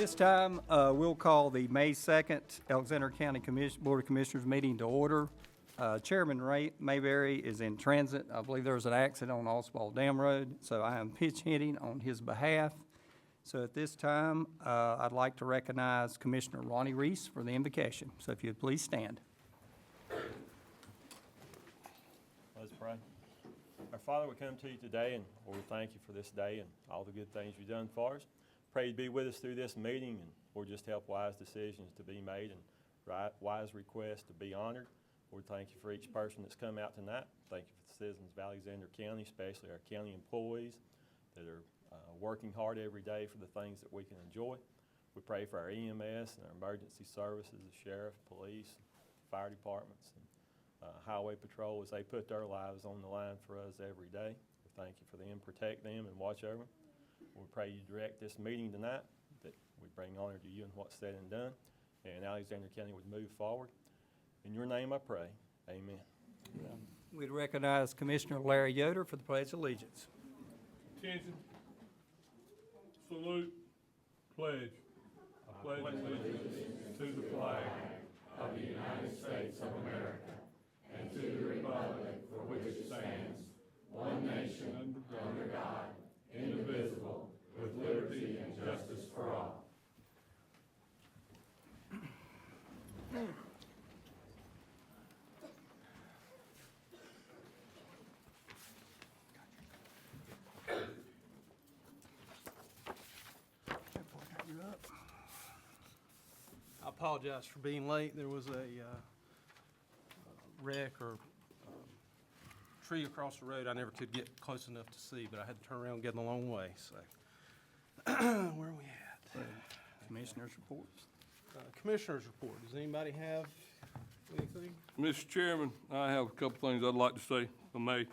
this time, we'll call the May 2nd Alexander County Board of Commissioners meeting to order. Chairman Mayberry is in transit. I believe there was an accident on Oswald Dam Road, so I am pitch hitting on his behalf. So at this time, I'd like to recognize Commissioner Ronnie Reese for the invocation. So if you'd please stand. Let's pray. Our Father, we come to you today, and Lord, we thank you for this day and all the good things you've done for us. Pray you be with us through this meeting, and Lord, just help wise decisions to be made and wise requests to be honored. Lord, thank you for each person that's come out tonight. Thank you for the citizens of Alexander County, especially our county employees that are working hard every day for the things that we can enjoy. We pray for our EMS and our emergency services, the sheriff, police, fire departments, and highway patrol as they put their lives on the line for us every day. We thank you for them, protect them, and watch over them. We pray you direct this meeting tonight, that we bring honor to you in what's said and done, and Alexander County would move forward. In your name I pray, amen. We'd recognize Commissioner Larry Yoder for the Pledge of Allegiance. Attention, salute, pledge. I pledge allegiance to the flag of the United States of America and to the republic for which it stands, one nation under God, indivisible, with liberty and justice for all. I apologize for being late. There was a wreck or tree across the road I never could get close enough to see, but I had to turn around and get a long way. So, where are we at? Commissioners' reports. Commissioners' report. Does anybody have anything? Mr. Chairman, I have a couple things I'd like to say, if I may.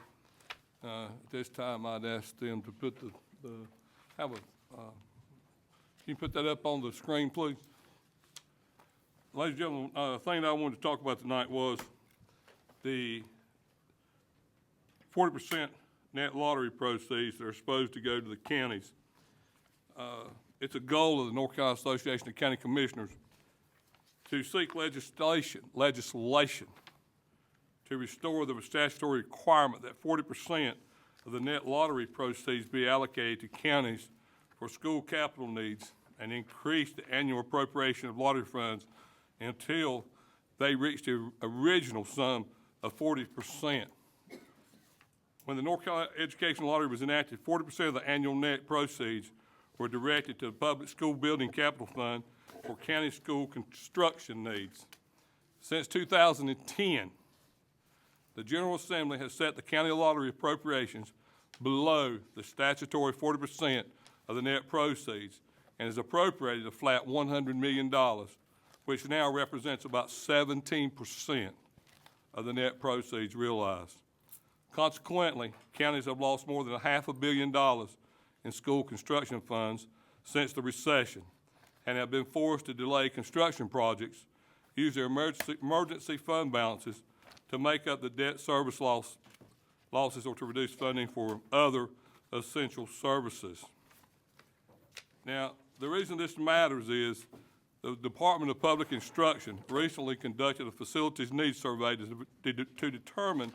At this time, I'd ask them to put can you put that up on the screen, please? Ladies and gentlemen, the thing that I wanted to talk about tonight was the 40% net lottery proceeds that are supposed to go to the counties. It's a goal of the North Carolina Association of County Commissioners to seek legislation to restore the statutory requirement that 40% of the net lottery proceeds be allocated to counties for school capital needs and increase the annual appropriation of lottery funds until they reach the original sum of 40%. When the North Carolina Education Lottery was enacted, 40% of the annual net proceeds were directed to the Public School Building Capital Fund for county school construction needs. Since 2010, the General Assembly has set the county lottery appropriations below the statutory 40% of the net proceeds and has appropriated a flat $100 million, which now represents about 17% of the net proceeds realized. Consequently, counties have lost more than $500 million in school construction funds since the recession and have been forced to delay construction projects, use their emergency fund balances to make up the debt service losses or to reduce funding for other essential services. Now, the reason this matters is the Department of Public Instruction recently conducted a facilities needs survey to determine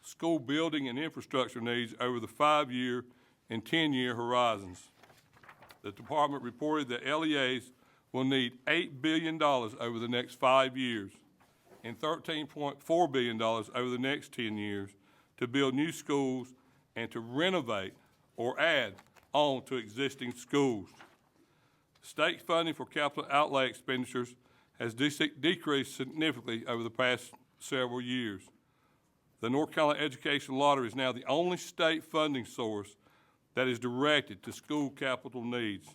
school building and infrastructure needs over the 5-year and 10-year horizons. The department reported that LEAs will need $8 billion over the next 5 years and $13.4 billion over the next 10 years to build new schools and to renovate or add on to existing schools. State funding for capital outlay expenditures has decreased significantly over the past several years. The North Carolina Education Lottery is now the only state funding source that is directed to school capital needs.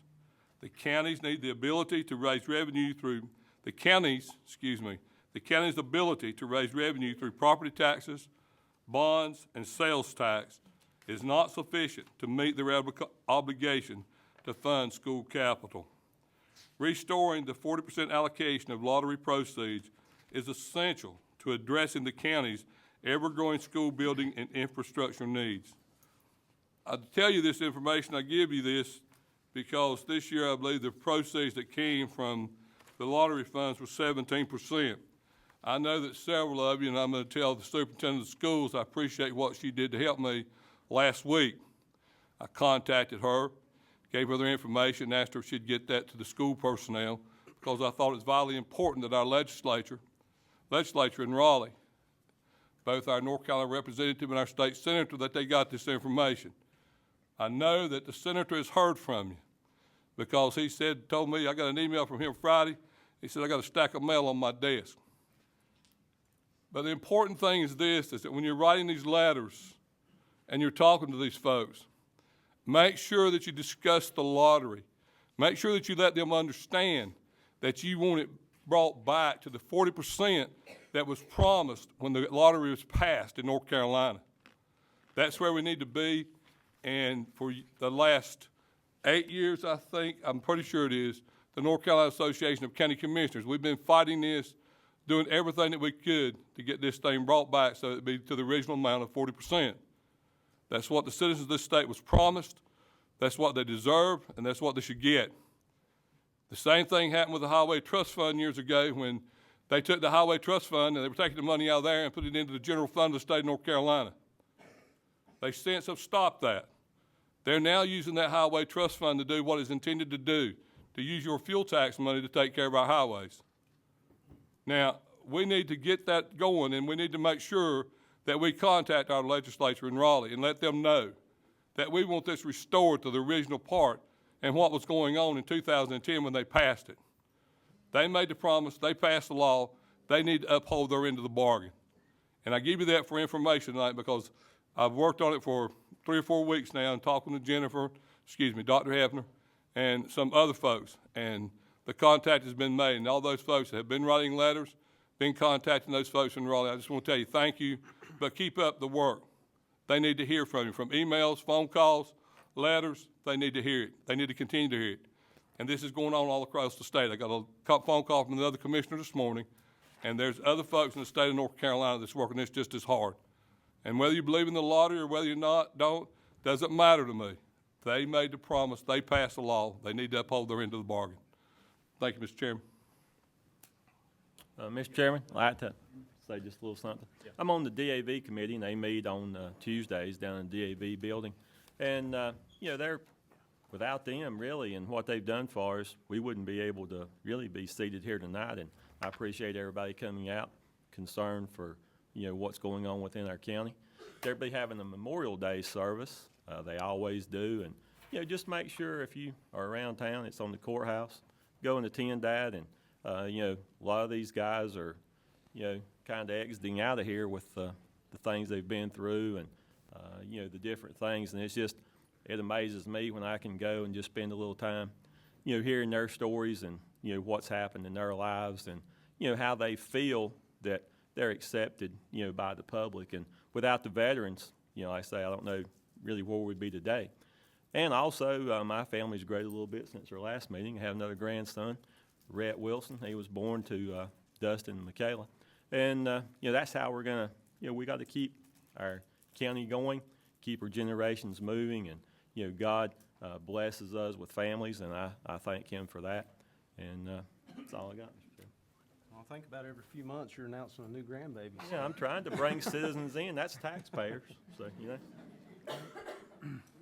The counties need the ability to raise revenue through the county's ability to raise revenue through property taxes, bonds, and sales tax is not sufficient to meet their obligation to fund school capital. Restoring the 40% allocation of lottery proceeds is essential to addressing the county's ever-growing school building and infrastructure needs. I tell you this information, I give you this because this year I believe the proceeds that came from the lottery funds were 17%. I know that several of you, and I'm going to tell the superintendent of schools, I appreciate what she did to help me last week. I contacted her, gave her their information, asked her if she'd get that to the school personnel, because I thought it's vitally important that our legislature in Raleigh, both our North Carolina representative and our state senator, that they got this information. I know that the senator has heard from you, because he told me, I got an email from him Friday, he said, I got a stack of mail on my desk. But the important thing is this, is that when you're writing these letters and you're talking to these folks, make sure that you discuss the lottery. Make sure that you let them understand that you want it brought back to the 40% that was promised when the lottery was passed in North Carolina. That's where we need to be, and for the last 8 years, I think, I'm pretty sure it is, the North Carolina Association of County Commissioners, we've been fighting this, doing everything that we could to get this thing brought back so it'd be to the original amount of 40%. That's what the citizens of this state was promised, that's what they deserve, and that's what they should get. The same thing happened with the Highway Trust Fund years ago when they took the Highway Trust Fund and they were taking the money out of there and put it into the general fund of the state of North Carolina. They since have stopped that. They're now using that Highway Trust Fund to do what it's intended to do, to use your fuel tax money to take care of our highways. Now, we need to get that going, and we need to make sure that we contact our legislature in Raleigh and let them know that we want this restored to the original part and what was going on in 2010 when they passed it. They made the promise, they passed the law, they need to uphold their end of the bargain. And I give you that for information tonight because I've worked on it for 3 or 4 weeks now and talking to Dr. Hefner, and some other folks. And the contact has been made, and all those folks that have been writing letters, been contacting those folks in Raleigh. I just want to tell you thank you, but keep up the work. They need to hear from you, from emails, phone calls, letters. They need to hear it. They need to continue to hear it. And this is going on all across the state. I got a phone call from another commissioner this morning, and there's other folks in the state of North Carolina that's working this just as hard. And whether you believe in the lottery or whether you don't, doesn't matter to me. They made the promise. They passed the law. They need to uphold their end of the bargain. Thank you, Mr. Chairman. Mr. Chairman, I'd like to say just a little something. Yeah. I'm on the DAV committee, and they meet on Tuesdays down in the DAV building. And, they're, without them, really, and what they've done for us, we wouldn't be able to really be seated here tonight. And I appreciate everybody coming out, concerned for, what's going on within our county. They'll be having a Memorial Day service. They always do. And, just make sure if you are around town, it's on the courthouse, go and attend that. And, a lot of these guys are, kind of exiting out of here with the things they've been through and, the different things. And it amazes me when I can go and just spend a little time, hearing their stories and, what's happened in their lives and, how they feel that they're accepted, by the public. And without the veterans, I say I don't know really where we'd be today. And also, my family's grown a little bit since our last meeting. I have another grandson, Rhett Wilson. He was born to Dustin and Michaela. And, that's how we're going to, we got to keep our county going, keep our generations moving. And, God blesses us with families, and I thank him for that. And that's all I got, Mr. Chairman. Well, think about every few months you're announcing a new grandbaby. Yeah, I'm trying to bring citizens in. That's taxpayers. So,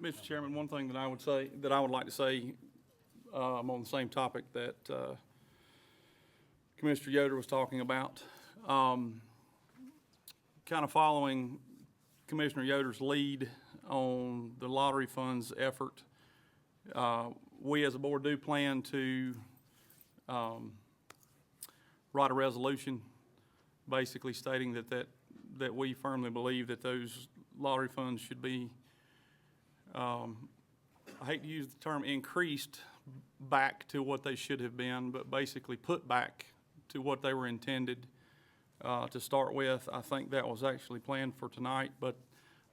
Mr. Chairman, one thing that I would like to say, I'm on the same topic that Commissioner Yoder was talking about. Kind of following Commissioner Yoder's lead on the lottery funds effort, we as a board do plan to write a resolution basically stating that we firmly believe that those lottery funds should be, I hate to use the term increased back to what they should have been, but basically put back to what they were intended to start with. I think that was actually planned for tonight, but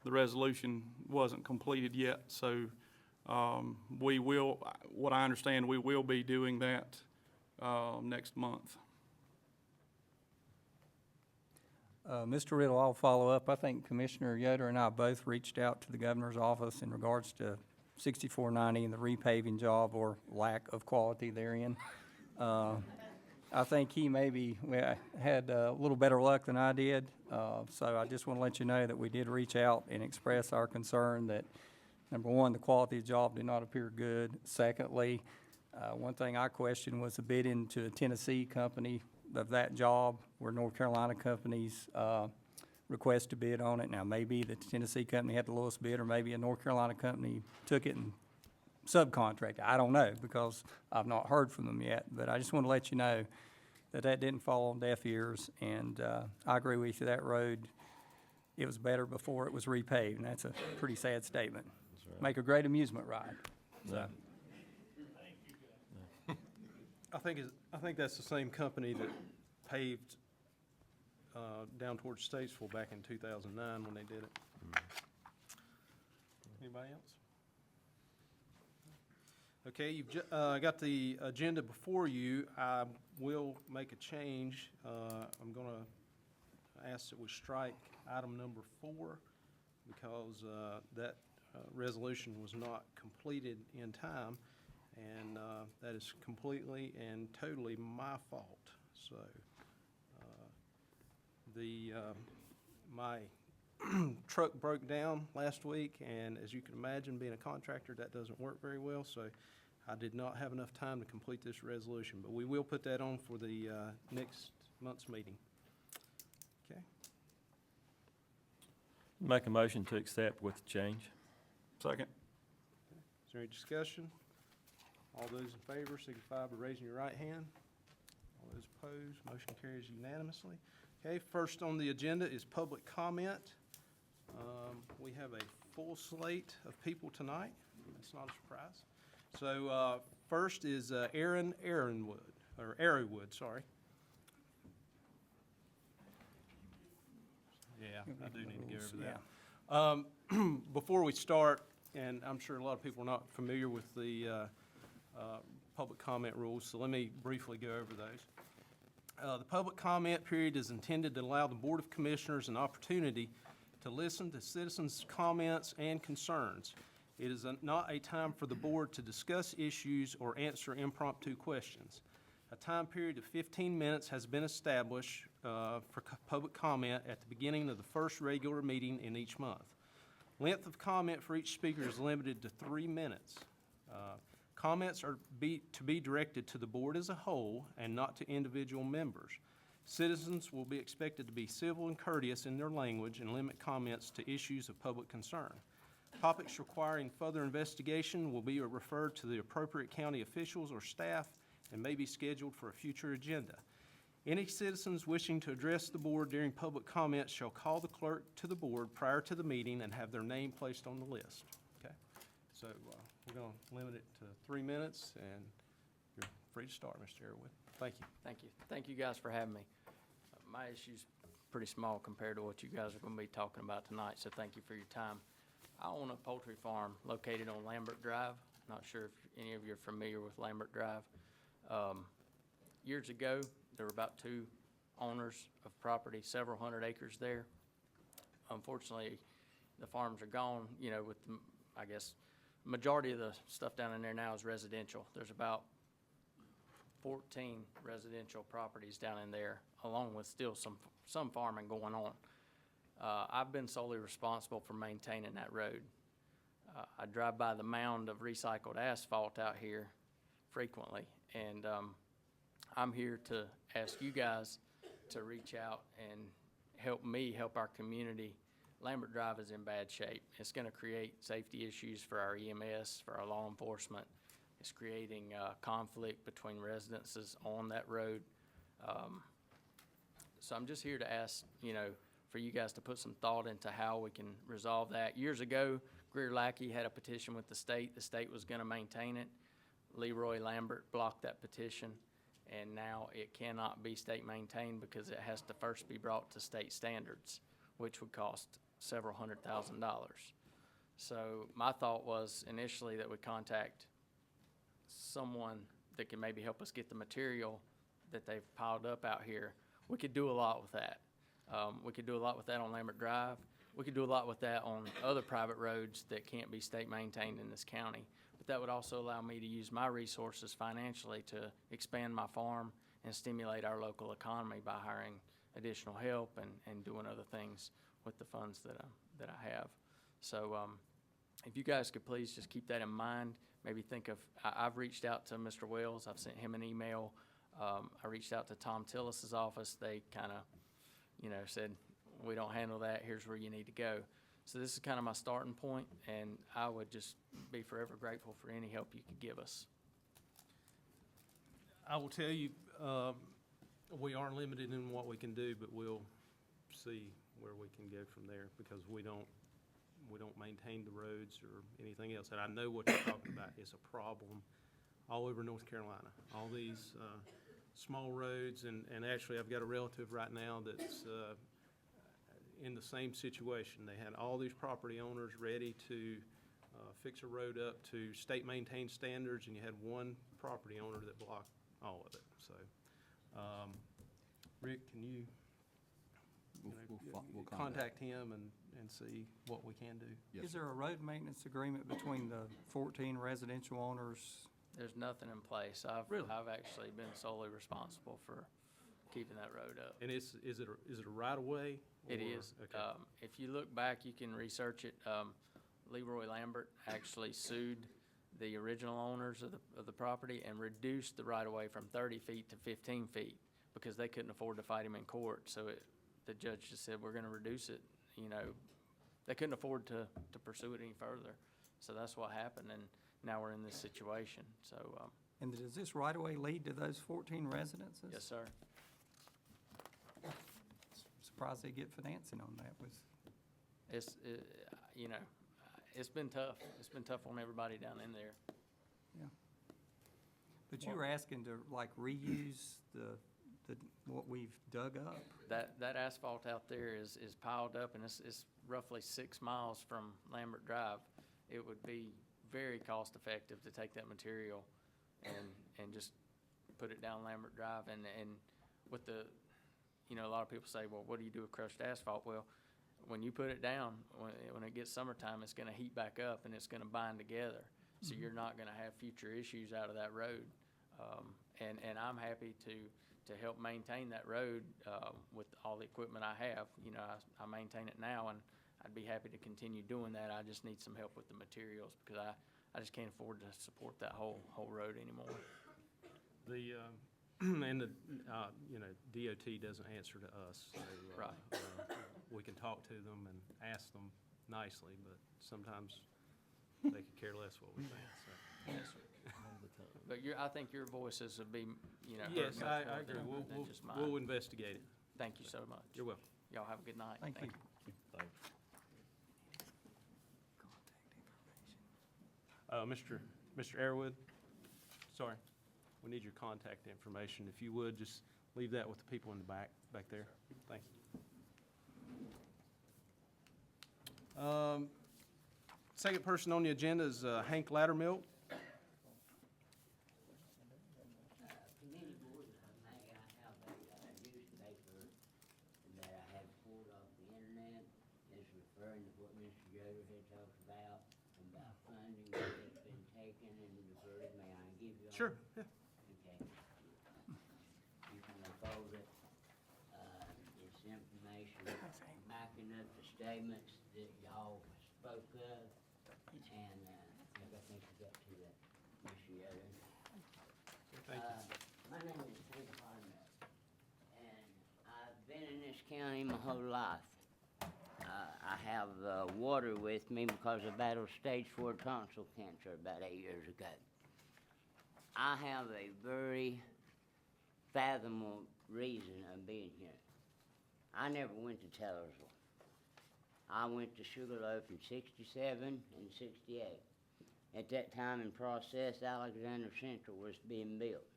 the resolution wasn't completed yet. So we will, what I understand, we will be doing that next month. Mr. Riddle, I'll follow up. I think Commissioner Yoder and I both reached out to the governor's office in regards to $64.90 in the repaving job or lack of quality therein. I think he maybe had a little better luck than I did. So I just want to let you know that we did reach out and express our concern that, number one, the quality of the job did not appear good. Secondly, one thing I questioned was the bidding to a Tennessee company of that job, where North Carolina companies request to bid on it. Now, maybe the Tennessee company had the lowest bid, or maybe a North Carolina company took it and subcontracted. I don't know, because I've not heard from them yet. But I just want to let you know that that didn't fall on deaf ears, and I agree with you, that road, it was better before it was repaved, and that's a pretty sad statement. Make a great amusement ride. So, I think that's the same company that paved down towards Statesville back in 2009 when they did it. Anybody else? Okay, you've got the agenda before you. I will make a change. I'm going to ask that we strike item number 4 because that resolution was not completed in time, and that is completely and totally my fault. So my truck broke down last week, and as you can imagine, being a contractor, that doesn't work very well, so I did not have enough time to complete this resolution, but we will put that on for the next month's meeting. Okay? Make a motion to accept with the change. Second. Is there any discussion? All those in favor signify by raising your right hand. All those opposed, motion carries unanimously. Okay, first on the agenda is public comment. We have a full slate of people tonight. That's not a surprise. So first is Arrowwood, sorry. Yeah, I do need to go over that. Before we start, and I'm sure a lot of people are not familiar with the public comment rules, so let me briefly go over those. The public comment period is intended to allow the Board of Commissioners an opportunity to listen to citizens' comments and concerns. It is not a time for the board to discuss issues or answer impromptu questions. A time period of 15 minutes has been established for public comment at the beginning of the first regular meeting in each month. Length of comment for each speaker is limited to 3 minutes. Comments are to be directed to the board as a whole and not to individual members. Citizens will be expected to be civil and courteous in their language and limit comments to issues of public concern. Topics requiring further investigation will be referred to the appropriate county officials or staff and may be scheduled for a future agenda. Any citizens wishing to address the board during public comments shall call the clerk to the board prior to the meeting and have their name placed on the list. Okay, so we're going to limit it to 3 minutes, and you're free to start, Mr. Arrowwood. Thank you. Thank you. Thank you guys for having me. My issue's pretty small compared to what you guys are going to be talking about tonight, so thank you for your time. I own a poultry farm located on Lambert Drive. Not sure if any of you are familiar with Lambert Drive. Years ago, there were about 2 owners of property, several hundred acres there. Unfortunately, the farms are gone, you know, with, I guess, majority of the stuff down in there now is residential. There's about 14 residential properties down in there, along with still some farming going on. I've been solely responsible for maintaining that road. I drive by the mound of recycled asphalt out here frequently, and I'm here to ask you guys to reach out and help me help our community. Lambert Drive is in bad shape. It's going to create safety issues for our EMS, for our law enforcement. It's creating conflict between residences on that road. So I'm just here to ask, you know, for you guys to put some thought into how we can resolve that. Years ago, Greer Lackey had a petition with the state. The state was going to maintain it. Leroy Lambert blocked that petition, and now it cannot be state maintained because it has to first be brought to state standards, which would cost several $100,000. So my thought was initially that we contact someone that can maybe help us get the material that they've piled up out here. We could do a lot with that. We could do a lot with that on Lambert Drive. we could do a lot with that on other private roads that can't be state maintained in this county. But that would also allow me to use my resources financially to expand my farm and stimulate our local economy by hiring additional help and doing other things with the funds that I have. So if you guys could please just keep that in mind, maybe think of, I've reached out to Mr. Wells, I've sent him an email. I reached out to Tom Tillis's office. They kind of, said, we don't handle that, here's where you need to go. So this is kind of my starting point, and I would just be forever grateful for any help you could give us. I will tell you, we are limited in what we can do, but we'll see where we can go from there, because we don't maintain the roads or anything else. And I know what you're talking about is a problem all over North Carolina. All these small roads, and actually I've got a relative right now that's in the same situation. They had all these property owners ready to fix a road up to state maintained standards, and you had one property owner that blocked all of it. So, Rick, can you We'll contact him and see what we can do? Yes, Is there a road maintenance agreement between the 14 residential owners? There's nothing in place. Really? I've actually been solely responsible for keeping that road up. And is it a right of way? It or- is. Okay. If you look back, you can research it. Leroy Lambert actually sued the original owners of the property and reduced the right-of-way from 30 feet to 15 feet because they couldn't afford to fight him in court. So the judge just said, we're gonna reduce it. They couldn't afford to pursue it any further. So that's what happened, and now we're in this situation. So, And does this right-of-way lead to those 14 residences? yes, sir. Surprised they get financing on that with, It's been tough. It's been tough on everybody down in there. yeah. But you were asking to like reuse what we've dug up? That asphalt out there is piled up, and it's roughly 6 miles from Lambert Drive. It would be very cost effective to take that material and just put it down Lambert Drive. And with the, a lot of people say, well, what do you do with crushed asphalt? Well, when you put it down, when it gets summertime, it's gonna heat back up and it's gonna bind together. So you're not gonna have future issues out of that road. And I'm happy to help maintain that road with all the equipment I have. I maintain it now, and I'd be happy to continue doing that. I just need some help with the materials because I just can't afford to support that whole road anymore. And DOT doesn't answer to us. So, Right. We can talk to them and ask them nicely, but sometimes they could care less what we think, so. Yes, sir. But I think your voices would be, heard Yes, much I more agree. than just mine. We'll investigate it. Thank you so much. You're welcome. Y'all have a good night. Thank you. Thanks. Mr. Airwood, sorry, we need your contact information. If you would, just leave that with the people in the back there. Thank you. Second person on the agenda is Hank Lattermilk. Committee board, I have a newspaper that I have pulled off the internet. It's referring to what Mr. Yoder had talked about funding that's been taken and diverted. May I give you all? Sure, yeah. Okay. You can unfold it. It's information backing up the statements that y'all spoke of. And I think you got to that, Mr. Yoder. Thank you. My name is Hank Lattermilk, and I've been in this county my whole life. I have water with me because I battled stage 4 tonsil cancer about 8 years ago. I have a very fathomable reason of being here. I never went to Taylorsville. I went to Sugarloaf in 67 and 68. At that time in process, Alexander Central was being built.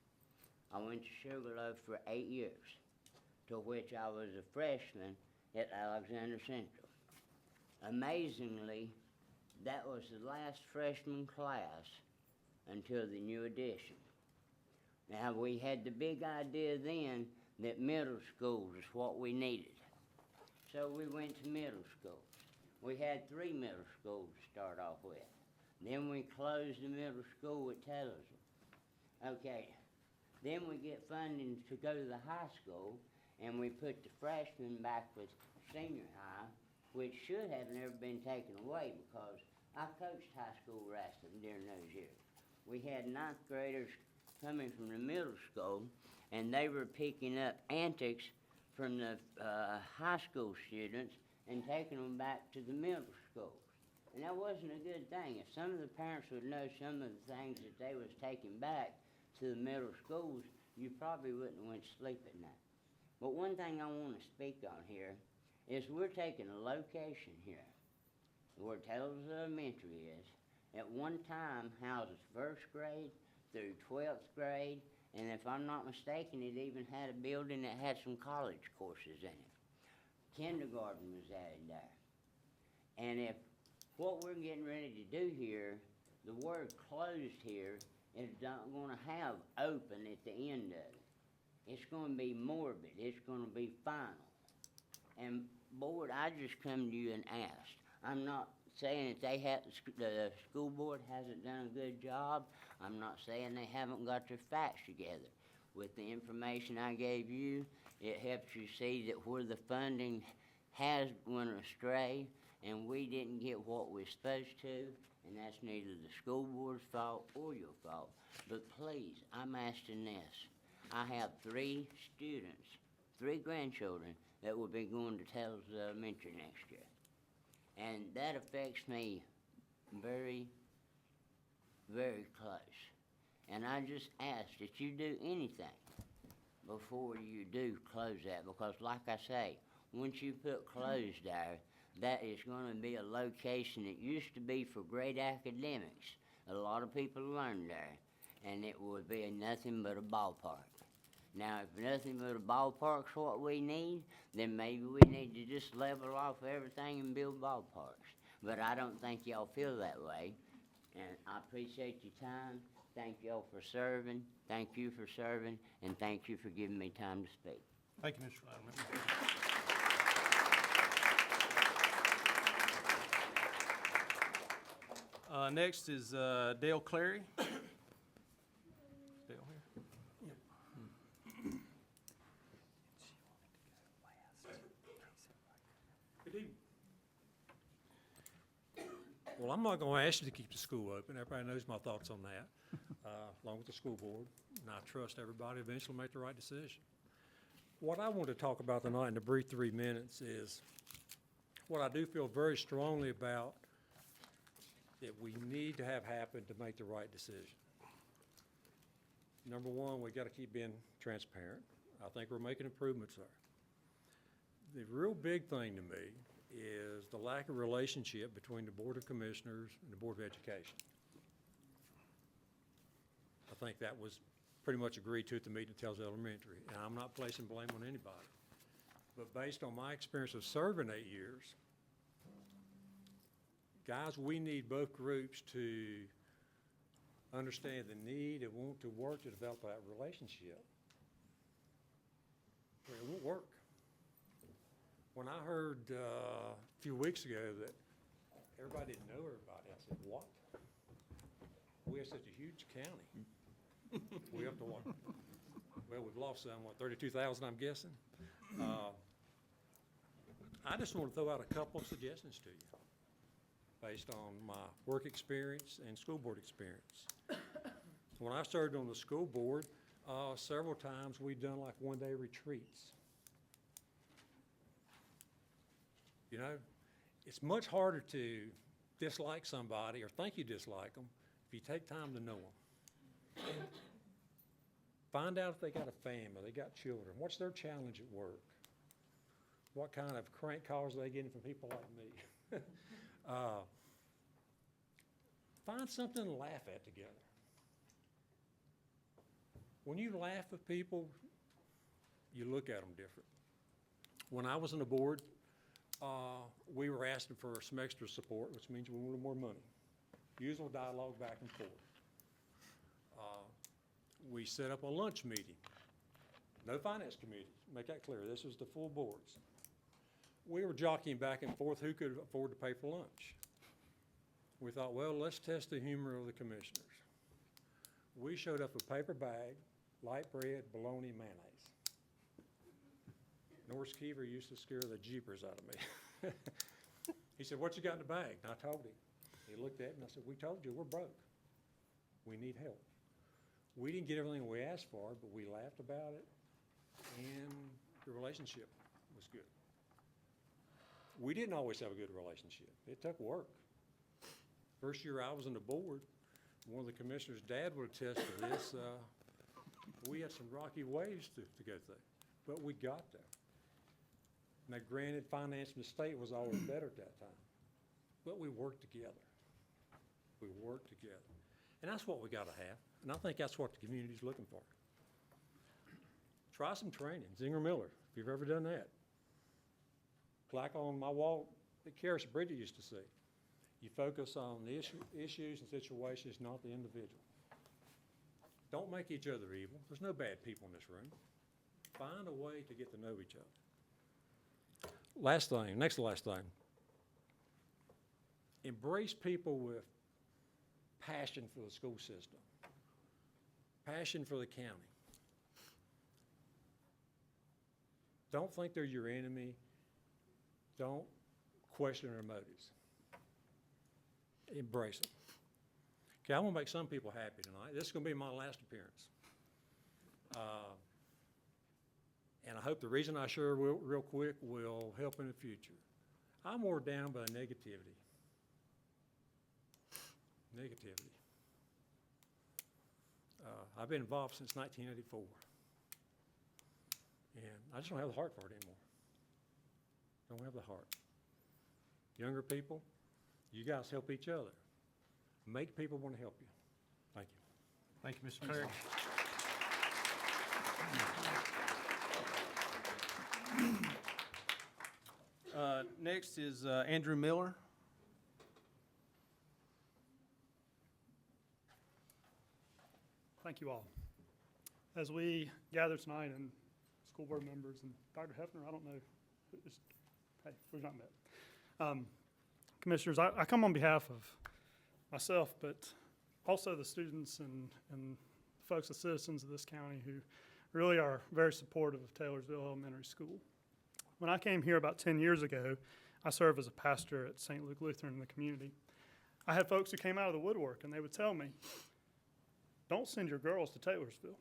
I went to Sugarloaf for 8 years, to which I was a freshman at Alexander Central. Amazingly, that was the last freshman class until the new addition. Now, we had the big idea then that middle school is what we needed. So we went to middle school. We had 3 middle schools to start off with. Then we closed the middle school at Taylorsville. Okay, then we get funding to go to the high school, and we put the freshmen back with senior high, which should have never been taken away because I coached high school wrestling during those years. We had 9th graders coming from the middle school, and they were picking up antics from the high school students and taking them back to the middle schools. And that wasn't a good thing. If some of the parents would know some of the things that they was taking back to the middle schools, you probably wouldn't have went to sleep at night. But one thing I want to speak on here is we're taking a location here where Taylor's Elementary is. At one time, houses 1st grade through 12th grade, and if I'm not mistaken, it even had a building that had some college courses in it. Kindergarten was added there. And if what we're getting ready to do here, the word closed here is not gonna have open at the end of it. It's gonna be morbid, it's gonna be final. And board, I just come to you and asked. I'm not saying that the school board hasn't done a good job. I'm not saying they haven't got their facts together. With the information I gave you, it helps you see that where the funding has went astray and we didn't get what we're supposed to, and that's neither the school board's fault or your fault. But please, I'm asking this. I have 3 students, 3 grandchildren that will be going to Taylor's Elementary next year. And that affects me very, very close. And I just ask that you do anything before you do close that, because like I say, once you put closed there, that is gonna be a location that used to be for great academics. A lot of people learn there, and it would be nothing but a ballpark. Now, if nothing but a ballpark's what we need, then maybe we need to just level off everything and build ballparks. But I don't think y'all feel that way, and I appreciate your time. Thank y'all for serving, thank you for serving, and thank you for giving me time to speak. Thank you, Mr. Lattimore. Next is Dale Clary. Dale here. Good evening. Well, I'm not going to ask you to keep the school open. Everybody knows my thoughts on that, along with the school board. And I trust everybody eventually make the right decision. What I want to talk about tonight in the brief 3 minutes is what I do feel very strongly about that we need to have happen to make the right decision. Number one, we got to keep being transparent. I think we're making improvements there. The real big thing to me is the lack of relationship between the Board of Commissioners and the Board of Education. I think that was pretty much agreed to at the meeting at Tell's Elementary, and I'm not placing blame on anybody. But based on my experience of serving 8 years, guys, we need both groups to understand the need and want to work to develop that relationship. But it won't work. When I heard a few weeks ago that everybody didn't know everybody, I said, what? We have such a huge county. We up to what? Well, we've lost some, what, 32,000, I'm guessing? I just want to throw out a couple of suggestions to you based on my work experience and school board experience. When I served on the school board, several times we've done like one-day retreats. You know, it's much harder to dislike somebody or think you dislike them if you take time to know them. Find out if they got a family, they got children. What's their challenge at work? What kind of crank calls are they getting from people like me? Find something to laugh at together. When you laugh at people, you look at them different. When I was on the board, we were asking for some extra support, which means we wanted more money. Usual dialogue back and forth. We set up a lunch meeting. No finance committee, make that clear. This was the full boards. we were jockeying back and forth who could afford to pay for lunch. We thought, well, let's test the humor of the commissioners. We showed up a paper bag, light bread, bologna, mayonnaise. Norris Keever used to scare the jeepers out of me. He said, what you got in the bag? And I told him. He looked at me and I said, we told you, we're broke. We need help. We didn't get everything we asked for, but we laughed about it, and the relationship was good. We didn't always have a good relationship. It took work. First year I was on the board, one of the commissioners' dad would attest to this. We had some rocky ways to go through, but we got there. Now, granted, financing the state was always better at that time, but we worked together. We worked together. And that's what we got to have, and I think that's what the community's looking for. Try some training. Zinger Miller, if you've ever done that. Plaque on my wall that Karis Bridget used to see. You focus on the issues and situations, not the individual. Don't make each other evil. There's no bad people in this room. Find a way to get to know each other. Last thing, next to last thing. Embrace people with passion for the school system, passion for the county. Don't think they're your enemy. Don't question their motives. Embrace them. Okay, I want to make some people happy tonight. This is going to be my last appearance. And I hope the reason I share real quick will help in the future. I'm wore down by negativity. Negativity. I've been involved since 1984. And I just don't have the heart for it anymore. Don't have the heart. Younger people, you guys help each other. Make people want to help you. Thank you. Thank you, Mr. Terry. Next is Andrew Miller. Thank you all. As we gather tonight, and school board members and Dr. Hefner, I don't know, hey, we've not met. Commissioners, I come on behalf of myself, but also the students and folks, the citizens of this county who really are very supportive of Taylorsville Elementary School. When I came here about 10 years ago, I served as a pastor at St. Luke Lutheran in the community. I had folks who came out of the woodwork and they would tell me, don't send your girls to Taylorsville.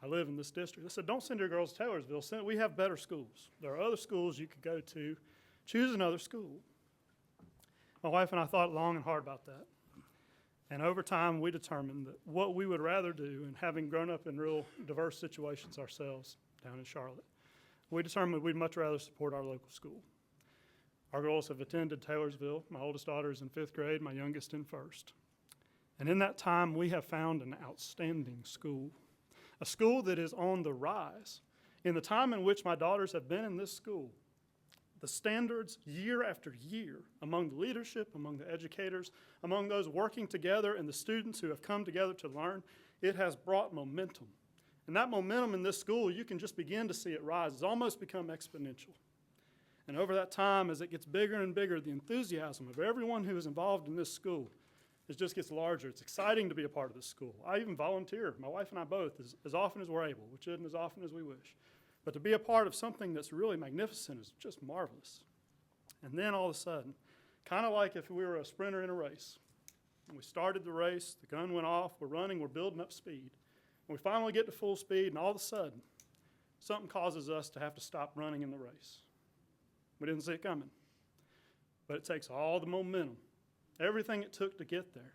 I live in this district. They said, don't send your girls to Taylorsville. We have better schools. There are other schools you could go to. Choose another school. My wife and I thought long and hard about that. And over time, we determined that what we would rather do, and having grown up in real diverse situations ourselves down in Charlotte, we determined we'd much rather support our local school. Our girls have attended Taylorsville. My oldest daughter is in 5th grade, my youngest in 1st. And in that time, we have found an outstanding school, a school that is on the rise. In the time in which my daughters have been in this school, the standards year after year among the leadership, among the educators, among those working together and the students who have come together to learn, it has brought momentum. And that momentum in this school, you can just begin to see it rise. It's almost become exponential. And over that time, as it gets bigger and bigger, the enthusiasm of everyone who is involved in this school, it just gets larger. It's exciting to be a part of this school. I even volunteer, my wife and I both, as often as we're able, which isn't as often as we wish. But to be a part of something that's really magnificent is just marvelous. And then all of a sudden, kind of like if we were a sprinter in a race, and we started the race, the gun went off, we're running, we're building up speed. And we finally get to full speed, and all of a sudden, something causes us to have to stop running in the race. We didn't see it coming. But it takes all the momentum, everything it took to get there,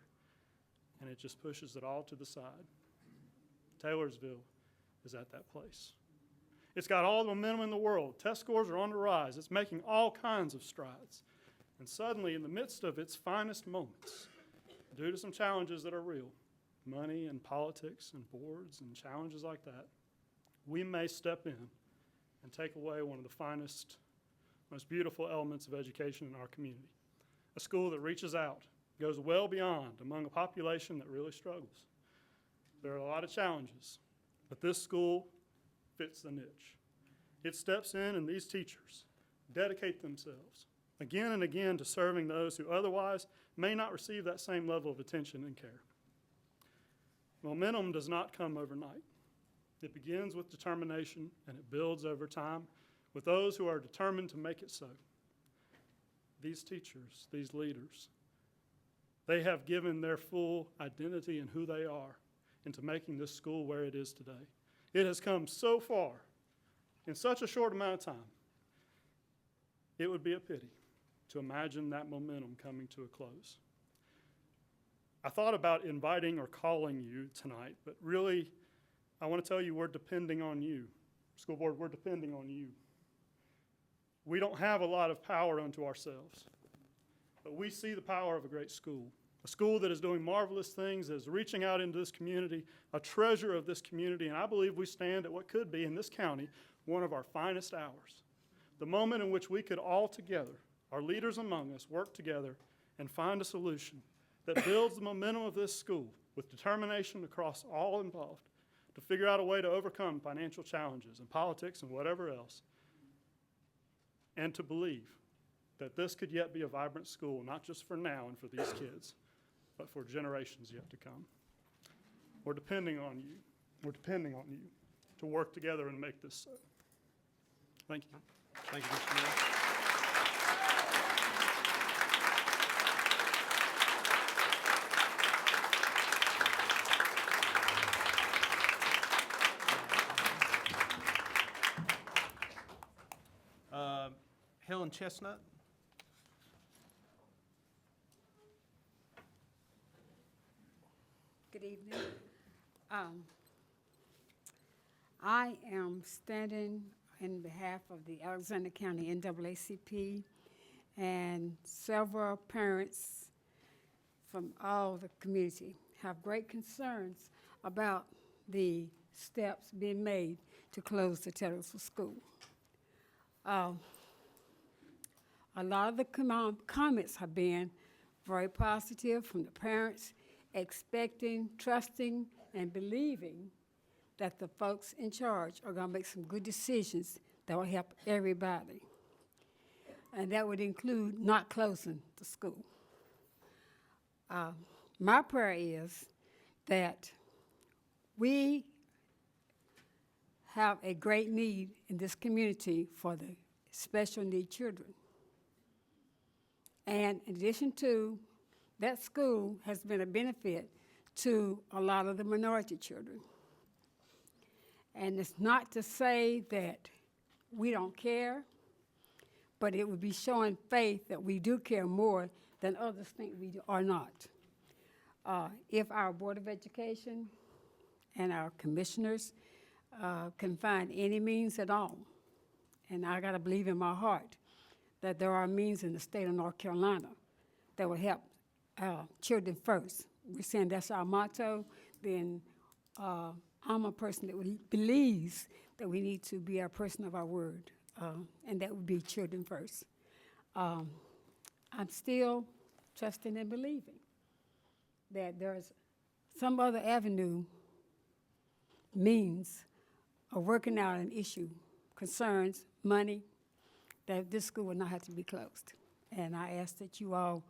and it just pushes it all to the side. Taylorsville is at that place. It's got all the momentum in the world. Test scores are on the rise. It's making all kinds of strides. And suddenly, in the midst of its finest moments, due to some challenges that are real, money and politics and boards and challenges like that, we may step in and take away one of the finest, most beautiful elements of education in our community. A school that reaches out, goes well beyond among a population that really struggles. There are a lot of challenges, but this school fits the niche. It steps in, and these teachers, dedicate themselves again and again to serving those who otherwise may not receive that same level of attention and care. Momentum does not come overnight. It begins with determination, and it builds over time with those who are determined to make it so. These teachers, these leaders, they have given their full identity in who they are into making this school where it is today. It has come so far in such a short amount of time. It would be a pity to imagine that momentum coming to a close. I thought about inviting or calling you tonight, but really, I want to tell you we're depending on you. School board, we're depending on you. We don't have a lot of power unto ourselves, but we see the power of a great school, a school that is doing marvelous things, that is reaching out into this community, a treasure of this community, and I believe we stand at what could be, in this county, one of our finest hours. The moment in which we could all together, our leaders among us, work together and find a solution that builds the momentum of this school with determination across all involved to figure out a way to overcome financial challenges and politics and whatever else, and to believe that this could yet be a vibrant school, not just for now and for these kids, but for generations yet to come. We're depending on you. We're depending on you to work together and make this so. Thank you. Thank you, Mr. Mayor. Helen Chestnut. Good evening. I am standing in behalf of the Alexander County NAACP and several parents from all the community have great concerns about the steps being made to close the Taylorsville School. A lot of the comments have been very positive from the parents, expecting, trusting, and believing that the folks in charge are going to make some good decisions that will help everybody. And that would include not closing the school. My prayer is that we have a great need in this community for the special need children. And in addition to that, school has been a benefit to a lot of the minority children. And it's not to say that we don't care, but it would be showing faith that we do care more than others think we are not. If our Board of Education and our commissioners can find any means at all, and I gotta believe in my heart that there are means in the state of North Carolina that will help children first. We're saying that's our motto, then I'm a person that believes that we need to be a person of our word, and that would be children first. I'm still trusting and believing that there's some other avenue, means of working out an issue, concerns, money, that this school will not have to be closed. And I ask that you all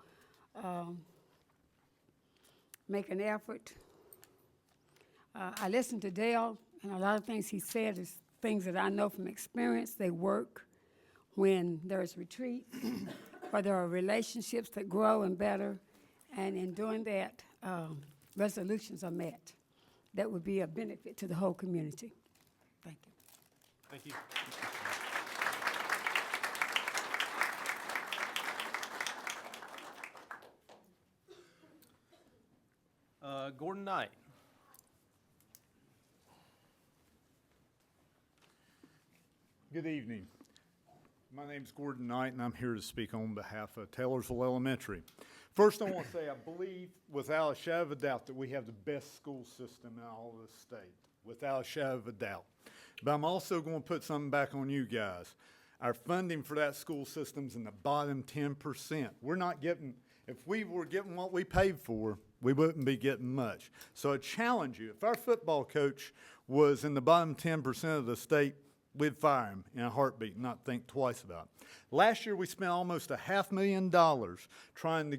make an effort. I listened to Dale, and a lot of things he said is things that I know from experience. They work when there's retreat, or there are relationships that grow and better, and in doing that, resolutions are met. That would be a benefit to the whole community. Thank you. Thank you. Gordon Knight. Good evening. My name's Gordon Knight, and I'm here to speak on behalf of Taylorsville Elementary. First, I want to say I believe, without a shadow of a doubt, that we have the best school system in all of the state, without a shadow of a doubt. But I'm also going to put something back on you guys. Our funding for that school system's in the bottom 10%. We're not getting, if we were getting what we paid for, we wouldn't be getting much. So I challenge you, if our football coach was in the bottom 10% of the state, we'd fire him in a heartbeat, not think twice about it. Last year, we spent almost $500,000 trying to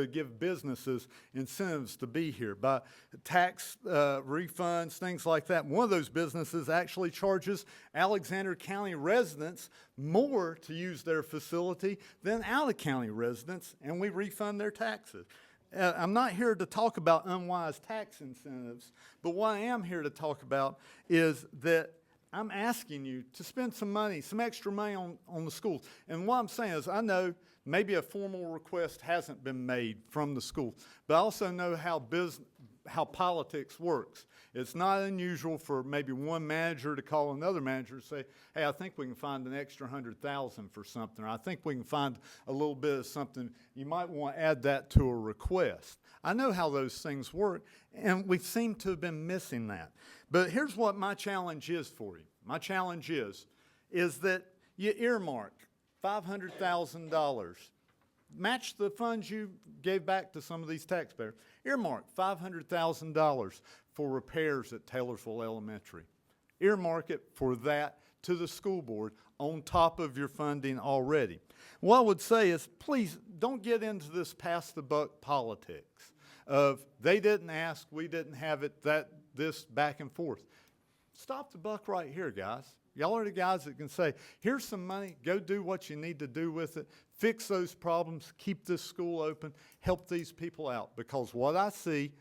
give businesses incentives to be here by tax refunds, things like that. One of those businesses actually charges Alexander County residents more to use their facility than out-of-county residents, and we refund their taxes. I'm not here to talk about unwise tax incentives, but what I am here to talk about is that I'm asking you to spend some money, some extra money on the schools. And what I'm saying is I know maybe a formal request hasn't been made from the school, but I also know how politics works. It's not unusual for maybe one manager to call another manager and say, hey, I think we can find an extra $100,000 for something, or I think we can find a little bit of something. You might want to add that to a request. I know how those things work, and we seem to have been missing that. But here's what my challenge is for you. My challenge is that you earmark $500,000. Match the funds you gave back to some of these taxpayers. Earmark $500,000 for repairs at Taylorsville Elementary. Earmark it for that to the school board on top of your funding already. What I would say is, please don't get into this pass the buck politics of they didn't ask, we didn't have it, this back and forth. Stop the buck right here, guys. Y'all are the guys that can say, here's some money, go do what you need to do with it, fix those problems, keep this school open, help these people out. Because what I see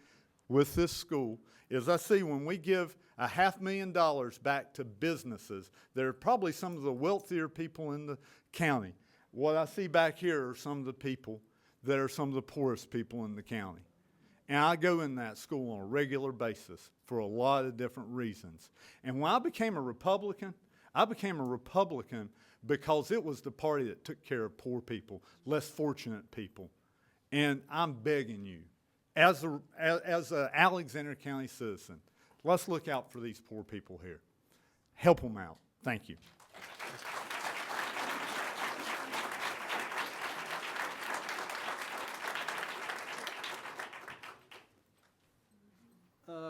with this school is I see when we give $500,000 back to businesses that are probably some of the wealthier people in the county, what I see back here are some of the people that are some of the poorest people in the county. And I go in that school on a regular basis for a lot of different reasons. And when I became a Republican because it was the party that took care of poor people, less fortunate people. And I'm begging you, as an Alexander County citizen, let's look out for these poor people here. Help them out. Thank you.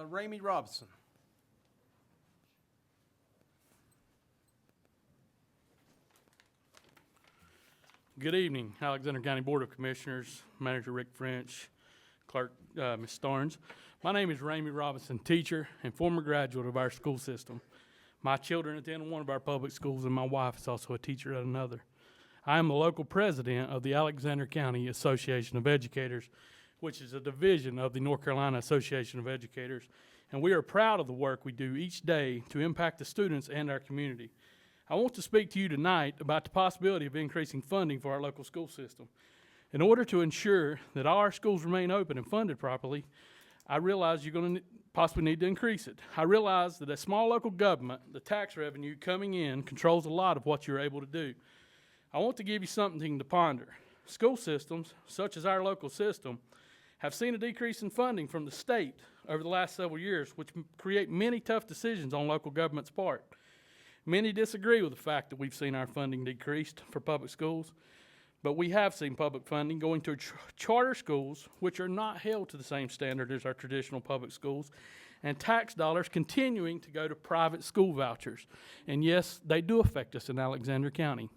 Ramey Robinson. Good evening, Alexander County Board of Commissioners, Manager Rick French, Clerk Ms. Starnes. My name is Ramey Robinson, teacher and former graduate of our school system. My children attend one of our public schools, and my wife is also a teacher at another. I am the local president of the Alexander County Association of Educators, which is a division of the North Carolina Association of Educators, and we are proud of the work we do each day to impact the students and our community. I want to speak to you tonight about the possibility of increasing funding for our local school system. In order to ensure that all our schools remain open and funded properly, I realize you're going to possibly need to increase it. I realize that a small local government, the tax revenue coming in, controls a lot of what you're able to do. I want to give you something to ponder. School systems, such as our local system, have seen a decrease in funding from the state over the last several years, which create many tough decisions on local government's part. Many disagree with the fact that we've seen our funding decreased for public schools, but we have seen public funding going to charter schools, which are not held to the same standard as our traditional public schools, and tax dollars continuing to go to private school vouchers. And yes, they do affect us in Alexander County.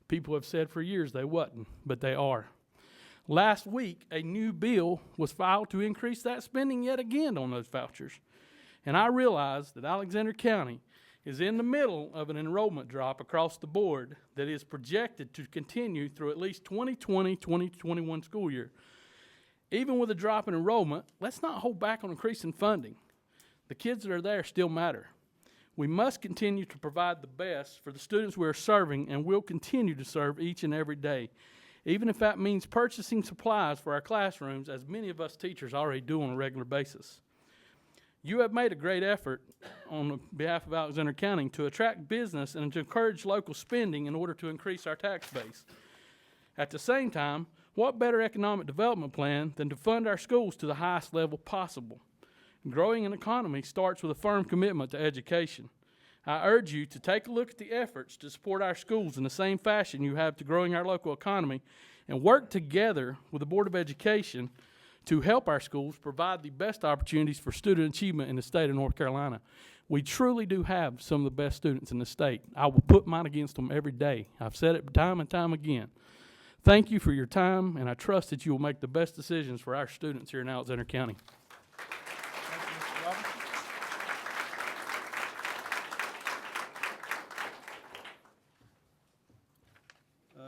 People have said for years they wasn't, but they are. Last week, a new bill was filed to increase that spending yet again on those vouchers. And I realize that Alexander County is in the middle of an enrollment drop across the board that is projected to continue through at least 2020-2021 school year. Even with a drop in enrollment, let's not hold back on increasing funding. The kids that are there still matter. We must continue to provide the best for the students we are serving, and will continue to serve each and every day, even if that means purchasing supplies for our classrooms, as many of us teachers already do on a regular basis. You have made a great effort on behalf of Alexander County to attract business and to encourage local spending in order to increase our tax base. At the same time, what better economic development plan than to fund our schools to the highest level possible? Growing an economy starts with a firm commitment to education. I urge you to take a look at the efforts to support our schools in the same fashion you have to growing our local economy, and work together with the Board of Education to help our schools provide the best opportunities for student achievement in the state of North Carolina. We truly do have some of the best students in the state. I will put mine against them every day. I've said it time and time again. Thank you for your time, and I trust that you will make the best decisions for our students here in Alexander County.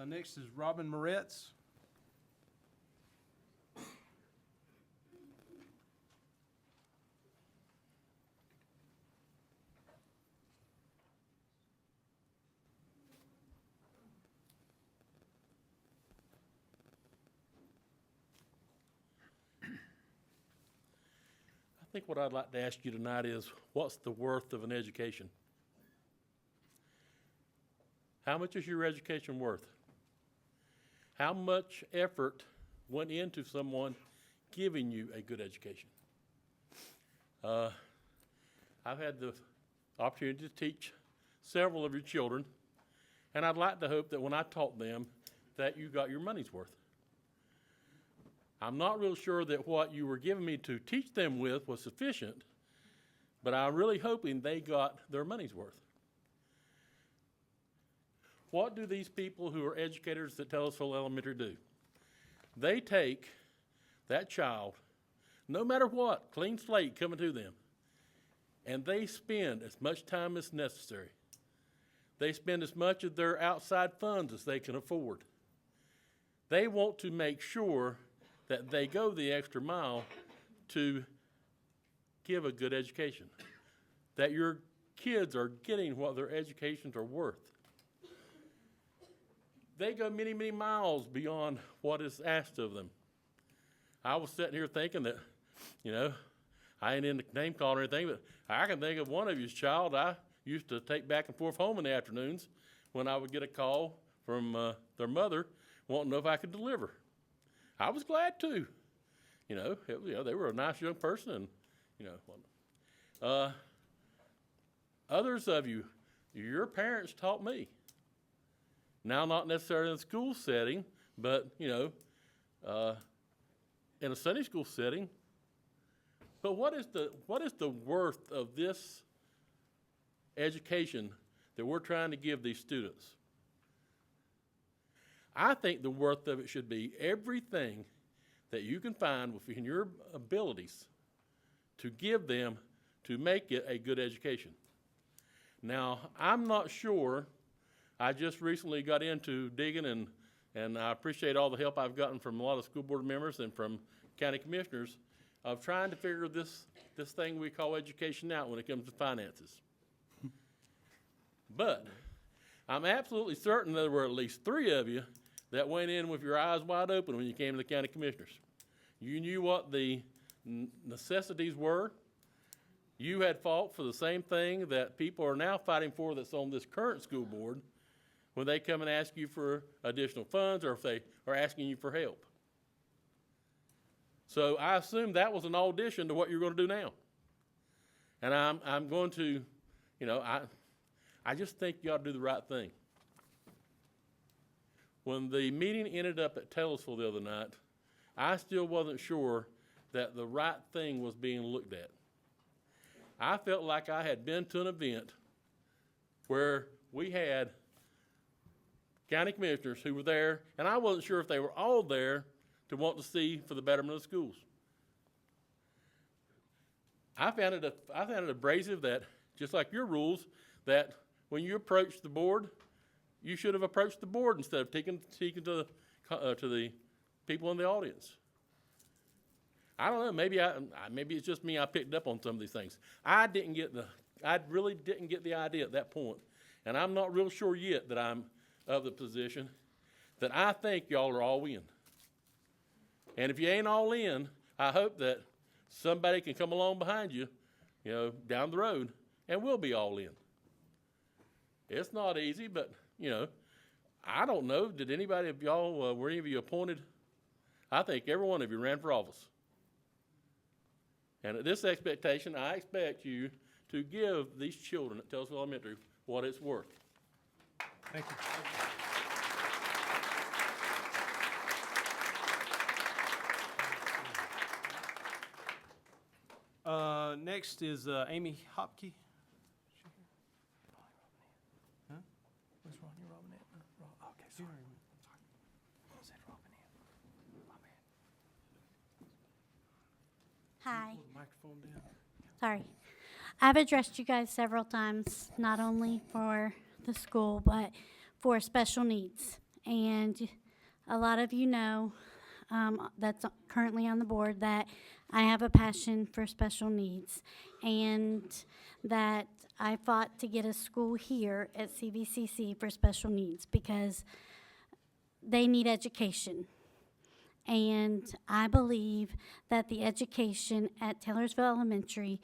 Next is Robin Moretz. I think what I'd like to ask you tonight is, what's the worth of an education? How much is your education worth? How much effort went into someone giving you a good education? I've had the opportunity to teach several of your children, and I'd like to hope that when I taught them that you got your money's worth. I'm not real sure that what you were giving me to teach them with was sufficient, but I'm really hoping they got their money's worth. What do these people who are educators at Taylorsville Elementary do? They take that child, no matter what, clean slate coming to them, and they spend as much time as necessary. They spend as much of their outside funds as they can afford. They want to make sure that they go the extra mile to give a good education, that your kids are getting what their educations are worth. They go many, many miles beyond what is asked of them. I was sitting here thinking that, I ain't in the name calling or anything, but I can think of one of you's child I used to take back and forth home in the afternoons when I would get a call from their mother wanting to know if I could deliver. I was glad to. They were a nice young person, and, others of you, your parents taught me. Now, not necessarily in a school setting, but, in a Sunday school setting. But what is the worth of this education that we're trying to give these students? I think the worth of it should be everything that you can find within your abilities to give them to make it a good education. Now, I'm not sure. I just recently got into digging, and I appreciate all the help I've gotten from a lot of school board members and from county commissioners of trying to figure this thing we call education out when it comes to finances. But I'm absolutely certain there were at least 3 of you that went in with your eyes wide open when you came to the county commissioners. You knew what the necessities were. You had fought for the same thing that people are now fighting for that's on this current school board when they come and ask you for additional funds or if they are asking you for help. So I assume that was an audition to what you're going to do now. And I'm going to, I just think you ought to do the right thing. When the meeting ended up at Taylorsville the other night, I still wasn't sure that the right thing was being looked at. I felt like I had been to an event where we had county commissioners who were there, and I wasn't sure if they were all there to want to see for the betterment of the schools. I found it abrasive that, just like your rules, that when you approach the board, you should have approached the board instead of speaking to the people in the audience. I don't know. Maybe it's just me. I picked up on some of these things. I really didn't get the idea at that point, and I'm not real sure yet that I'm of the position that I think y'all are all in. And if you ain't all in, I hope that somebody can come along behind you, down the road, and we'll be all in. It's not easy, but I don't know. Did anybody of y'all, were any of you appointed? I think every one of you ran for office. And at this expectation, I expect you to give these children at Taylorsville Elementary what it's worth. Thank you. Next is Amy Hopke. Huh? Where's Rodney Robinette? Okay, sorry. I said Robinette. My bad. Hi, Pull the microphone down. sorry. I've addressed you guys several times, not only for the school, but for special needs. And a lot of you know, that's currently on the board, that I have a passion for special needs. And that I fought to get a school here at CVCC for special needs because they need education. And I believe that the education at Taylorsville Elementary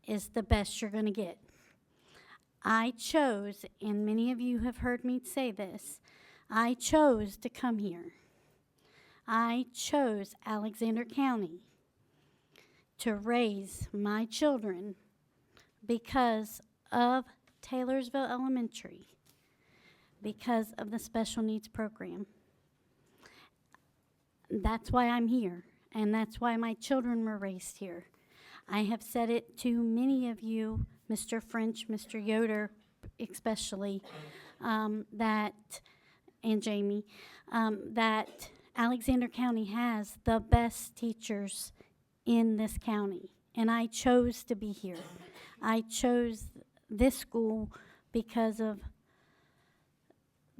is the best you're going to get. I chose, and many of you have heard me say this, I chose to come here. I chose Alexander County to raise my children because of Taylorsville Elementary, because of the special needs program. That's why I'm here, and that's why my children were raised here. I have said it to many of you, Mr. French, Mr. Yoder especially, and Jamie, that Alexander County has the best teachers in this county, and I chose to be here. I chose this school because of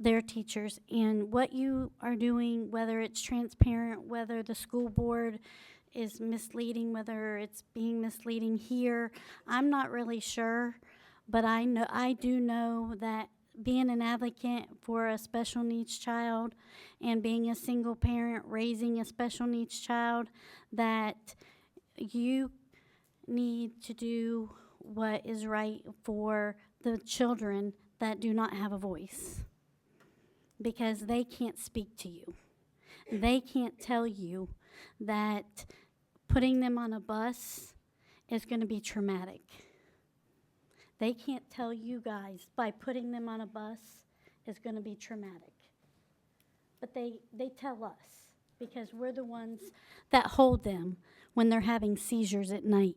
their teachers, and what you are doing, whether it's transparent, whether the school board is misleading, whether it's being misleading here, I'm not really sure, but I do know that being an advocate for a special needs child and being a single parent raising a special needs child, that you need to do what is right for the children that do not have a voice, because they can't speak to you. They can't tell you that putting them on a bus is going to be traumatic. They can't tell you guys by putting them on a bus is going to be traumatic. But they tell us, because we're the ones that hold them when they're having seizures at night.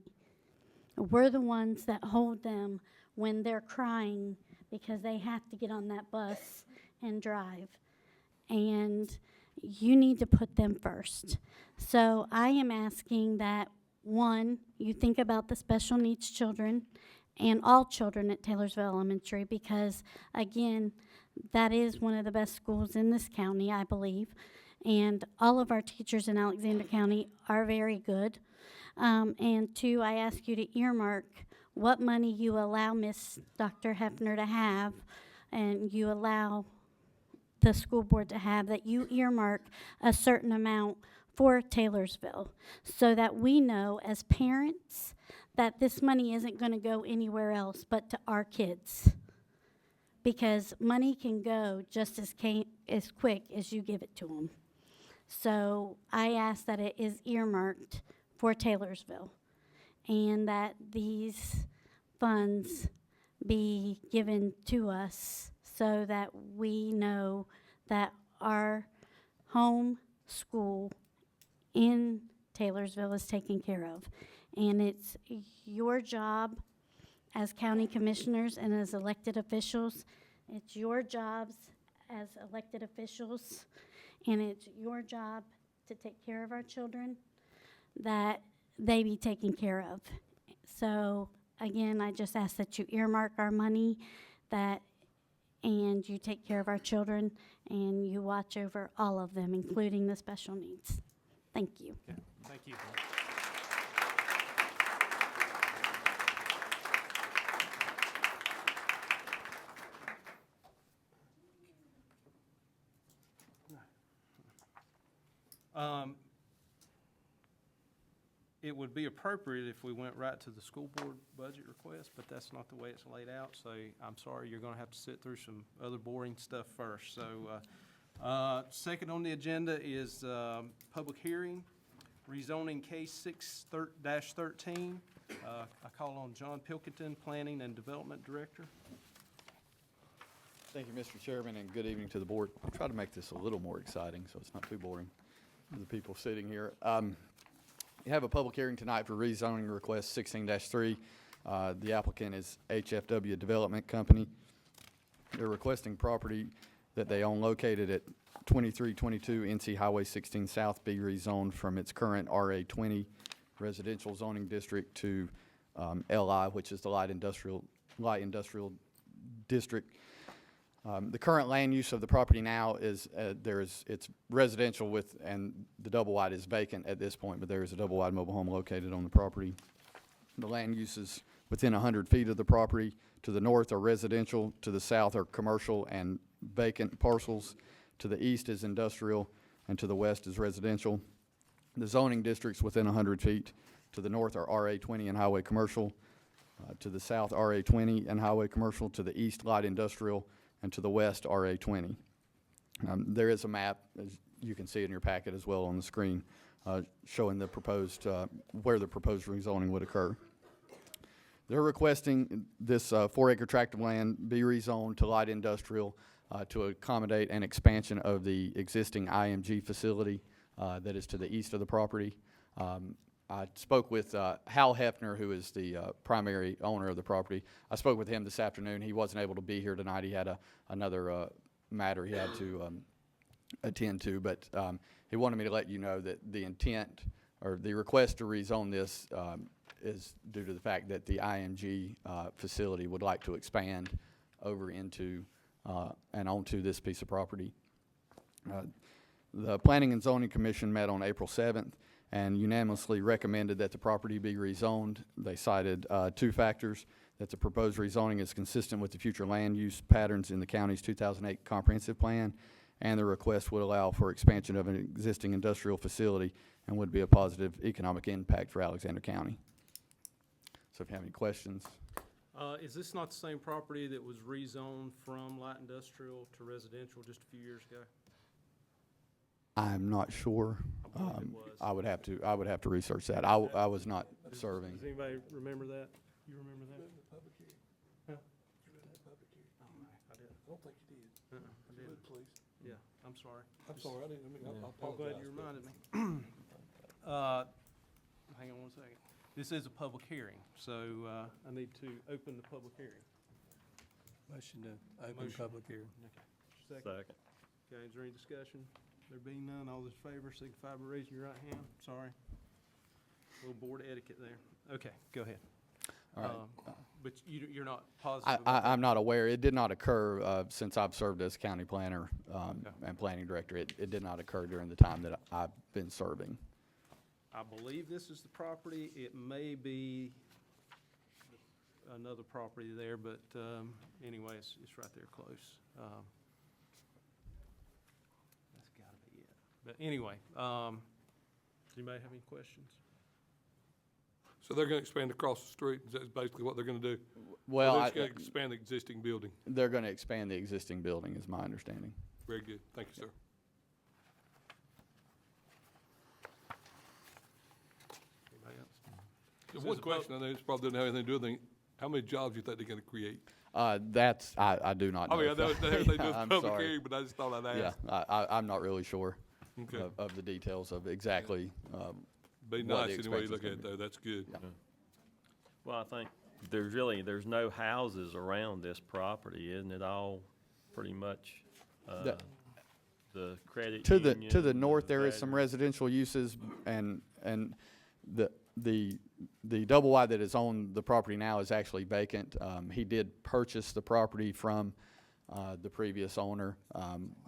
We're the ones that hold them when they're crying because they have to get on that bus and drive. And you need to put them first. So I am asking that, one, you think about the special needs children and all children at Taylorsville Elementary, because, again, that is one of the best schools in this county, I believe. And all of our teachers in Alexander County are very good. And two, I ask you to earmark what money you allow Miss Dr. Hefner to have, and you allow the school board to have, that you earmark a certain amount for Taylorsville, so that we know as parents that this money isn't going to go anywhere else but to our kids. Because money can go just as quick as you give it to them. So I ask that it is earmarked for Taylorsville, and that these funds be given to us so that we know that our home school in Taylorsville is taken care of. And it's your job as county commissioners and as elected officials, it's your jobs as elected officials, and it's your job to take care of our children, that they be taken care of. So again, I just ask that you earmark our money, and you take care of our children, and you watch over all of them, including the special needs. Thank you. Okay, thank you. It would be appropriate if we went right to the school board budget request, but that's not the way it's laid out, so I'm sorry, you're gonna have to sit through some other boring stuff first. So, second on the agenda is, public hearing, rezoning case 6-13. I call on John Pilkington, Planning and Development Director. Thank you, Mr. Chairman, and good evening to the board. I'll try to make this a little more exciting so it's not too boring for the people sitting here. You have a public hearing tonight for rezoning request 16-3. The applicant is HFW Development Company. They're requesting property that they own located at 2322 NC Highway 16 South be rezoned from its current RA20 residential zoning district to LI, which is the light industrial district. The current land use of the property now is it's residential with, and the double wide is vacant at this point, but there is a double wide mobile home located on the property. The land use is within 100 feet of the property. To the north are residential, to the south are commercial and vacant parcels. To the east is industrial, and to the west is residential. The zoning districts within 100 feet. To the north are RA20 and highway commercial. To the south, RA20 and highway commercial. To the east, light industrial, and to the west, RA20. There is a map, as you can see in your packet as well on the screen, showing the proposed, where the proposed rezoning would occur. They're requesting this 4-acre tract of land be rezoned to light industrial to accommodate an expansion of the existing IMG facility that is to the east of the property. I spoke with Hal Hefner, who is the primary owner of the property. I spoke with him this afternoon. He wasn't able to be here tonight. He had another matter he had to attend to, but he wanted me to let you know that the intent or the request to rezone this is due to the fact that the IMG facility would like to expand over into and onto this piece of property. The Planning and Zoning Commission met on April 7th and unanimously recommended that the property be rezoned. They cited 2 factors: that the proposed rezoning is consistent with the future land use patterns in the county's 2008 comprehensive plan, and the request would allow for expansion of an existing industrial facility and would be a positive economic impact for Alexander County. So if you have any questions. Is this not the same property that was rezoned from light industrial to residential just a few years ago? I'm not sure. I believe it was. I would have to research that. I was not serving. Does anybody remember that? You remember that? Huh? I didn't. I don't think you did. I didn't. Please. Yeah, I'm sorry. I'm sorry, I didn't, I I'm glad apologize. you reminded me. Hang on one second. This is a public hearing, so I need to open the public hearing. Motion to open public hearing. Second. Second. Okay, is there any discussion? There being none, all those in favor signify by raising your right hand. Sorry. Little board etiquette there. Okay, go ahead. All right. But you're not positive? I'm not aware. It did not occur since I've served as county planner and planning director. It did not occur during the time that I've been serving. I believe this is the property. It may be another property there, but anyway, it's right there close. That's gotta be it. But anyway, does anybody have any questions? So they're gonna expand across the street, is that basically what they're gonna do? Well, They're just gonna expand the existing building. they're going to expand the existing building, is my understanding. Very good, thank you, sir. Anybody else? And one question, I know this probably doesn't have anything to do with it, how many jobs do you think they're gonna create? I do not know. I mean, I know it has to do with I'm public sorry. hearing, but I just thought I'd Yeah, ask. I'm not really sure Okay. of the details of exactly. Be what nice the anyway you expansion's look gonna at it be. though, that's good. Yeah. Well, I think there's no houses around this property, isn't it all pretty much, the credit To the union, north, there is some veteran- residential uses, and the double wide that is on the property now is actually vacant. He did purchase the property from the previous owner.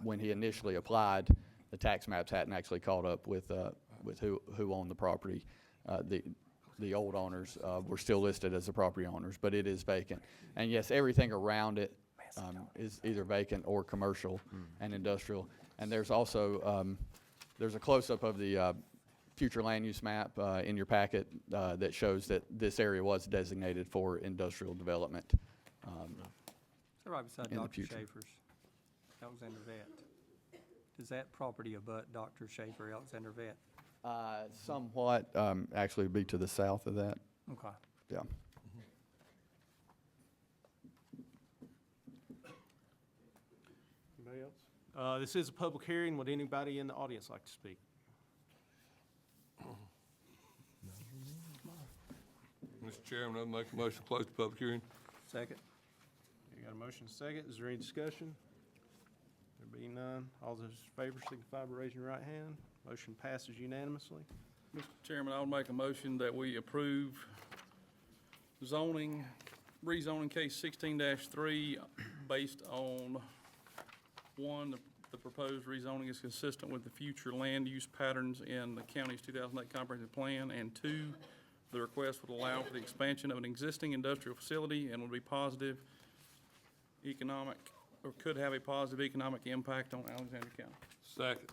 When he initially applied, the tax maps hadn't actually caught up with who owned the property. The old owners were still listed as the property owners, but it is vacant. And yes, everything around it is either vacant or commercial and industrial. And there's also, there's a close-up of the future land use map in your packet that shows that this area was designated for industrial development. So right beside In the Dr. future. Schaefer's, Alexander Vet. Does that property abut Dr. Schaefer, Alexander Vet? Somewhat, actually would be to the south of that, Okay. yeah. Anybody else? This is a public hearing. Would anybody in the audience like to speak? Mr. Chairman, I'd make a motion to close the public hearing. Second. You got a motion second. Is there any discussion? There being none, all those in favor signify by raising your right hand. Motion passes unanimously. Mr. Chairman, I would make a motion that we approve rezoning case 16-3 based on, one, the proposed rezoning is consistent with the future land use patterns in the county's 2008 comprehensive plan, and two, the request would allow for the expansion of an existing industrial facility and would be positive economic, or could have a positive economic impact on Alexander County. Second.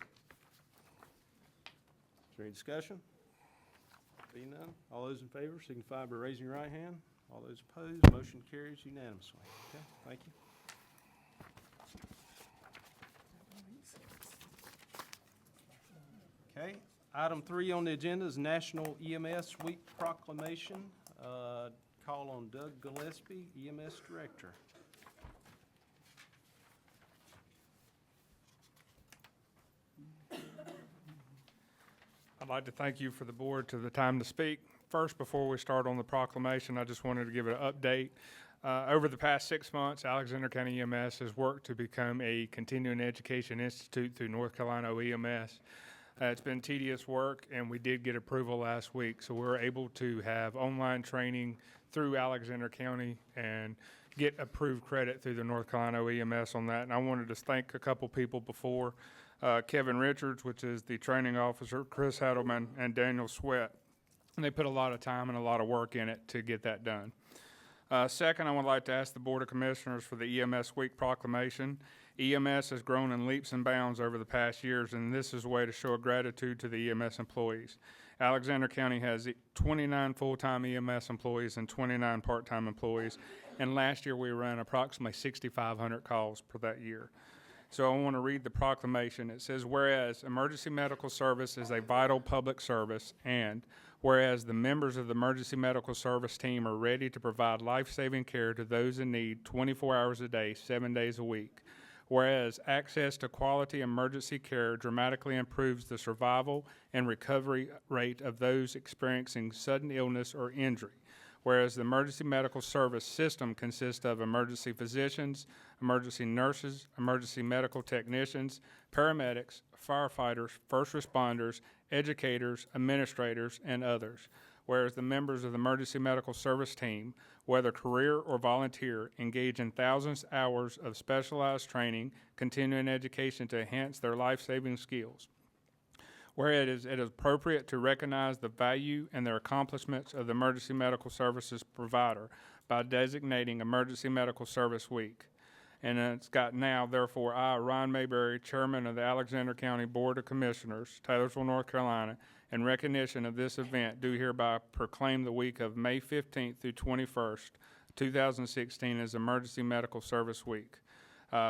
Is there any discussion? Being none, all those in favor signify by raising your right hand. All those opposed, motion carries unanimously. Okay, thank you. Okay, item 3 on the agenda is National EMS Week Proclamation. Call on Doug Gillispie, EMS Director. I'd like to thank you for the board to the time to speak. First, before we start on the proclamation, I just wanted to give an update. Over the past 6 months, Alexander County EMS has worked to become a continuing education institute through North Carolina EMS. It's been tedious work, and we did get approval last week, so we're able to have online training through Alexander County and get approved credit through the North Carolina EMS on that. And I wanted to thank a couple people before. Kevin Richards, which is the training officer, Chris Hadelman, and Daniel Sweat. And they put a lot of time and a lot of work in it to get that done. Second, I would like to ask the Board of Commissioners for the EMS Week proclamation. EMS has grown in leaps and bounds over the past years, and this is a way to show gratitude to the EMS employees. Alexander County has 29 full-time EMS employees and 29 part-time employees, and last year we ran approximately 6,500 calls per that year. So I want to read the proclamation. It says, whereas emergency medical service is a vital public service, and whereas the members of the emergency medical service team are ready to provide life-saving care to those in need 24 hours a day, 7 days a week. Whereas access to quality emergency care dramatically improves the survival and recovery rate of those experiencing sudden illness or injury. Whereas the emergency medical service system consists of emergency physicians, emergency nurses, emergency medical technicians, paramedics, firefighters, first responders, educators, administrators, and others. Whereas the members of the emergency medical service team, whether career or volunteer, engage in thousands of hours of specialized training, continuing education to enhance their life-saving skills. Whereas it is appropriate to recognize the value and their accomplishments of the emergency medical services provider by designating Emergency Medical Service Week. And it's got now, therefore, I, Ryan Mayberry, Chairman of the Alexander County Board of Commissioners, Taylorsville, North Carolina, in recognition of this event, do hereby proclaim the week of May 15th through 21st, 2016 as Emergency Medical Service Week.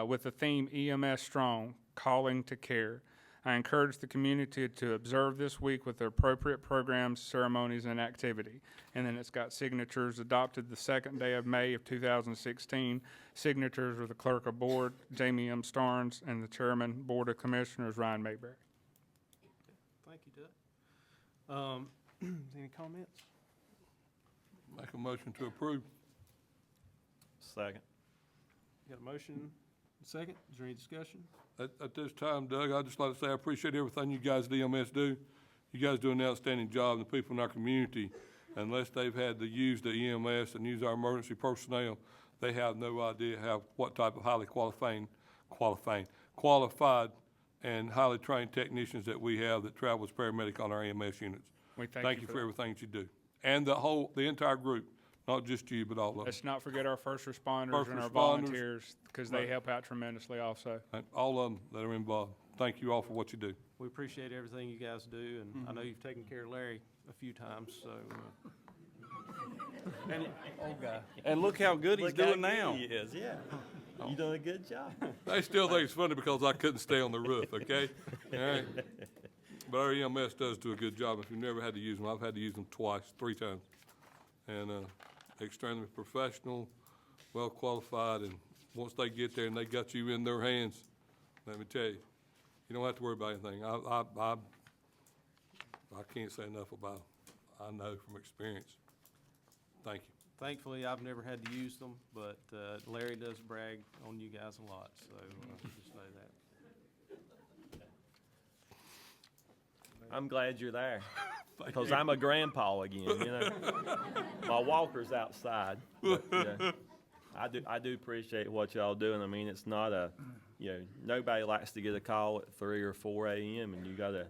With the theme EMS Strong, Calling to Care. I encourage the community to observe this week with the appropriate programs, ceremonies, and activity. And then it's got signatures adopted the 2nd day of May of 2016. Signatures of the Clerk of Board, Jamie M. Starnes, and the Chairman, Board of Commissioners, Ryan Mayberry. Thank you, Doug. Any comments? Make a motion to approve. Second. Got a motion, second. Is there any discussion? At this time, Doug, I'd just like to say I appreciate everything you guys at EMS do. You guys do an outstanding job, and the people in our community, unless they've had to use the EMS and use our emergency personnel, they have no idea what type of highly qualified and highly trained technicians that we have that travel as paramedic on our EMS units. We Thank you for everything that you do. And the entire group, not just you, but all of them. Let's not forget our first responders and our volunteers, because they help out tremendously also. And all of them that are involved. Thank you all for what you do. We appreciate everything you guys do, and I know you've taken care of Larry a few times, so. Old guy. And look how good he's doing now. He is, yeah. You done a good job. They still think it's funny because I couldn't stay on the roof, okay? All right. But our EMS does do a good job. If you've never had to use them, I've had to use them three times. And extremely professional, well qualified, and once they get there and they got you in their hands, let me tell you, you don't have to worry about anything. I can't say enough about it. I know from experience. Thank you. Thankfully, I've never had to use them, but Larry does brag on you guys a lot, so just know that. I'm glad you're there, because I'm a grandpa again, you know. My walker's outside, but, yeah, I do appreciate what y'all doing. I mean, it's not a, nobody likes to get a call at 3 or 4 a.m. and you gotta,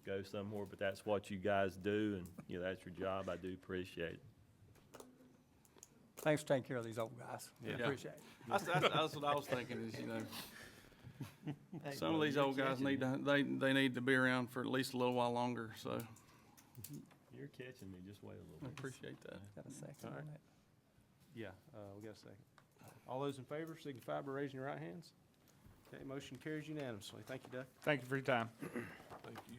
go somewhere, but that's what you guys do, and, that's your job. I do appreciate it. Thanks for taking care of these old guys. Yeah. Appreciate it. That's what I was thinking is, some of these old guys need to, they need to be around for at least a little while longer, so You're catching me. Just wait a little I bit. appreciate that. Got a second All on right. that? Yeah, we got a second. All those in favor signify by raising your right hands. Okay, motion carries unanimously. Thank you, Doug. Thank you for your time. Thank you.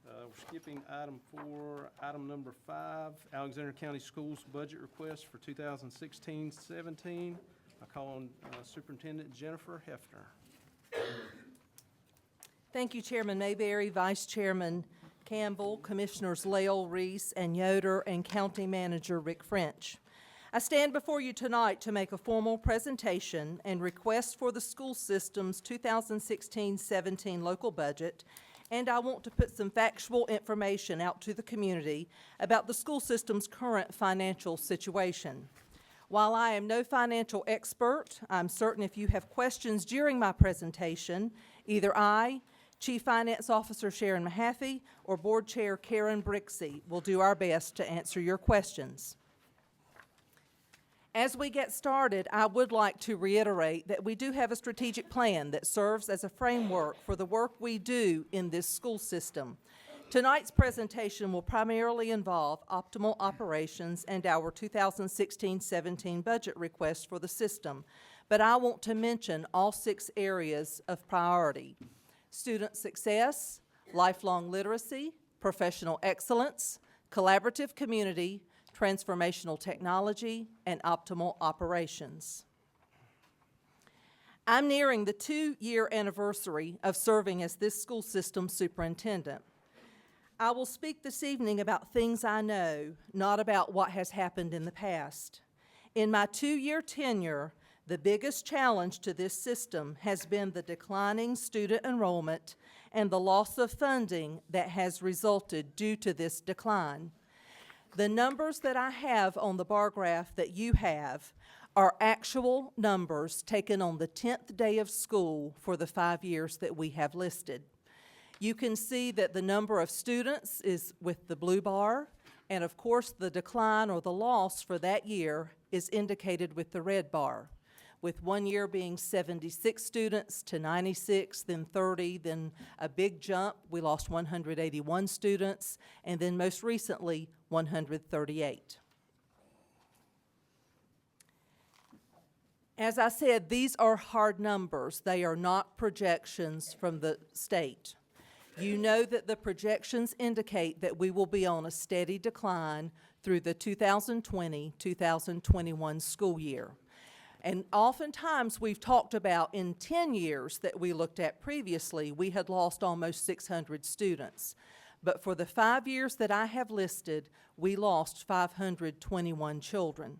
We're skipping item 4. Item number 5, Alexander County Schools budget request for 2016-17. I call on Superintendent Jennifer Hefner. Thank you, Chairman Mayberry, Vice Chairman Campbell, Commissioners Lael, Reese, and Yoder, and County Manager Rick French. I stand before you tonight to make a formal presentation and request for the school system's 2016-17 local budget, and I want to put some factual information out to the community about the school system's current financial situation. While I am no financial expert, I'm certain if you have questions during my presentation, either I, Chief Finance Officer Sharon Mahaffey, or Board Chair Karen Brixey will do our best to answer your questions. As we get started, I would like to reiterate that we do have a strategic plan that serves as a framework for the work we do in this school system. Tonight's presentation will primarily involve optimal operations and our 2016-17 budget request for the system, but I want to mention all 6 areas of priority: student success, lifelong literacy, professional excellence, collaborative community, transformational technology, and optimal operations. I'm nearing the 2-year anniversary of serving as this school system superintendent. I will speak this evening about things I know, not about what has happened in the past. In my 2-year tenure, the biggest challenge to this system has been the declining student enrollment and the loss of funding that has resulted due to this decline. The numbers that I have on the bar graph that you have are actual numbers taken on the 10th day of school for the 5 years that we have listed. You can see that the number of students is with the blue bar, and of course the decline or the loss for that year is indicated with the red bar, with one year being 76 students to 96, then 30, then a big jump. We lost 181 students, and then most recently, 138. As I said, these are hard numbers. They are not projections from the state. You know that the projections indicate that we will be on a steady decline through the 2020-2021 school year. And oftentimes we've talked about in 10 years that we looked at previously, we had lost almost 600 students. But for the 5 years that I have listed, we lost 521 children.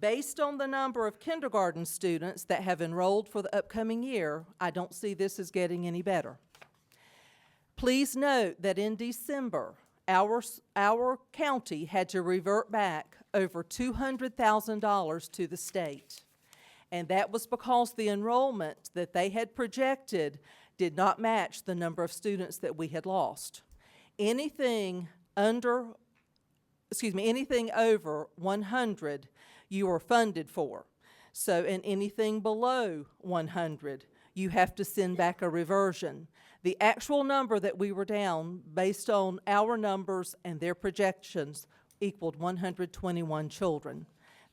Based on the number of kindergarten students that have enrolled for the upcoming year, I don't see this as getting any better. Please note that in December, our county had to revert back over $200,000 to the state. And that was because the enrollment that they had projected did not match the number of students that we had lost. Anything over 100, you are funded for. So, and anything below 100, you have to send back a reversion. The actual number that we were down, based on our numbers and their projections, equaled 121 children.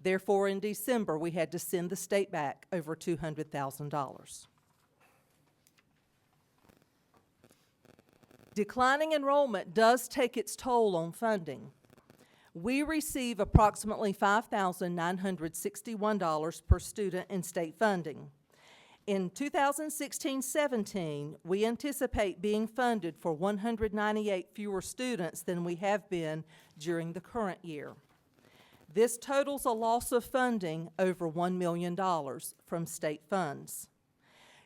Therefore, in December, we had to send the state back over $200,000. Declining enrollment does take its toll on funding. We receive approximately $5,961 per student in state funding. In 2016-17, we anticipate being funded for 198 fewer students than we have been during the current year. This totals a loss of funding over $1 million from state funds.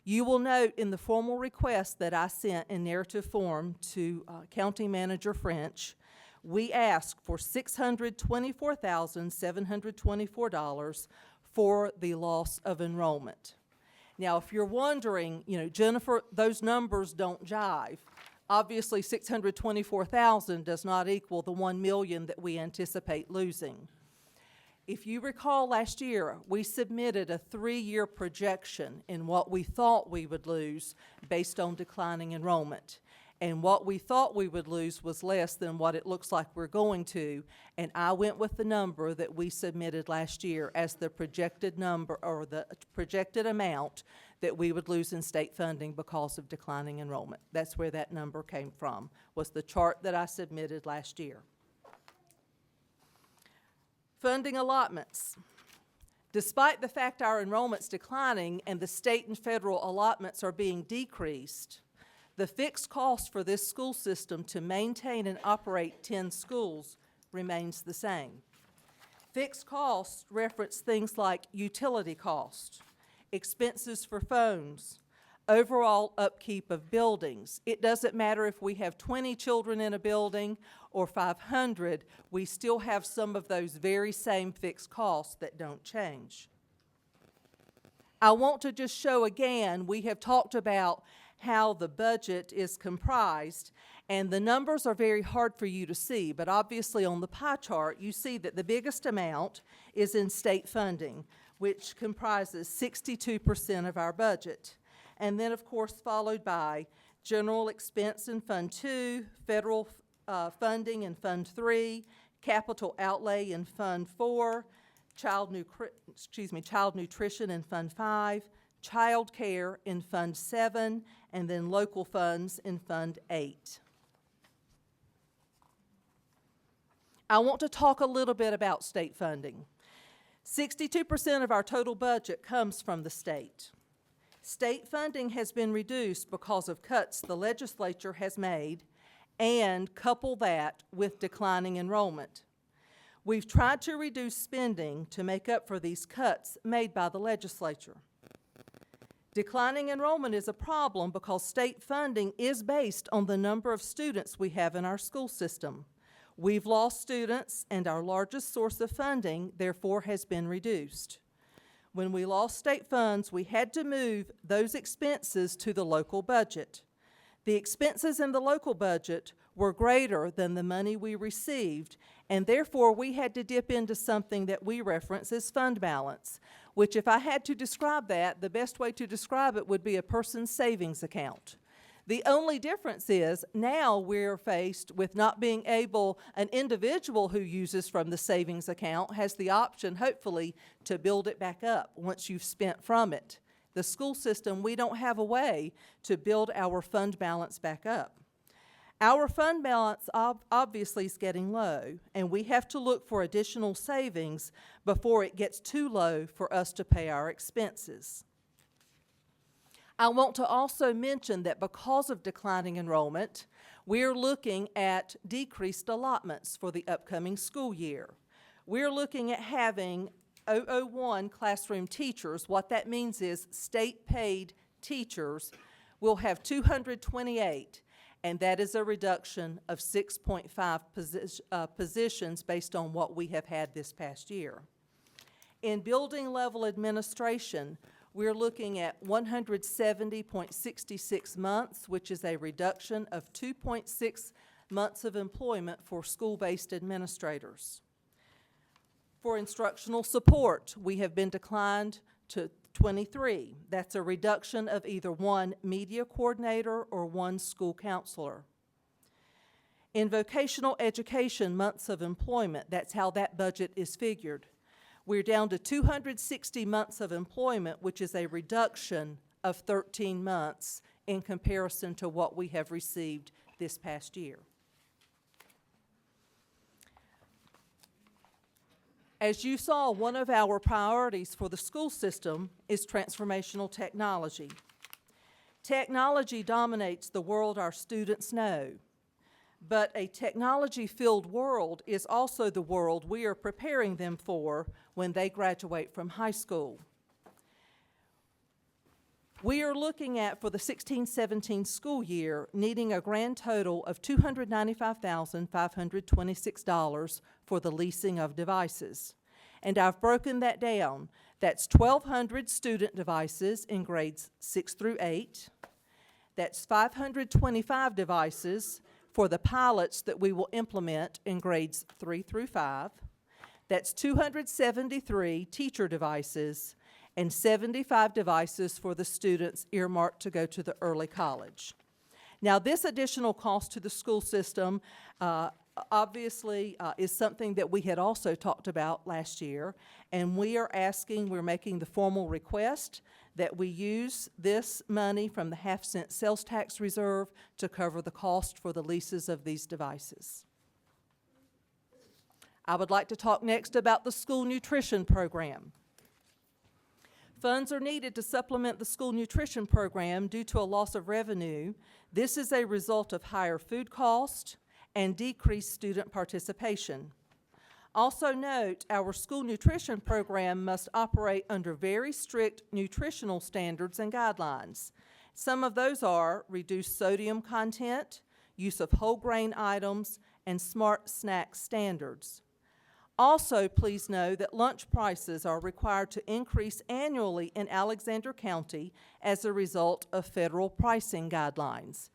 You will note in the formal request that I sent in narrative form to County Manager French, we asked for $624,724 for the loss of enrollment. Now, if you're wondering, Jennifer, those numbers don't jive. Obviously, $624,000 does not equal the $1 million that we anticipate losing. If you recall last year, we submitted a 3-year projection in what we thought we would lose based on declining enrollment. And what we thought we would lose was less than what it looks like we're going to. And I went with the number that we submitted last year as the projected number, or the projected amount that we would lose in state funding because of declining enrollment. That's where that number came from, was the chart that I submitted last year. Funding allotments. Despite the fact our enrollment's declining and the state and federal allotments are being decreased, the fixed cost for this school system to maintain and operate 10 schools remains the same. Fixed costs reference things like utility costs, expenses for phones, overall upkeep of buildings. It doesn't matter if we have 20 children in a building or 500, we still have some of those very same fixed costs that don't change. I want to just show again, we have talked about how the budget is comprised, and the numbers are very hard for you to see, but obviously on the pie chart, you see that the biggest amount is in state funding, which comprises 62% of our budget. And then, of course, followed by general expense in Fund 2, federal funding in Fund 3, capital outlay in Fund 4, child nutrition in Fund 5, child care in Fund 7, and then local funds in Fund 8. I want to talk a little bit about state funding. 62% of our total budget comes from the state. State funding has been reduced because of cuts the legislature has made, and couple that with declining enrollment. We've tried to reduce spending to make up for these cuts made by the legislature. Declining enrollment is a problem because state funding is based on the number of students we have in our school system. We've lost students, and our largest source of funding, therefore, has been reduced. When we lost state funds, we had to move those expenses to the local budget. The expenses in the local budget were greater than the money we received, and therefore we had to dip into something that we reference as fund balance, which, if I had to describe that, the best way to describe it would be a person's savings account. The only difference is now we're faced with not being able, an individual who uses from the savings account has the option, hopefully, to build it back up once you've spent from it. The school system, we don't have a way to build our fund balance back up. Our fund balance obviously is getting low, and we have to look for additional savings before it gets too low for us to pay our expenses. I want to also mention that because of declining enrollment, we're looking at decreased allotments for the upcoming school year. We're looking at having 001 classroom teachers. What that means is state-paid teachers will have 228, and that is a reduction of 6.5 positions based on what we have had this past year. In building level administration, we're looking at 170.66 months, which is a reduction of 2.6 months of employment for school-based administrators. For instructional support, we have been declined to 23. That's a reduction of either 1 media coordinator or 1 school counselor. In vocational education months of employment, that's how that budget is figured. We're down to 260 months of employment, which is a reduction of 13 months in comparison to what we have received this past year. As you saw, one of our priorities for the school system is transformational technology. Technology dominates the world our students know, but a technology-filled world is also the world we are preparing them for when they graduate from high school. We are looking at, for the 16-17 school year, needing a grand total of $295,526 for the leasing of devices. And I've broken that down. That's 1,200 student devices in grades 6 through 8. That's 525 devices for the pilots that we will implement in grades 3 through 5. That's 273 teacher devices and 75 devices for the students earmarked to go to the early college. Now, this additional cost to the school system obviously is something that we had also talked about last year, and we're making the formal request that we use this money from the half-cent sales tax reserve to cover the cost for the leases of these devices. I would like to talk next about the school nutrition program. Funds are needed to supplement the school nutrition program due to a loss of revenue. This is a result of higher food cost and decreased student participation. Also note, our school nutrition program must operate under very strict nutritional standards and guidelines. Some of those are reduced sodium content, use of whole grain items, and smart snack standards. Also, please know that lunch prices are required to increase annually in Alexander County as a result of federal pricing guidelines.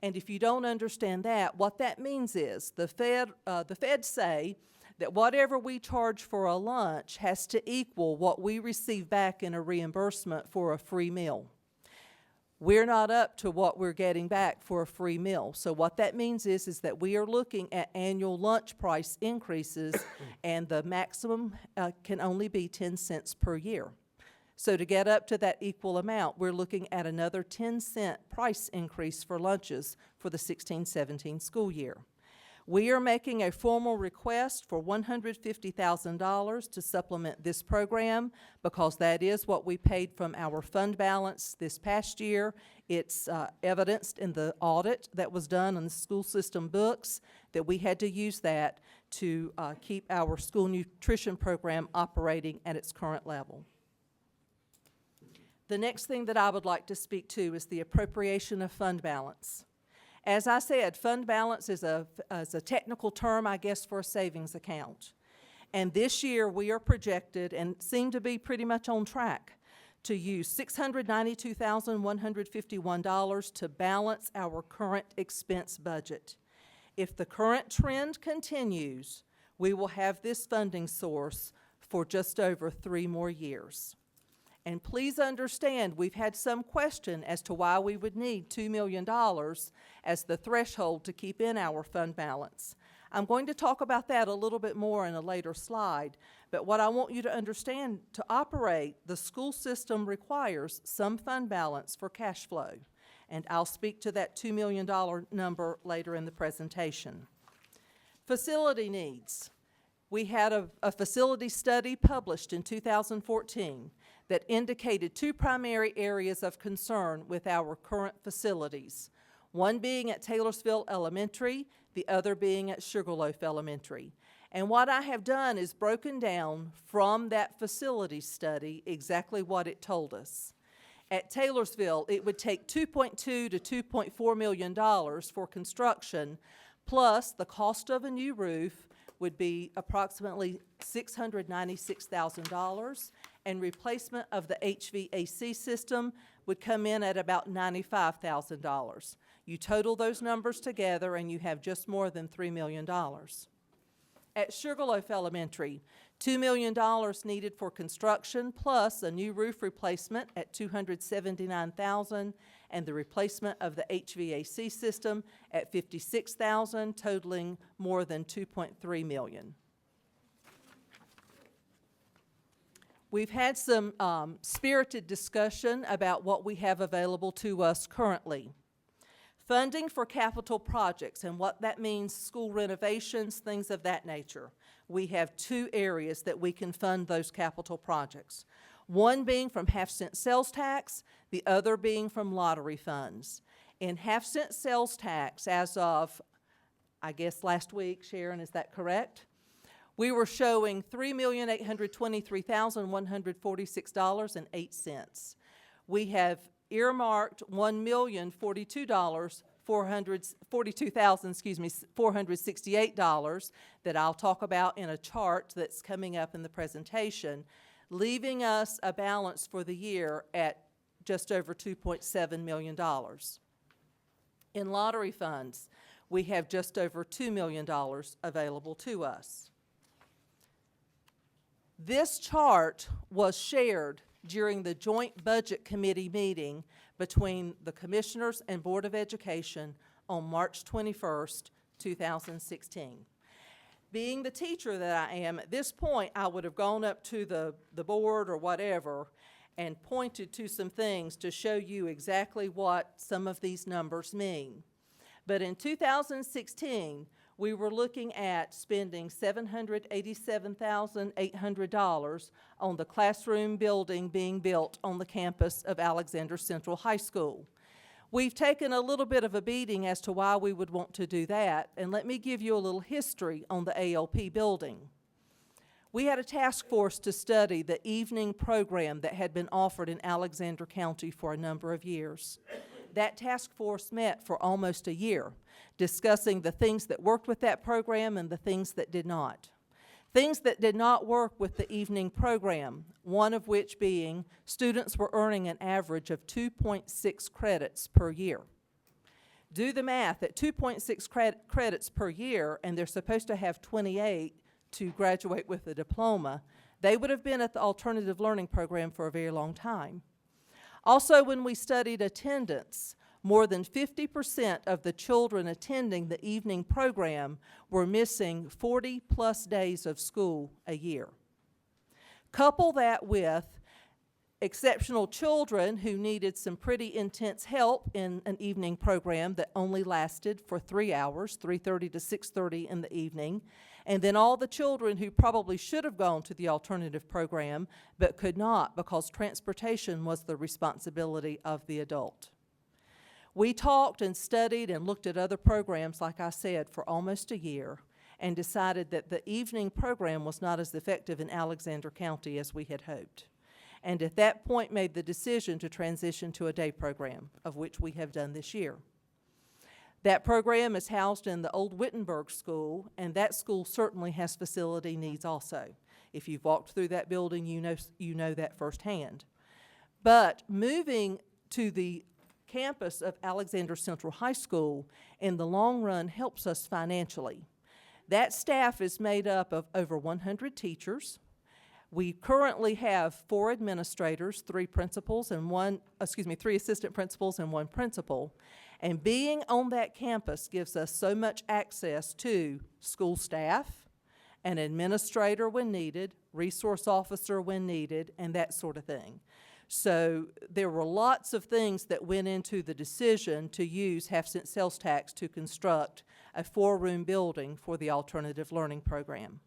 And if you don't understand that, what that means is the feds say that whatever we charge for a lunch has to equal what we receive back in a reimbursement for a free meal. We're not up to what we're getting back for a free meal. So what that means is that we are looking at annual lunch price increases, and the maximum can only be 10 cents per year. So to get up to that equal amount, we're looking at another 10-cent price increase for lunches for the 16-17 school year. We are making a formal request for $150,000 to supplement this program because that is what we paid from our fund balance this past year. It's evidenced in the audit that was done on the school system books that we had to use that to keep our school nutrition program operating at its current level. The next thing that I would like to speak to is the appropriation of fund balance. As I said, fund balance is a technical term, I guess, for a savings account. And this year, we are projected and seem to be pretty much on track to use $692,151 to balance our current expense budget. If the current trend continues, we will have this funding source for just over 3 more years. And please understand, we've had some question as to why we would need $2 million as the threshold to keep in our fund balance. I'm going to talk about that a little bit more in a later slide, but what I want you to understand, to operate, the school system requires some fund balance for cash flow, and I'll speak to that $2 million number later in the presentation. Facility needs. We had a facility study published in 2014 that indicated 2 primary areas of concern with our current facilities, one being at Taylorsville Elementary, the other being at Sugarloaf Elementary. And what I have done is broken down from that facility study exactly what it told us. At Taylorsville, it would take $2.2 to $2.4 million for construction, plus the cost of a new roof would be approximately $696,000, and replacement of the HVAC system would come in at about $95,000. You total those numbers together and you have just more than $3 million. At Sugarloaf Elementary, $2 million needed for construction plus a new roof replacement at $279,000 and the replacement of the HVAC system at $56,000, totaling more than $2.3 million. We've had some spirited discussion about what we have available to us currently. Funding for capital projects, and what that means, school renovations, things of that nature. We have two areas that we can fund those capital projects. One being from half-cent sales tax, the other being from lottery funds. In half-cent sales tax, as of, I guess, last week, Sharon, is that correct? We were showing $3,823,146.08. We have earmarked $468 that I'll talk about in a chart that's coming up in the presentation, leaving us a balance for the year at just over $2.7 million. In lottery funds, we have just over $2 million available to us. This chart was shared during the joint budget committee meeting between the Commissioners and Board of Education on March 21st, 2016. Being the teacher that I am, at this point, I would have gone up to the board or whatever and pointed to some things to show you exactly what some of these numbers mean. But in 2016, we were looking at spending $787,800 on the classroom building being built on the campus of Alexander Central High School. We've taken a little bit of a beating as to why we would want to do that, and let me give you a little history on the ALP building. We had a task force to study the evening program that had been offered in Alexander County for a number of years. That task force met for almost a year, discussing the things that worked with that program and the things that did not. Things that did not work with the evening program, one of which being students were earning an average of 2.6 credits per year. Do the math, at 2.6 credits per year, and they're supposed to have 28 to graduate with a diploma, they would have been at the alternative learning program for a very long time. Also, when we studied attendance, more than 50% of the children attending the evening program were missing 40-plus days of school a year. Couple that with exceptional children who needed some pretty intense help in an evening program that only lasted for 3 hours, 3:30 to 6:30 in the evening, and then all the children who probably should have gone to the alternative program but could not because transportation was the responsibility of the adult. We talked and studied and looked at other programs, like I said, for almost a year, and decided that the evening program was not as effective in Alexander County as we had hoped. And at that point made the decision to transition to a day program, of which we have done this year. That program is housed in the old Wittenberg School, and that school certainly has facility needs also. If you've walked through that building, you know that firsthand. But moving to the campus of Alexander Central High School in the long run helps us financially. That staff is made up of over 100 teachers. We currently have 4 administrators, 3 principals and 3 assistant principals and 1 principal. And being on that campus gives us so much access to school staff, an administrator when needed, resource officer when needed, and that sort of thing. So there were lots of things that went into the decision to use half-cent sales tax to construct a 4-room building for the alternative learning program.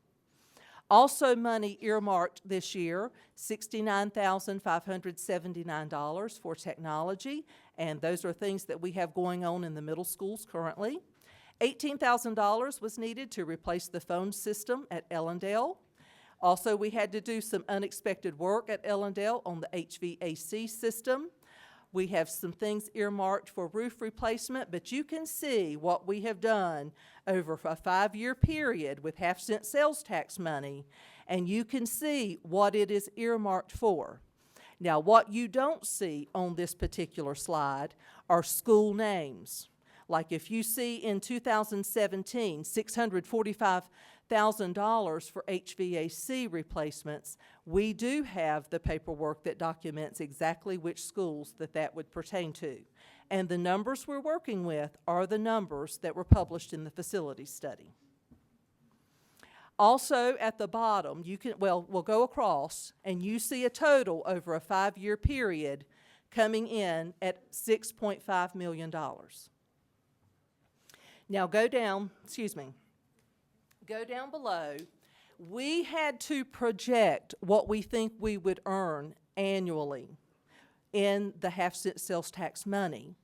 Also money earmarked this year, $69,579 for technology, and those are things that we have going on in the middle schools currently. $18,000 was needed to replace the phone system at Ellendale. Also, we had to do some unexpected work at Ellendale on the HVAC system. We have some things earmarked for roof replacement, but you can see what we have done over a 5-year period with half-cent sales tax money, and you can see what it is earmarked for. Now, what you don't see on this particular slide are school names. Like if you see in 2017, $645,000 for HVAC replacements, we do have the paperwork that documents exactly which schools that would pertain to. And the numbers we're working with are the numbers that were published in the facility study. Also at the bottom, we'll go across and you see a total over a 5-year period coming in at $6.5 million. Now go down below. We had to project what we think we would earn annually in the half-cent sales tax money.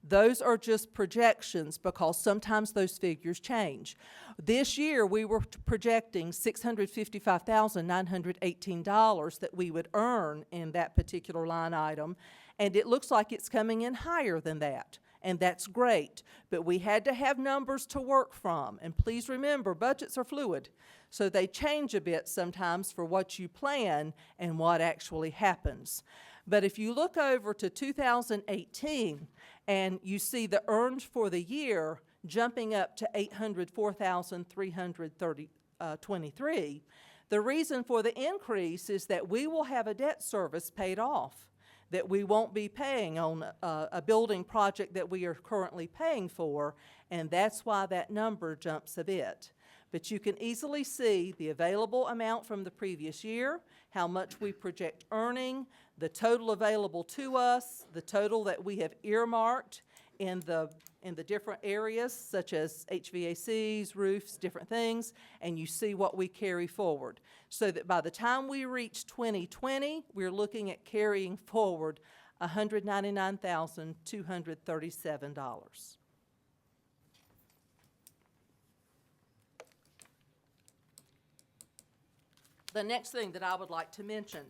Those are just projections because sometimes those figures change. This year, we were projecting $655,918 that we would earn in that particular line item, and it looks like it's coming in higher than that, and that's great. But we had to have numbers to work from, and please remember, budgets are fluid, so they change a bit sometimes for what you plan and what actually happens. But if you look over to 2018 and you see the earned for the year jumping up to $804,323, the reason for the increase is that we will have a debt service paid off that we won't be paying on a building project that we are currently paying for, and that's why that number jumps a bit. But you can easily see the available amount from the previous year, how much we project earning, the total available to us, the total that we have earmarked in the different areas, such as HVACs, roofs, different things, and you see what we carry forward. So that by the time we reach 2020, we're looking at carrying forward $199,237. The next thing that I would like to mention,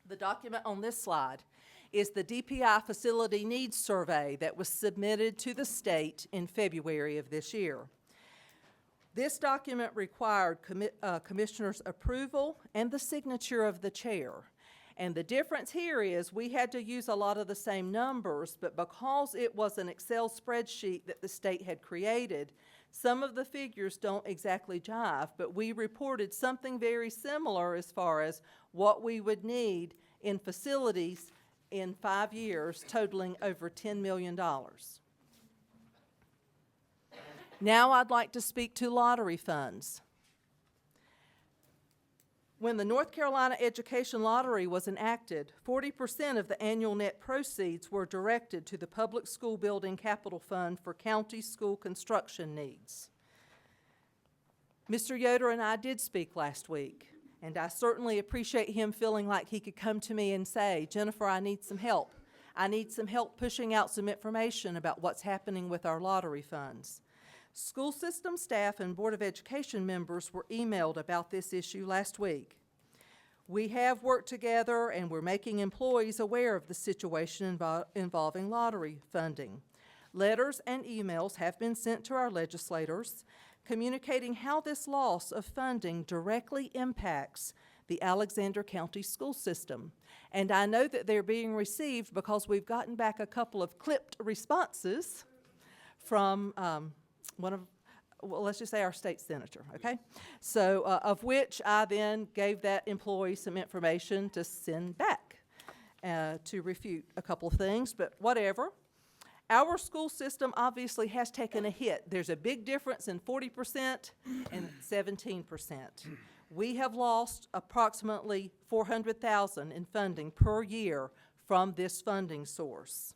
the document on this slide, is the DPI Facility Needs Survey that was submitted to the state in February of this year. This document required commissioner's approval and the signature of the chair. And the difference here is we had to use a lot of the same numbers, but because it was an Excel spreadsheet that the state had created, some of the figures don't exactly jive, but we reported something very similar as far as what we would need in facilities in 5 years, totaling over $10 million. Now I'd like to speak to lottery funds. When the North Carolina Education Lottery was enacted, 40% of the annual net proceeds were directed to the Public School Building Capital Fund for county school construction needs. Mr. Yoder and I did speak last week, and I certainly appreciate him feeling like he could come to me and say, Jennifer, I need some help. I need some help pushing out some information about what's happening with our lottery funds. School system staff and Board of Education members were emailed about this issue last week. We have worked together and we're making employees aware of the situation involving lottery funding. Letters and emails have been sent to our legislators communicating how this loss of funding directly impacts the Alexander County school system. And I know that they're being received because we've gotten back a couple of clipped responses from let's just say our state senator, okay? So, of which I then gave that employee some information to send back to refute a couple of things, but whatever. Our school system obviously has taken a hit. There's a big difference in 40% and 17%. We have lost approximately $400,000 in funding per year from this funding source.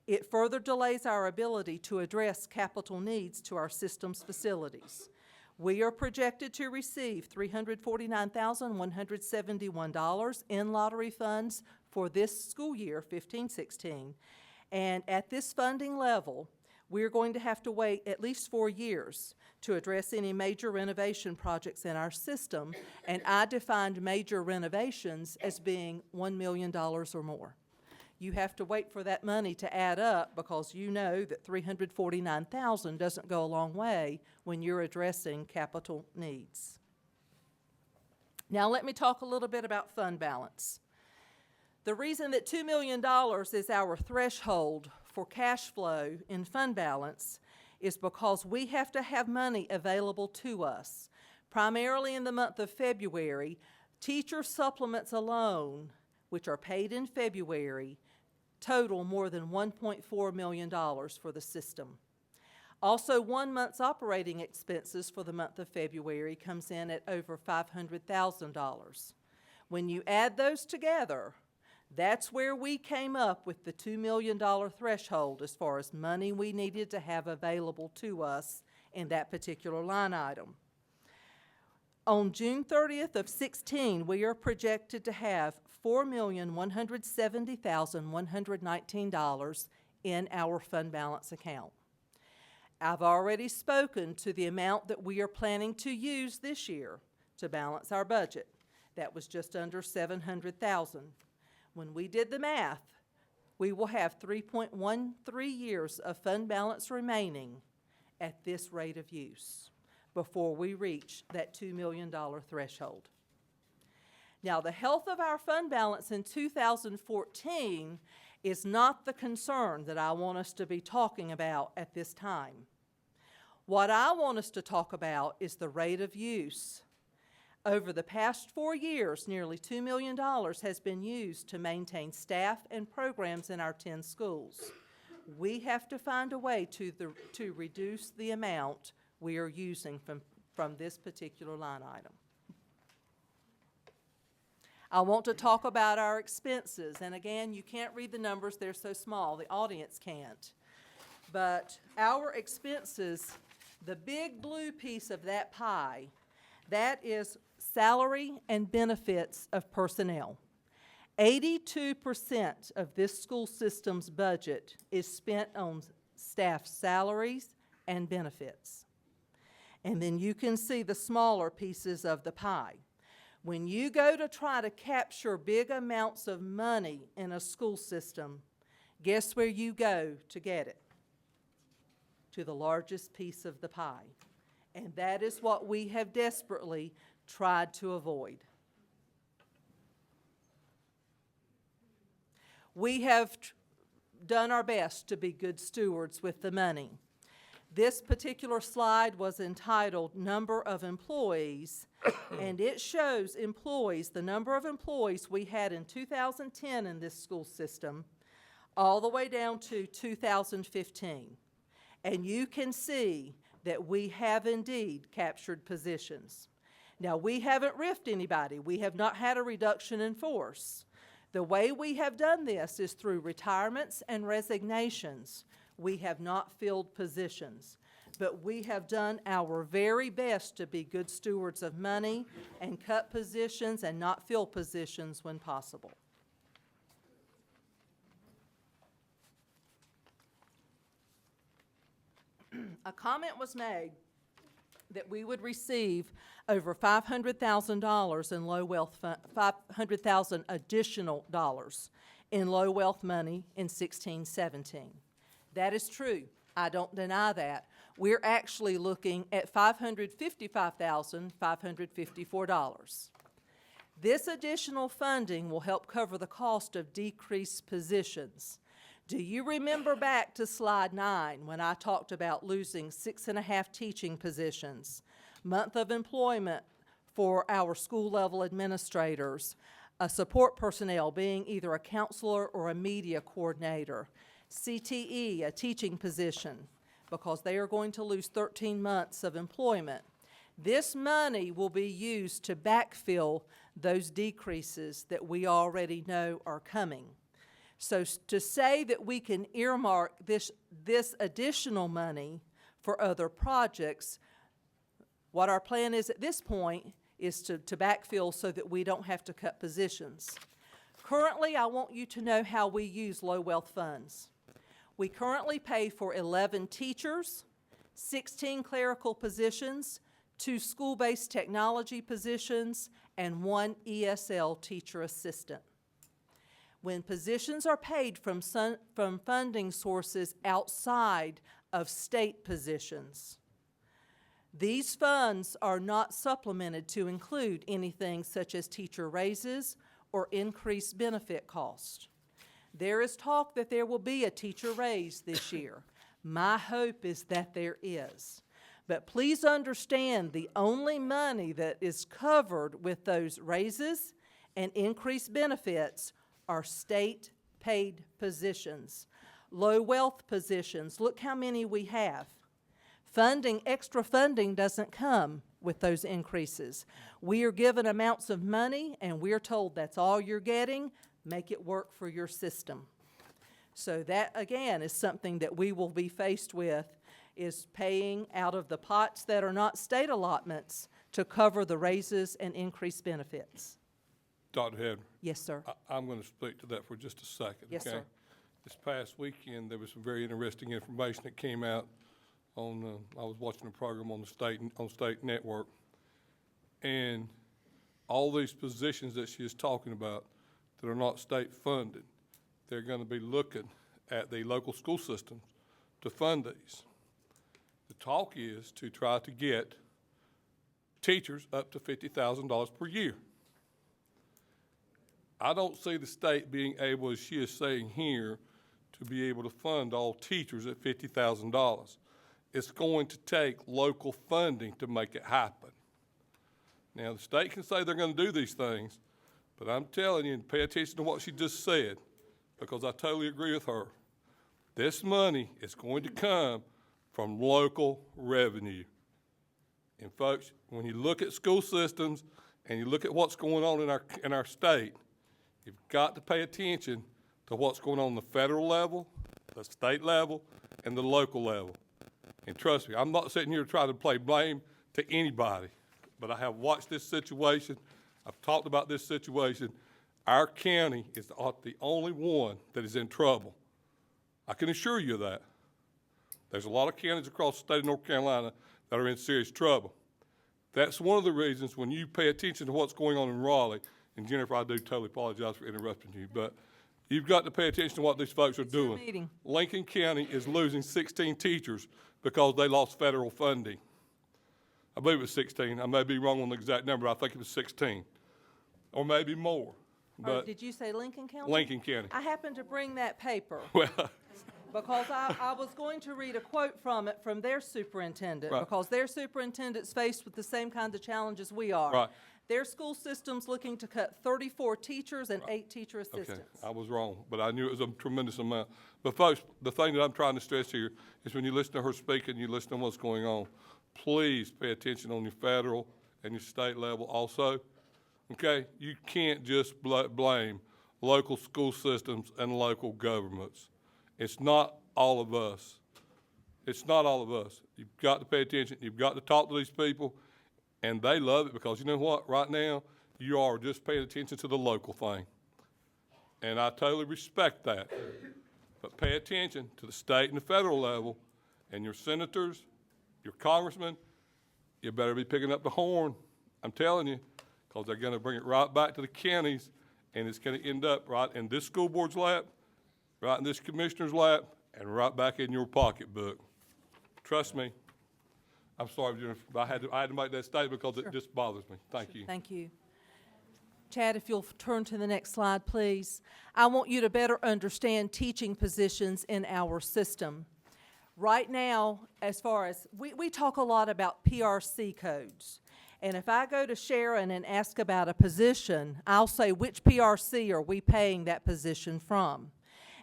It further delays our ability to address capital needs to our system's facilities. We are projected to receive $349,171 in lottery funds for this school year, 15-16. And at this funding level, we're going to have to wait at least 4 years to address any major renovation projects in our system. And I defined major renovations as being $1 million or more. You have to wait for that money to add up because you know that $349,000 doesn't go a long way when you're addressing capital needs. Now let me talk a little bit about fund balance. The reason that $2 million is our threshold for cash flow in fund balance is because we have to have money available to us. Primarily in the month of February, teacher supplements alone, which are paid in February, total more than $1.4 million for the system. Also, 1 month's operating expenses for the month of February comes in at over $500,000. When you add those together, that's where we came up with the $2 million threshold as far as money we needed to have available to us in that particular line item. On June 30th of 16, we are projected to have $4,170,119 in our fund balance account. I've already spoken to the amount that we are planning to use this year to balance our budget. That was just under $700,000. When we did the math, we will have 3.13 years of fund balance remaining at this rate of use before we reach that $2 million threshold. Now, the health of our fund balance in 2014 is not the concern that I want us to be talking about at this time. What I want us to talk about is the rate of use. Over the past 4 years, nearly $2 million has been used to maintain staff and programs in our 10 schools. We have to find a way to reduce the amount we are using from this particular line item. I want to talk about our expenses, and again, you can't read the numbers, they're so small, the audience can't. But our expenses, the big blue piece of that pie, that is salary and benefits of personnel. 82% of this school system's budget is spent on staff salaries and benefits. And then you can see the smaller pieces of the pie. When you go to try to capture big amounts of money in a school system, guess where you go to get it? To the largest piece of the pie. And that is what we have desperately tried to avoid. We have done our best to be good stewards with the money. This particular slide was entitled Number of Employees, and it shows employees, the number of employees we had in 2010 in this school system, all the way down to 2015. And you can see that we have indeed captured positions. Now, we haven't riffed anybody. We have not had a reduction in force. The way we have done this is through retirements and resignations. We have not filled positions, but we have done our very best to be good stewards of money and cut positions and not fill positions when possible. A comment was made that we would receive over $500,000 in low wealth fund, $500,000 additional dollars in low wealth money in 16-17. That is true. I don't deny that. We're actually looking at $555,554. This additional funding will help cover the cost of decreased positions. Do you remember back to slide 9 when I talked about losing 6.5 teaching positions, month of employment for our school level administrators, a support personnel being either a counselor or a media coordinator, CTE, a teaching position, because they are going to lose 13 months of employment. This money will be used to backfill those decreases that we already know are coming. So to say that we can earmark this additional money for other projects, what our plan is at this point is to backfill so that we don't have to cut positions. Currently, I want you to know how we use low wealth funds. We currently pay for 11 teachers, 16 clerical positions, 2 school-based technology positions, and 1 ESL teacher assistant. When positions are paid from funding sources outside of state positions, these funds are not supplemented to include anything such as teacher raises or increased benefit costs. There is talk that there will be a teacher raise this year. My hope is that there is. But please understand, the only money that is covered with those raises and increased benefits are state-paid positions. Low wealth positions, look how many we have. Funding, extra funding doesn't come with those increases. We are given amounts of money and we're told that's all you're getting, make it work for your system. So that, again, is something that we will be faced with is paying out of the pots that are not state allotments to cover the raises and increased benefits. Dr. Head, Yes, sir. I'm going to speak to that for just a second. Yes, okay? sir. This past weekend, there was some very interesting information that came out on, I was watching a program on the state network, and all these positions that she is talking about that are not state funded, they're going to be looking at the local school systems to fund these. The talk is to try to get teachers up to $50,000 per year. I don't see the state being able, as she is saying here, to be able to fund all teachers at $50,000. It's going to take local funding to make it happen. Now, the state can say they're going to do these things, but I'm telling you, and pay attention to what she just said, because I totally agree with her. This money is going to come from local revenue. And folks, when you look at school systems and you look at what's going on in our state, you've got to pay attention to what's going on the federal level, the state level, and the local level. And trust me, I'm not sitting here trying to play blame to anybody, but I have watched this situation. I've talked about this situation. Our county is the only one that is in trouble. I can assure you of that. There's a lot of counties across the state of North Carolina that are in serious trouble. That's one of the reasons when you pay attention to what's going on in Raleigh, and Jennifer, I do totally apologize for interrupting you, but you've got to pay attention to what these folks are doing. Meeting. Lincoln County is losing 16 teachers because they lost federal funding. I believe it was 16. I may be wrong on the exact number. I think it was 16, or maybe more. But Did you say Lincoln County? Lincoln County. I happened to bring that paper Well, because I was going to read a quote from it from their superintendent, Right. because their superintendent's faced with the same kinds of challenges we are. Right. Their school system's looking to cut 34 teachers and 8 teacher okay, assistants. I was wrong, but I knew it was a tremendous amount. But folks, the thing that I'm trying to stress here is when you listen to her speak and you listen to what's going on, please pay attention on your federal and your state level also. Okay, you can't just blame local school systems and local governments. It's not all of us. It's not all of us. You've got to pay attention. You've got to talk to these people, and they love it because you know what? Right now, you are just paying attention to the local thing, and I totally respect that. But pay attention to the state and the federal level, and your senators, your congressmen, you better be picking up the horn. I'm telling you. Because they're going to bring it right back to the counties, and it's going to end up right in this school board's lap, right in this commissioner's lap, and right back in your pocketbook. Trust me. I'm sorry, Jennifer, but I had to make that statement because it just bothers me. Thank you. Thank you. Chad, if you'll turn to the next slide, please. I want you to better understand teaching positions in our system. Right now, as far as, we talk a lot about PRC codes. And if I go to Sharon and ask about a position, I'll say, which PRC are we paying that position from?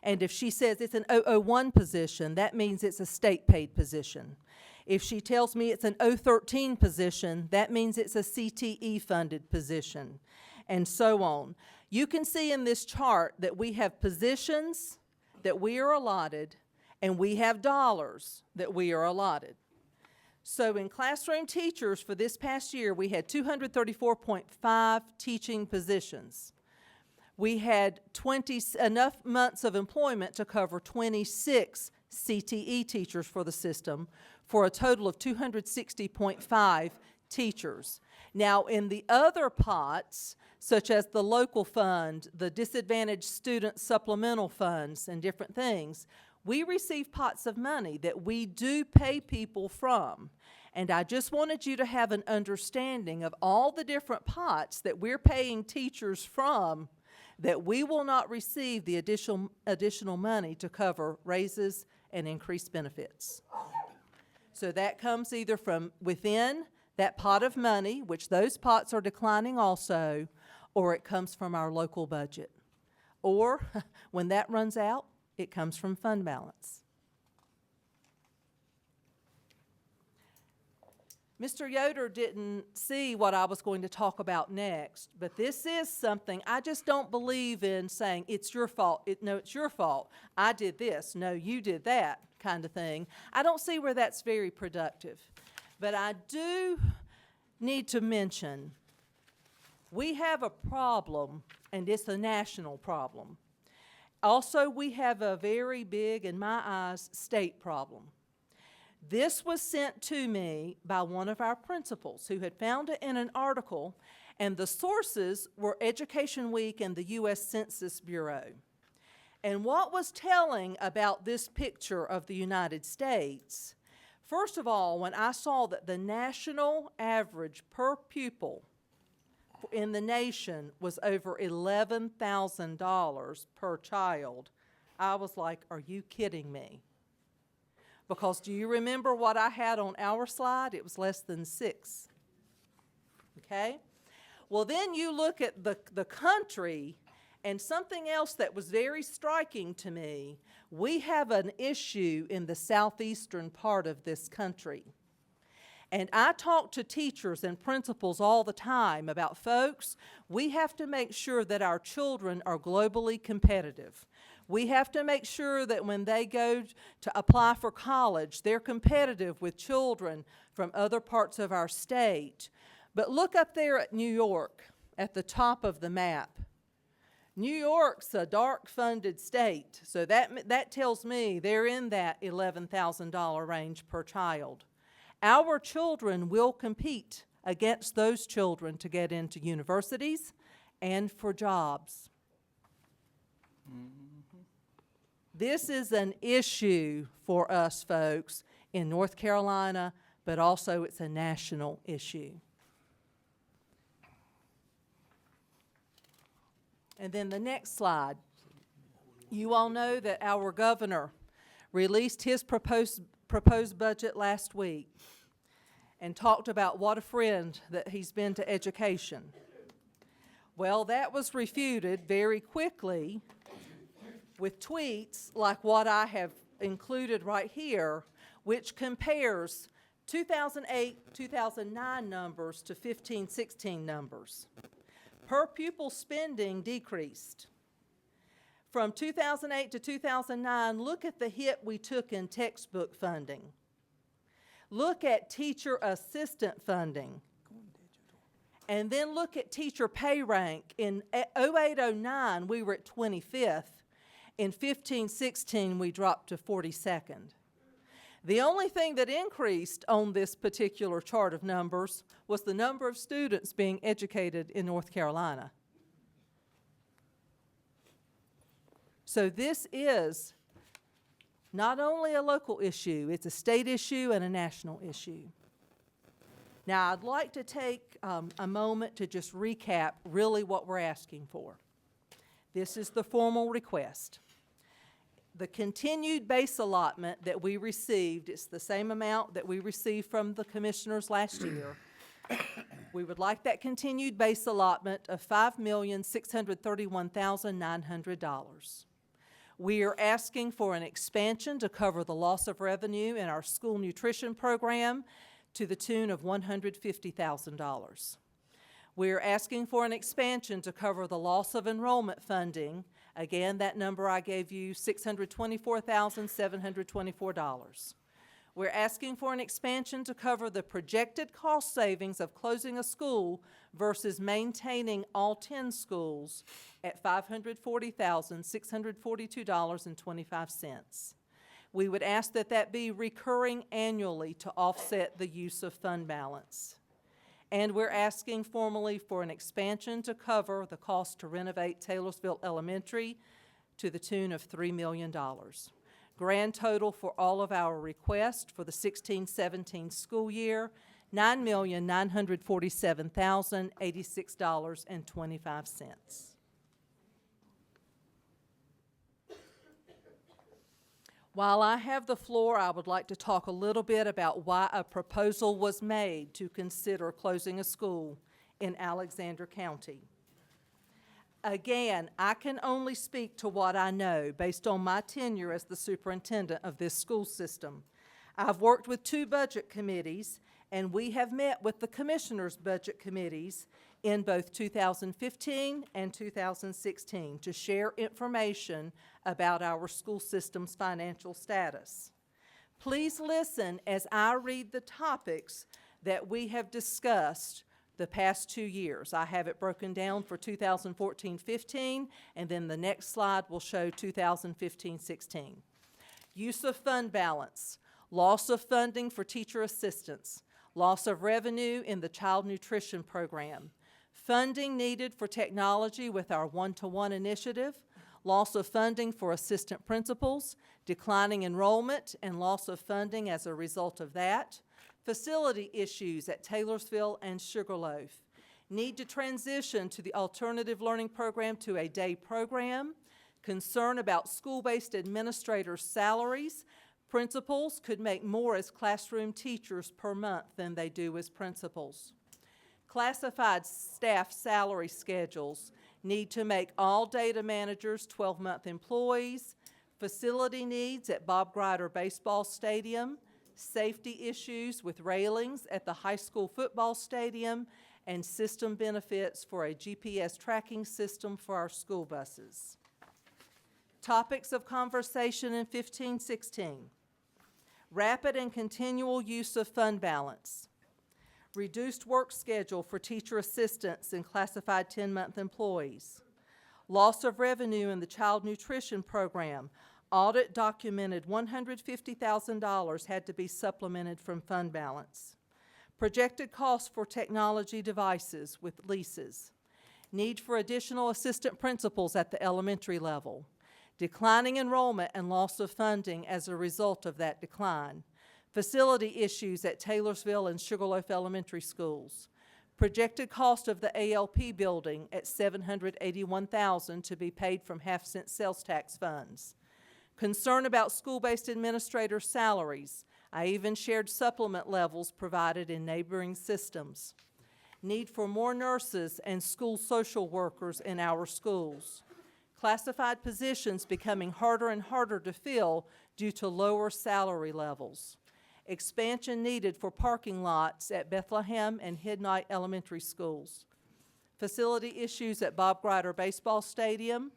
And if she says it's an 001 position, that means it's a state-paid position. If she tells me it's an 013 position, that means it's a CTE-funded position, and so on. You can see in this chart that we have positions that we are allotted, and we have dollars that we are allotted. So in classroom teachers for this past year, we had 234.5 teaching positions. We had enough months of employment to cover 26 CTE teachers for the system, for a total of 260.5 teachers. Now, in the other pots, such as the local fund, the disadvantaged student supplemental funds, and different things, we receive pots of money that we do pay people from. And I just wanted you to have an understanding of all the different pots that we're paying teachers from, that we will not receive the additional money to cover raises and increased benefits. So that comes either from within that pot of money, which those pots are declining also, or it comes from our local budget. Or when that runs out, it comes from fund balance. Mr. Yoder didn't see what I was going to talk about next, but this is something, I just don't believe in saying, it's your fault, no, it's your fault, I did this, no, you did that, kind of thing. I don't see where that's very productive. But I do need to mention, we have a problem, and it's a national problem. Also, we have a very big, in my eyes, state problem. This was sent to me by one of our principals who had found it in an article, and the sources were Education Week and the U.S. Census Bureau. And what was telling about this picture of the United States, first of all, when I saw that the national average per pupil in the nation was over $11,000 per child, I was like, are you kidding me? Because do you remember what I had on our slide? It was less than 6. Okay? Well, then you look at the country, and something else that was very striking to me, we have an issue in the southeastern part of this country. And I talk to teachers and principals all the time about, folks, we have to make sure that our children are globally competitive. We have to make sure that when they go to apply for college, they're competitive with children from other parts of our state. But look up there at New York, at the top of the map. New York's a dark-funded state, so that tells me they're in that $11,000 range per child. Our children will compete against those children to get into universities and for jobs. This is an issue for us folks in North Carolina, but also it's a national issue. And then the next slide. You all know that our governor released his proposed budget last week and talked about what a friend that he's been to education. Well, that was refuted very quickly with tweets like what I have included right here, which compares 2008-2009 numbers to 15-16 numbers. Per pupil spending decreased. From 2008 to 2009, look at the hit we took in textbook funding. Look at teacher assistant funding. And then look at teacher pay rank. In 08-09, we were at 25th. In 15-16, we dropped to 42nd. The only thing that increased on this particular chart of numbers was the number of students being educated in North Carolina. So this is not only a local issue, it's a state issue and a national issue. Now, I'd like to take a moment to just recap really what we're asking for. This is the formal request. The continued base allotment that we received, it's the same amount that we received from the commissioners last year. We would like that continued base allotment of $5,631,900. We are asking for an expansion to cover the loss of revenue in our school nutrition program to the tune of $150,000. We are asking for an expansion to cover the loss of enrollment funding. Again, that number I gave you, $624,724. We're asking for an expansion to cover the projected cost savings of closing a school versus maintaining all 10 schools at $540,642.25. We would ask that that be recurring annually to offset the use of fund balance. And we're asking formally for an expansion to cover the cost to renovate Taylorsville Elementary to the tune of $3 million. Grand total for all of our requests for the 16-17 school year, $9,947,086.25. While I have the floor, I would like to talk a little bit about why a proposal was made to consider closing a school in Alexander County. Again, I can only speak to what I know based on my tenure as the superintendent of this school system. I've worked with 2 budget committees, and we have met with the Commissioners' Budget Committees in both 2015 and 2016 to share information about our school system's financial status. Please listen as I read the topics that we have discussed the past 2 years. I have it broken down for 2014-15, and then the next slide will show 2015-16. Use of fund balance, loss of funding for teacher assistants, loss of revenue in the child nutrition program, funding needed for technology with our one-to-one initiative, loss of funding for assistant principals, declining enrollment and loss of funding as a result of that, facility issues at Taylorsville and Sugarloaf, need to transition to the alternative learning program to a day program, concern about school-based administrators' salaries. Principals could make more as classroom teachers per month than they do as principals. Classified staff salary schedules need to make all data managers 12-month employees, facility needs at Bob Grider Baseball Stadium, safety issues with railings at the high school football stadium, and system benefits for a GPS tracking system for our school buses. Topics of conversation in 15-16. Rapid and continual use of fund balance. Reduced work schedule for teacher assistants and classified 10-month employees. Loss of revenue in the child nutrition program. Audit documented $150,000 had to be supplemented from fund balance. Projected costs for technology devices with leases. Need for additional assistant principals at the elementary level. Declining enrollment and loss of funding as a result of that decline. Facility issues at Taylorsville and Sugarloaf Elementary Schools. Projected cost of the ALP building at $781,000 to be paid from half-cent sales tax funds. Concern about school-based administrator salaries. I even shared supplement levels provided in neighboring systems. Need for more nurses and school social workers in our schools. Classified positions becoming harder and harder to fill due to lower salary levels. Expansion needed for parking lots at Bethlehem and Hidnight Elementary Schools. Facility issues at Bob Grider Baseball Stadium,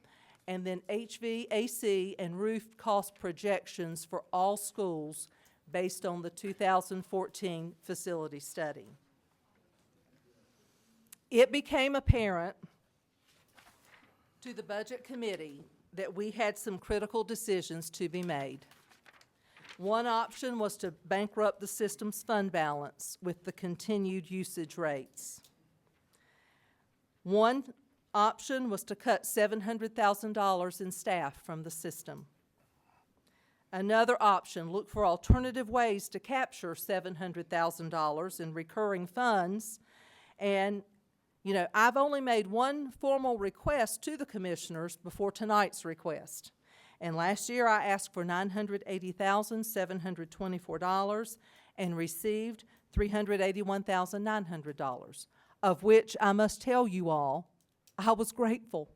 and then HVAC and roof cost projections for all schools based on the 2014 facility study. It became apparent to the Budget Committee that we had some critical decisions to be made. One option was to bankrupt the system's fund balance with the continued usage rates. One option was to cut $700,000 in staff from the system. Another option, look for alternative ways to capture $700,000 in recurring funds. And, you know, I've only made one formal request to the commissioners before tonight's request. And last year I asked for $980,724 and received $381,900, of which I must tell you all, I was grateful.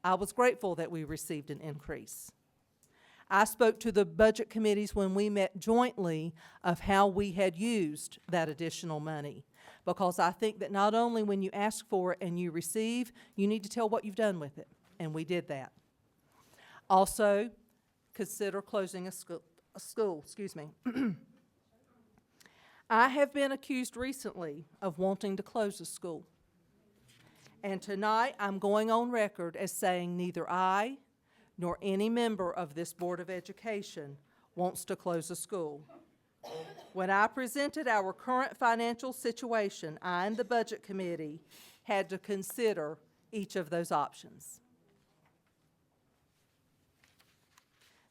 I was grateful that we received an increase. I spoke to the budget committees when we met jointly of how we had used that additional money, because I think that not only when you ask for it and you receive, you need to tell what you've done with it, and we did that. Also, consider closing a school. I have been accused recently of wanting to close a school. And tonight, I'm going on record as saying neither I nor any member of this Board of Education wants to close a school. When I presented our current financial situation, I and the Budget Committee had to consider each of those options.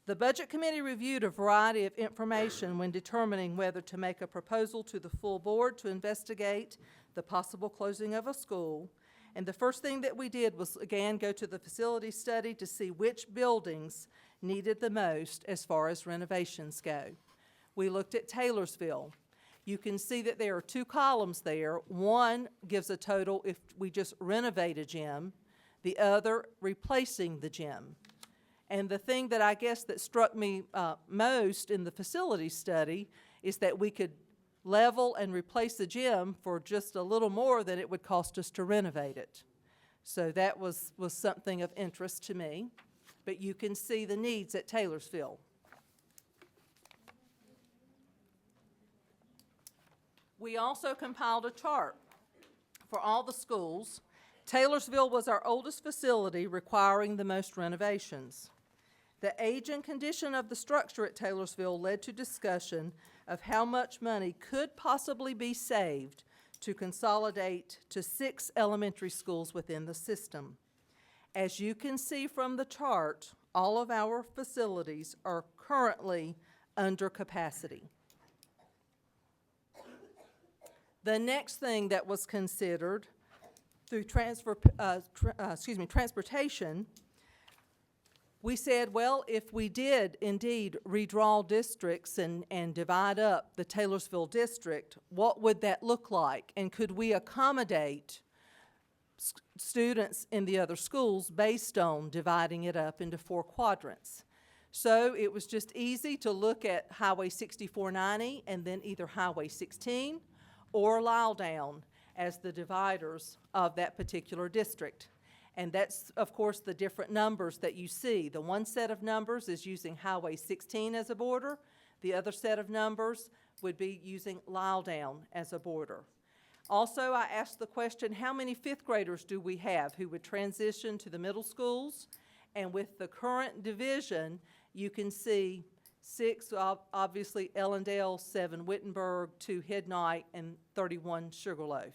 The Budget Committee reviewed a variety of information when determining whether to make a proposal to the full board to investigate the possible closing of a school. And the first thing that we did was, again, go to the facility study to see which buildings needed the most as far as renovations go. We looked at Taylorsville. You can see that there are two columns there. One gives a total if we just renovate a gym, the other replacing the gym. And the thing that I guess that struck me most in the facility study is that we could level and replace the gym for just a little more than it would cost us to renovate it. So that was something of interest to me. But you can see the needs at Taylorsville. We also compiled a chart for all the schools. Taylorsville was our oldest facility requiring the most renovations. The age and condition of the structure at Taylorsville led to discussion of how much money could possibly be saved to consolidate to 6 elementary schools within the system. As you can see from the chart, all of our facilities are currently under capacity. The next thing that was considered through transportation, we said, well, if we did indeed redraw districts and divide up the Taylorsville district, what would that look like? And could we accommodate students in the other schools based on dividing it up into 4 quadrants? So it was just easy to look at Highway 6490 and then either Highway 16 or Lyledown as the dividers of that particular district. And that's, of course, the different numbers that you see. The one set of numbers is using Highway 16 as a border. The other set of numbers would be using Lyledown as a border. Also, I asked the question, how many 5th graders do we have who would transition to the middle schools? And with the current division, you can see 6, obviously, Ellendale, 7, Wittenberg, 2, Hidnight, and 31, Sugarloaf.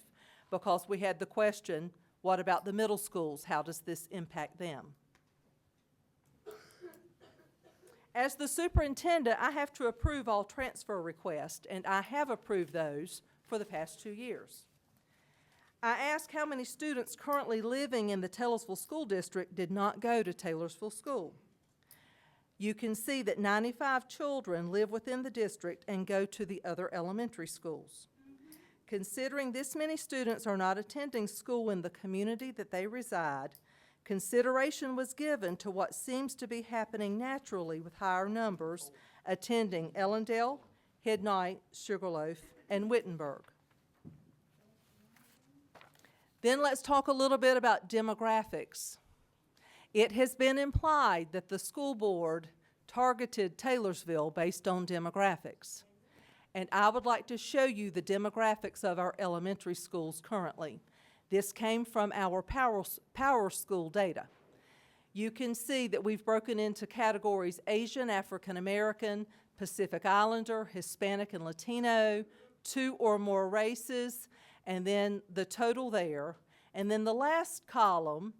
Because we had the question, what about the middle schools? How does this impact them? As the superintendent, I have to approve all transfer requests, and I have approved those for the past 2 years. I asked how many students currently living in the Taylorsville School District did not go to Taylorsville School. You can see that 95 children live within the district and go to the other elementary schools. Considering this many students are not attending school in the community that they reside, consideration was given to what seems to be happening naturally with higher numbers attending Ellendale, Hidnight, Sugarloaf, and Wittenberg. Then let's talk a little bit about demographics. It has been implied that the school board targeted Taylorsville based on demographics. And I would like to show you the demographics of our elementary schools currently. This came from our Power School data. You can see that we've broken into categories Asian, African American, Pacific Islander, Hispanic and Latino, 2 or more races, and then the total there. And then the last column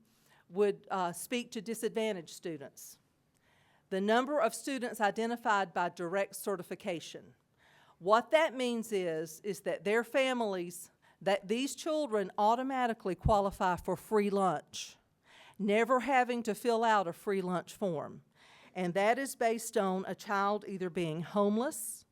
would speak to disadvantaged students. The number of students identified by direct certification. What that means is that their families, that these children automatically qualify for free lunch, never having to fill out a free lunch form. And that is based on a child either being homeless,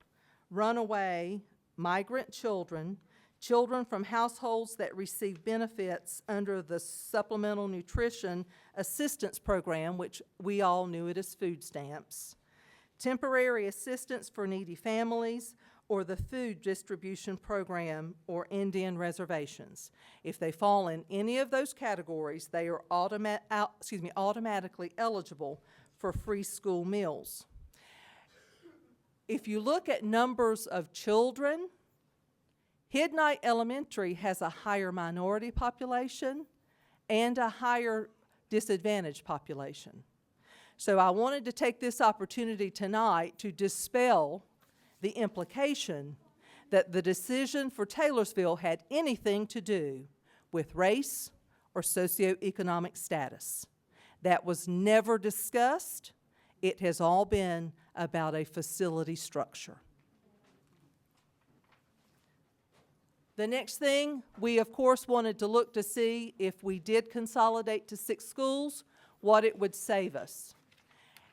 runaway, migrant children, children from households that receive benefits under the Supplemental Nutrition Assistance Program, which we all knew it as food stamps, temporary assistance for needy families, or the Food Distribution Program or Indian reservations. If they fall in any of those categories, they are automatically eligible for free school meals. If you look at numbers of children, Hidnight Elementary has a higher minority population and a higher disadvantaged population. So I wanted to take this opportunity tonight to dispel the implication that the decision for Taylorsville had anything to do with race or socioeconomic status. That was never discussed. It has all been about a facility structure. The next thing, we of course wanted to look to see if we did consolidate to 6 schools, what it would save us.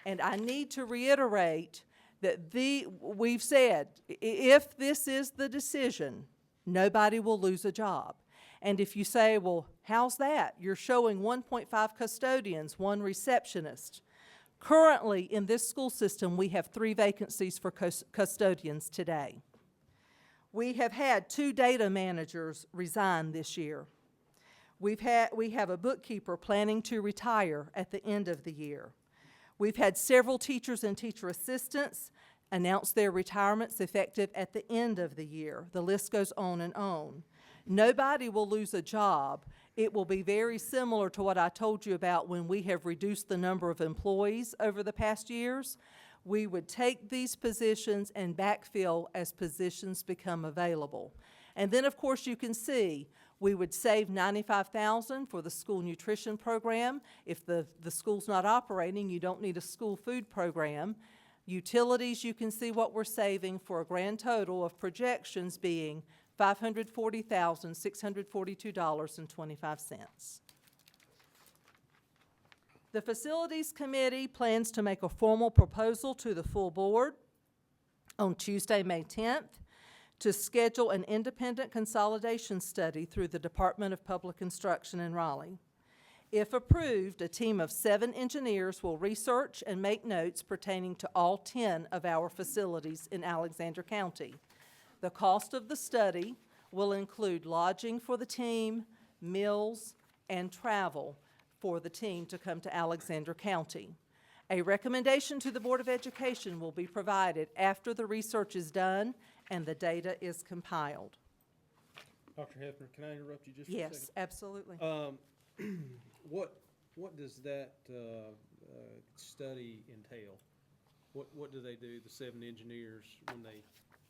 And I need to reiterate that we've said, if this is the decision, nobody will lose a job. And if you say, well, how's that? You're showing 1.5 custodians, 1 receptionist. Currently, in this school system, we have 3 vacancies for custodians today. We have had 2 data managers resign this year. We have a bookkeeper planning to retire at the end of the year. We've had several teachers and teacher assistants announce their retirements effective at the end of the year. The list goes on and on. Nobody will lose a job. It will be very similar to what I told you about when we have reduced the number of employees over the past years. We would take these positions and backfill as positions become available. And then, of course, you can see we would save $95,000 for the school nutrition program. If the school's not operating, you don't need a school food program. Utilities, you can see what we're saving for a grand total of projections being $540,642.25. The Facilities Committee plans to make a formal proposal to the full board on Tuesday, May 10th, to schedule an independent consolidation study through the Department of Public Instruction in Raleigh. If approved, a team of 7 engineers will research and make notes pertaining to all 10 of our facilities in Alexander County. The cost of the study will include lodging for the team, meals, and travel for the team to come to Alexander County. A recommendation to the Board of Education will be provided after the research is done and the data is compiled. Dr. Hefner, can I interrupt you just for a second? Yes, absolutely. What does that study entail? What do they do, the 7 engineers, when they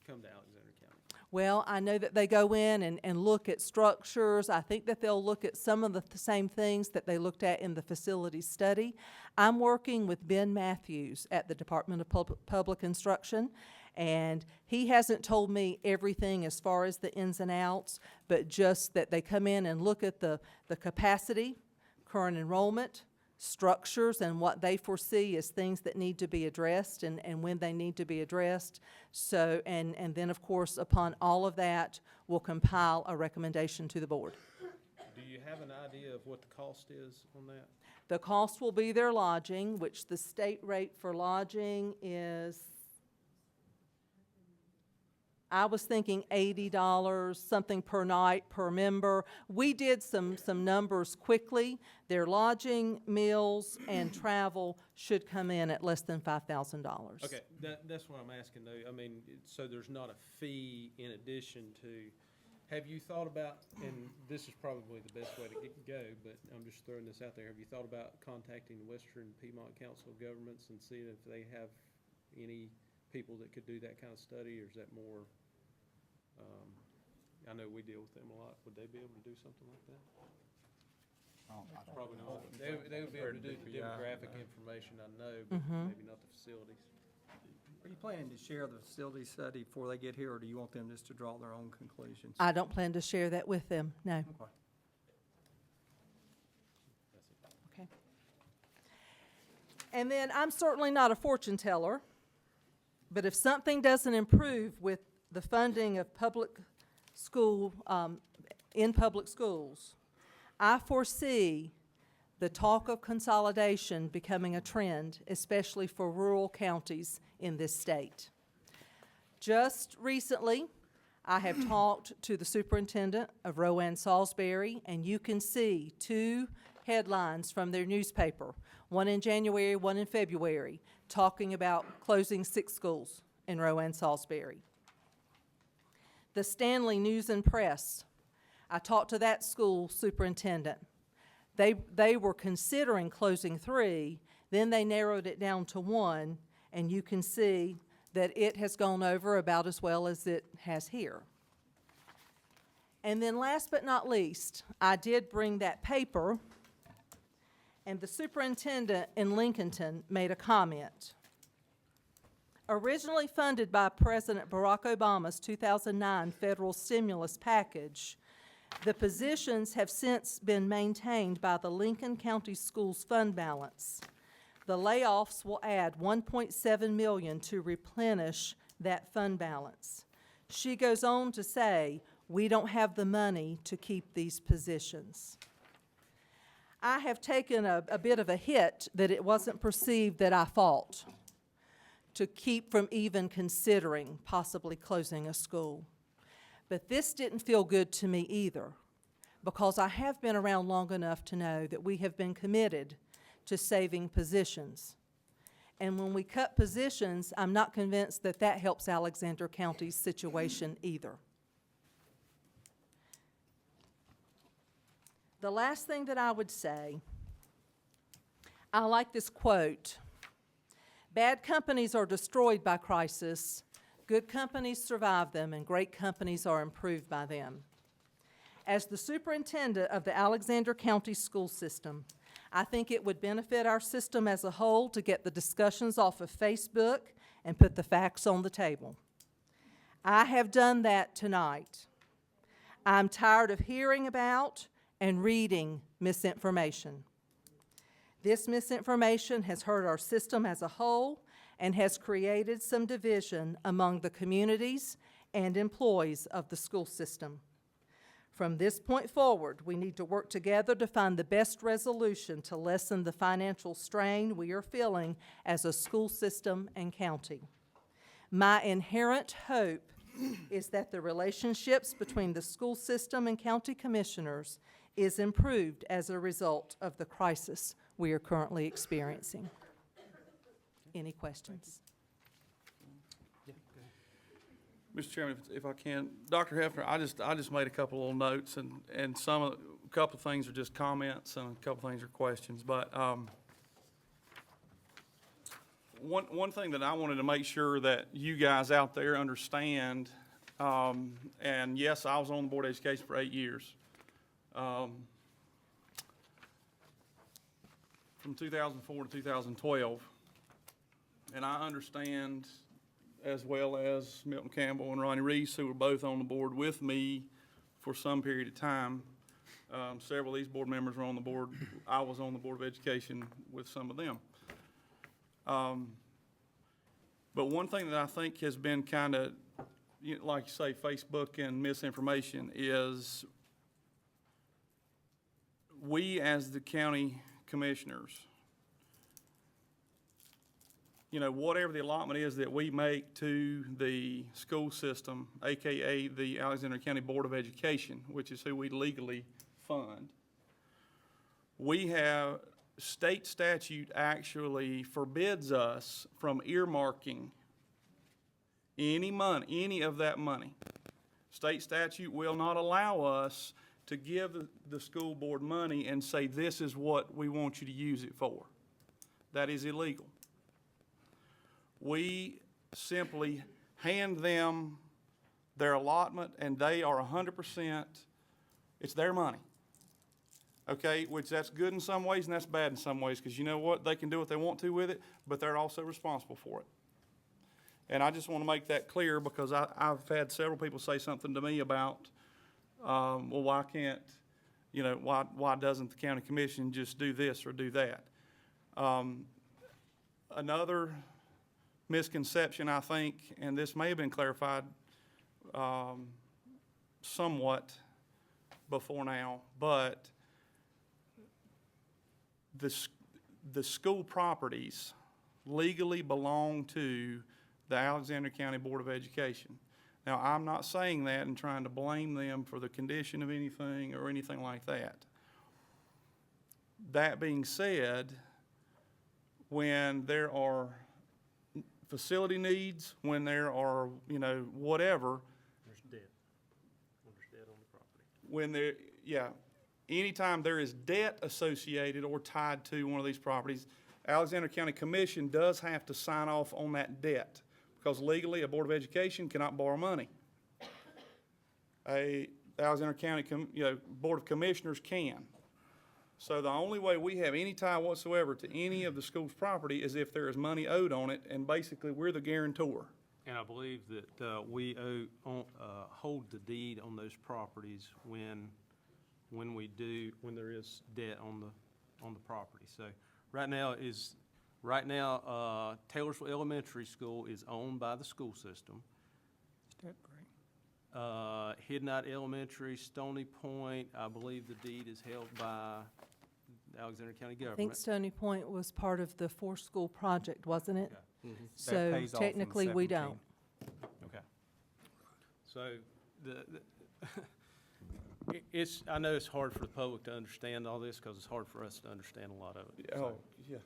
come to Alexander County? Well, I know that they go in and look at structures. I think that they'll look at some of the same things that they looked at in the facilities study. I'm working with Ben Matthews at the Department of Public Instruction, and he hasn't told me everything as far as the ins and outs, but just that they come in and look at the capacity, current enrollment, structures, and what they foresee as things that need to be addressed and when they need to be addressed. So, and then, of course, upon all of that, we'll compile a recommendation to the board. Do you have an idea of what the cost is on that? The cost will be their lodging, which the state rate for lodging is, I was thinking $80, something per night, per member. We did some numbers quickly. Their lodging, meals, and travel should come in at less than $5,000. Okay, that's what I'm asking though. I mean, so there's not a fee in addition to, have you thought about, and this is probably the best way to go, but I'm just throwing this out there. Have you thought about contacting the Western Piedmont Council of Governments and seeing if they have any people that could do that kind of study, or is that more, I know we deal with them a lot. Would they be able to do something like that? Probably not. They would be able to do the demographic information, I know, but maybe not the facilities. Are you planning to share the facility study before they get here, or do you want them just to draw their own conclusions? I don't plan to share that with them, no. Okay. Okay. And then, I'm certainly not a fortune teller, but if something doesn't improve with the funding of public school, in public schools, I foresee the talk of consolidation becoming a trend, especially for rural counties in this state. Just recently, I have talked to the superintendent of Rowan Salisbury, and you can see 2 headlines from their newspaper, one in January, one in February, talking about closing 6 schools in Rowan Salisbury. The Stanley News and Press, I talked to that school superintendent. They were considering closing 3, then they narrowed it down to 1, and you can see that it has gone over about as well as it has here. And then last but not least, I did bring that paper, and the superintendent in Lincolnton made a comment. Originally funded by President Barack Obama's 2009 federal stimulus package, the positions have since been maintained by the Lincoln County Schools fund balance. The layoffs will add $1.7 million to replenish that fund balance. She goes on to say, we don't have the money to keep these positions. I have taken a bit of a hit that it wasn't perceived that I fought to keep from even considering possibly closing a school. But this didn't feel good to me either, because I have been around long enough to know that we have been committed to saving positions. And when we cut positions, I'm not convinced that that helps Alexander County's situation either. The last thing that I would say, I like this quote: "Bad companies are destroyed by crisis, good companies survive them, and great companies are improved by them." As the superintendent of the Alexander County school system, I think it would benefit our system as a whole to get the discussions off of Facebook and put the facts on the table. I have done that tonight. I'm tired of hearing about and reading misinformation. This misinformation has hurt our system as a whole and has created some division among the communities and employees of the school system. From this point forward, we need to work together to find the best resolution to lessen the financial strain we are feeling as a school system and county. My inherent hope is that the relationships between the school system and county commissioners is improved as a result of the crisis we are currently experiencing. Any questions? Mr. Chairman, if I can, Dr. Hefner, I just made a couple little notes, and a couple of things are just comments and a couple of things are questions. But one thing that I wanted to make sure that you guys out there understand, and yes, I was on the Board of Education for 8 years. From 2004 to 2012, and I understand, as well as Milton Campbell and Ronnie Reese, who were both on the board with me for some period of time. Several of these board members were on the board. I was on the Board of Education with some of them. But one thing that I think has been kind of, like you say, Facebook and misinformation, is we as the county commissioners, whatever the allotment is that we make to the school system, AKA the Alexander County Board of Education, which is who we legally fund, we have, state statute actually forbids us from earmarking any of that money. State statute will not allow us to give the school board money and say, this is what we want you to use it for. That is illegal. We simply hand them their allotment, and they are 100%, it's their money. Okay, which that's good in some ways and that's bad in some ways, because you know what? They can do what they want to with it, but they're also responsible for it. And I just want to make that clear, because I've had several people say something to me about, well, why can't, why doesn't the county commission just do this or do that? Another misconception, I think, and this may have been clarified somewhat before now, but the school properties legally belong to the Alexander County Board of Education. Now, I'm not saying that and trying to blame them for the condition of anything or anything like that. That being said, when there are facility needs, when there are, whatever. There's debt. There's debt on the property. Anytime there is debt associated or tied to one of these properties, Alexander County Commission does have to sign off on that debt, because legally a Board of Education cannot borrow money. A Alexander County Board of Commissioners can. So the only way we have any tie whatsoever to any of the school's property is if there is money owed on it, and basically we're the guarantor. And I believe that we hold the deed on those properties when there is debt on the property. So right now, Taylorsville Elementary School is owned by the school system. Is that great? Hidnight Elementary, Stony Point, I believe the deed is held by the Alexander County I think government. Stony Point was part of the four-school project, wasn't it? Okay. So pays off in technically, we 17. don't. Okay. So It's, I know it's hard for the public to understand all this, because it's hard for us to understand a lot of it. so. Oh, yeah.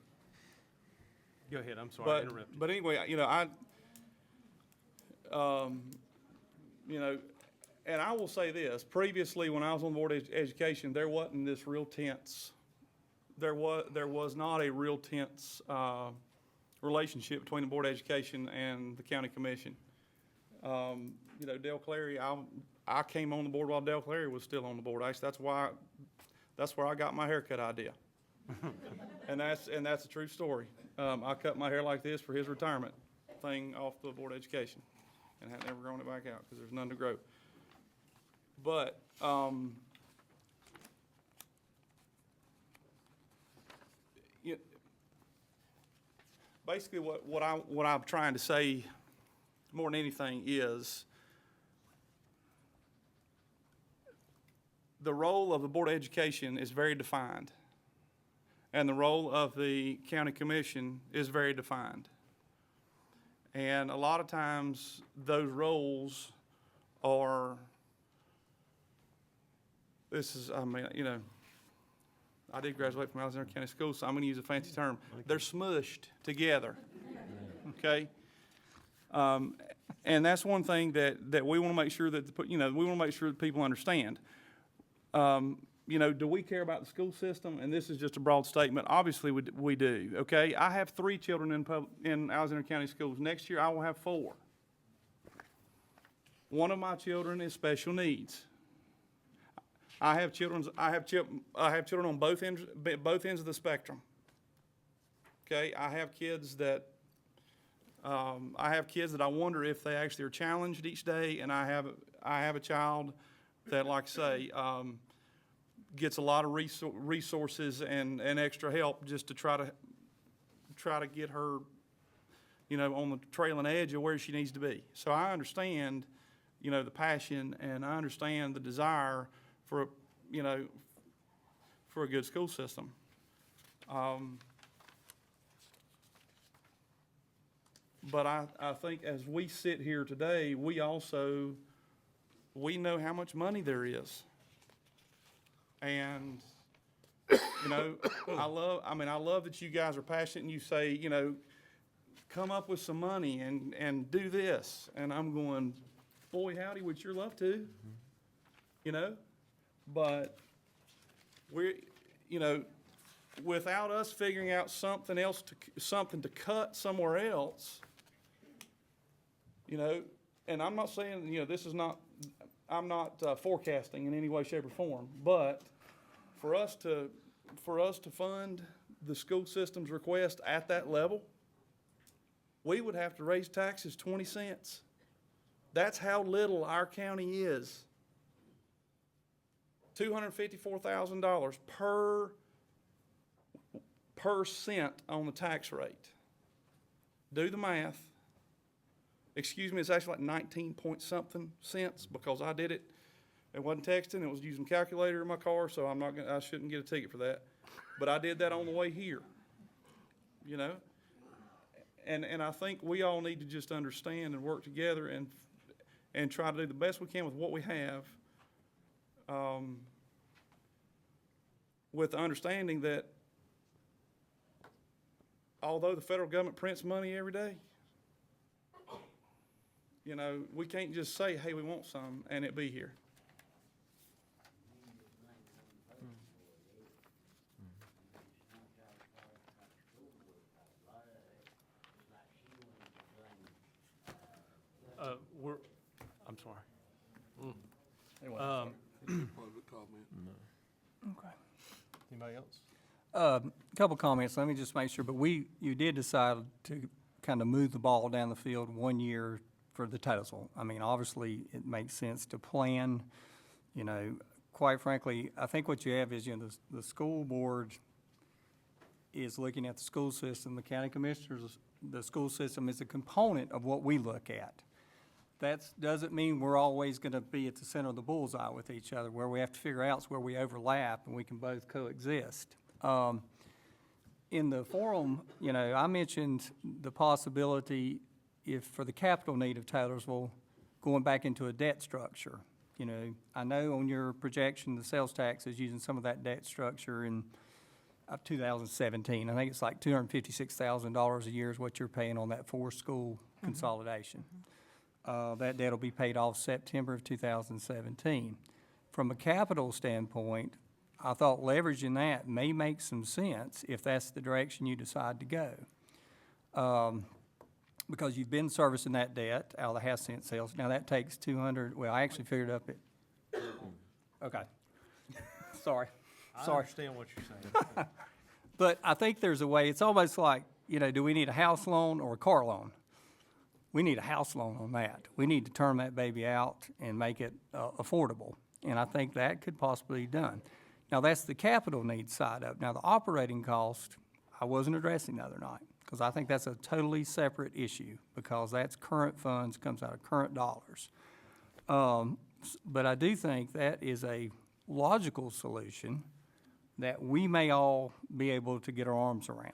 Go ahead, I'm sorry, I interrupted. But anyway, and I will say this, previously, when I was on the Board of Education, there wasn't this real tense, there was not a real tense, relationship between the Board of Education and the County Commission. Dale Clary, I came on the board while Dale Clary was still on the board. Actually, that's where I got my haircut idea. And that's a true story. I cut my hair like this for his retirement thing off the Board of Education, and had never grown it back out because there's none to grow. But basically, what I'm trying to say more than anything is the role of the Board of Education is very defined, and the role of the County Commission is very defined. And a lot of times, those roles are, I did graduate from Alexander County Schools, so I'm gonna use a fancy term. They're smushed together, okay? And that's one thing that we wanna make sure that, we wanna make sure that people understand. Do we care about the school system? And this is just a broad statement. Obviously, we do, okay? I have 3 children in Alexander County Schools. Next year, I will have 4. One of my children is special needs. I have children on both ends of the spectrum. Okay, I have kids that I wonder if they actually are challenged each day, and I have a child that, like I say, gets a lot of resources and extra help just to try to get her, on the trailing edge of where she needs to be. So I understand, the passion, and I understand the desire for a good school system. But I think as we sit here today, we know how much money there is. And, I love that you guys are passionate and you say, come up with some money and do this. And I'm going, boy, howdy, would sure love to, But without us figuring out something else, something to cut somewhere else, and I'm not saying, I'm not forecasting in any way, shape, or form, but for us to fund the school system's request at that level, we would have to raise taxes 20 cents. That's how little our county is. $254,000 per cent on the tax rate. Do the math. Excuse me, it's actually like 19 point something cents because I did it. It wasn't texting, it was using a calculator in my car, so I shouldn't get a ticket for that. But I did that on the way here, And I think we all need to just understand and work together and try to do the best we can with what we have. With the understanding that although the federal government prints money every day, we can't just say, hey, we want some, and it be here. I'm sorry. Public comment. Okay. Anybody else? A couple comments, let me just make sure, but you did decide to kind of move the ball down the field 1 year for the Titlesville. Obviously, it makes sense to plan, quite frankly, I think what you have is, the school board is looking at the school system, the county commissioners, the school system is a component of what we look at. That doesn't mean we're always going to be at the center of the bullseye with each other. Where we have to figure out is where we overlap and we can both coexist. In the forum, I mentioned the possibility, if for the capital need of Taylorsville, of going back into a debt structure. You know, I know on your projection, the sales tax is using some of that debt structure in 2017. I think it's like $256,000 a year is what you're paying on that four-school consolidation. That debt will be paid off September of 2017. From a capital standpoint, I thought leveraging that may make some sense if that's the direction you decide to go. Because you've been servicing that debt out of the half-cent sales. Now, that takes 200, well, I actually figured up at, okay. Sorry. I Sorry. understand what you're saying. But I think there's a way, it's almost like, you know, do we need a house loan or a car loan? We need a house loan on that. We need to term that baby out and make it affordable. And I think that could possibly be done. Now, that's the capital needs side of it. Now, the operating cost, I wasn't addressing the other night, because I think that's a totally separate issue, because that's current funds, comes out of current dollars. But I do think that is a logical solution that we may all be able to get our arms around,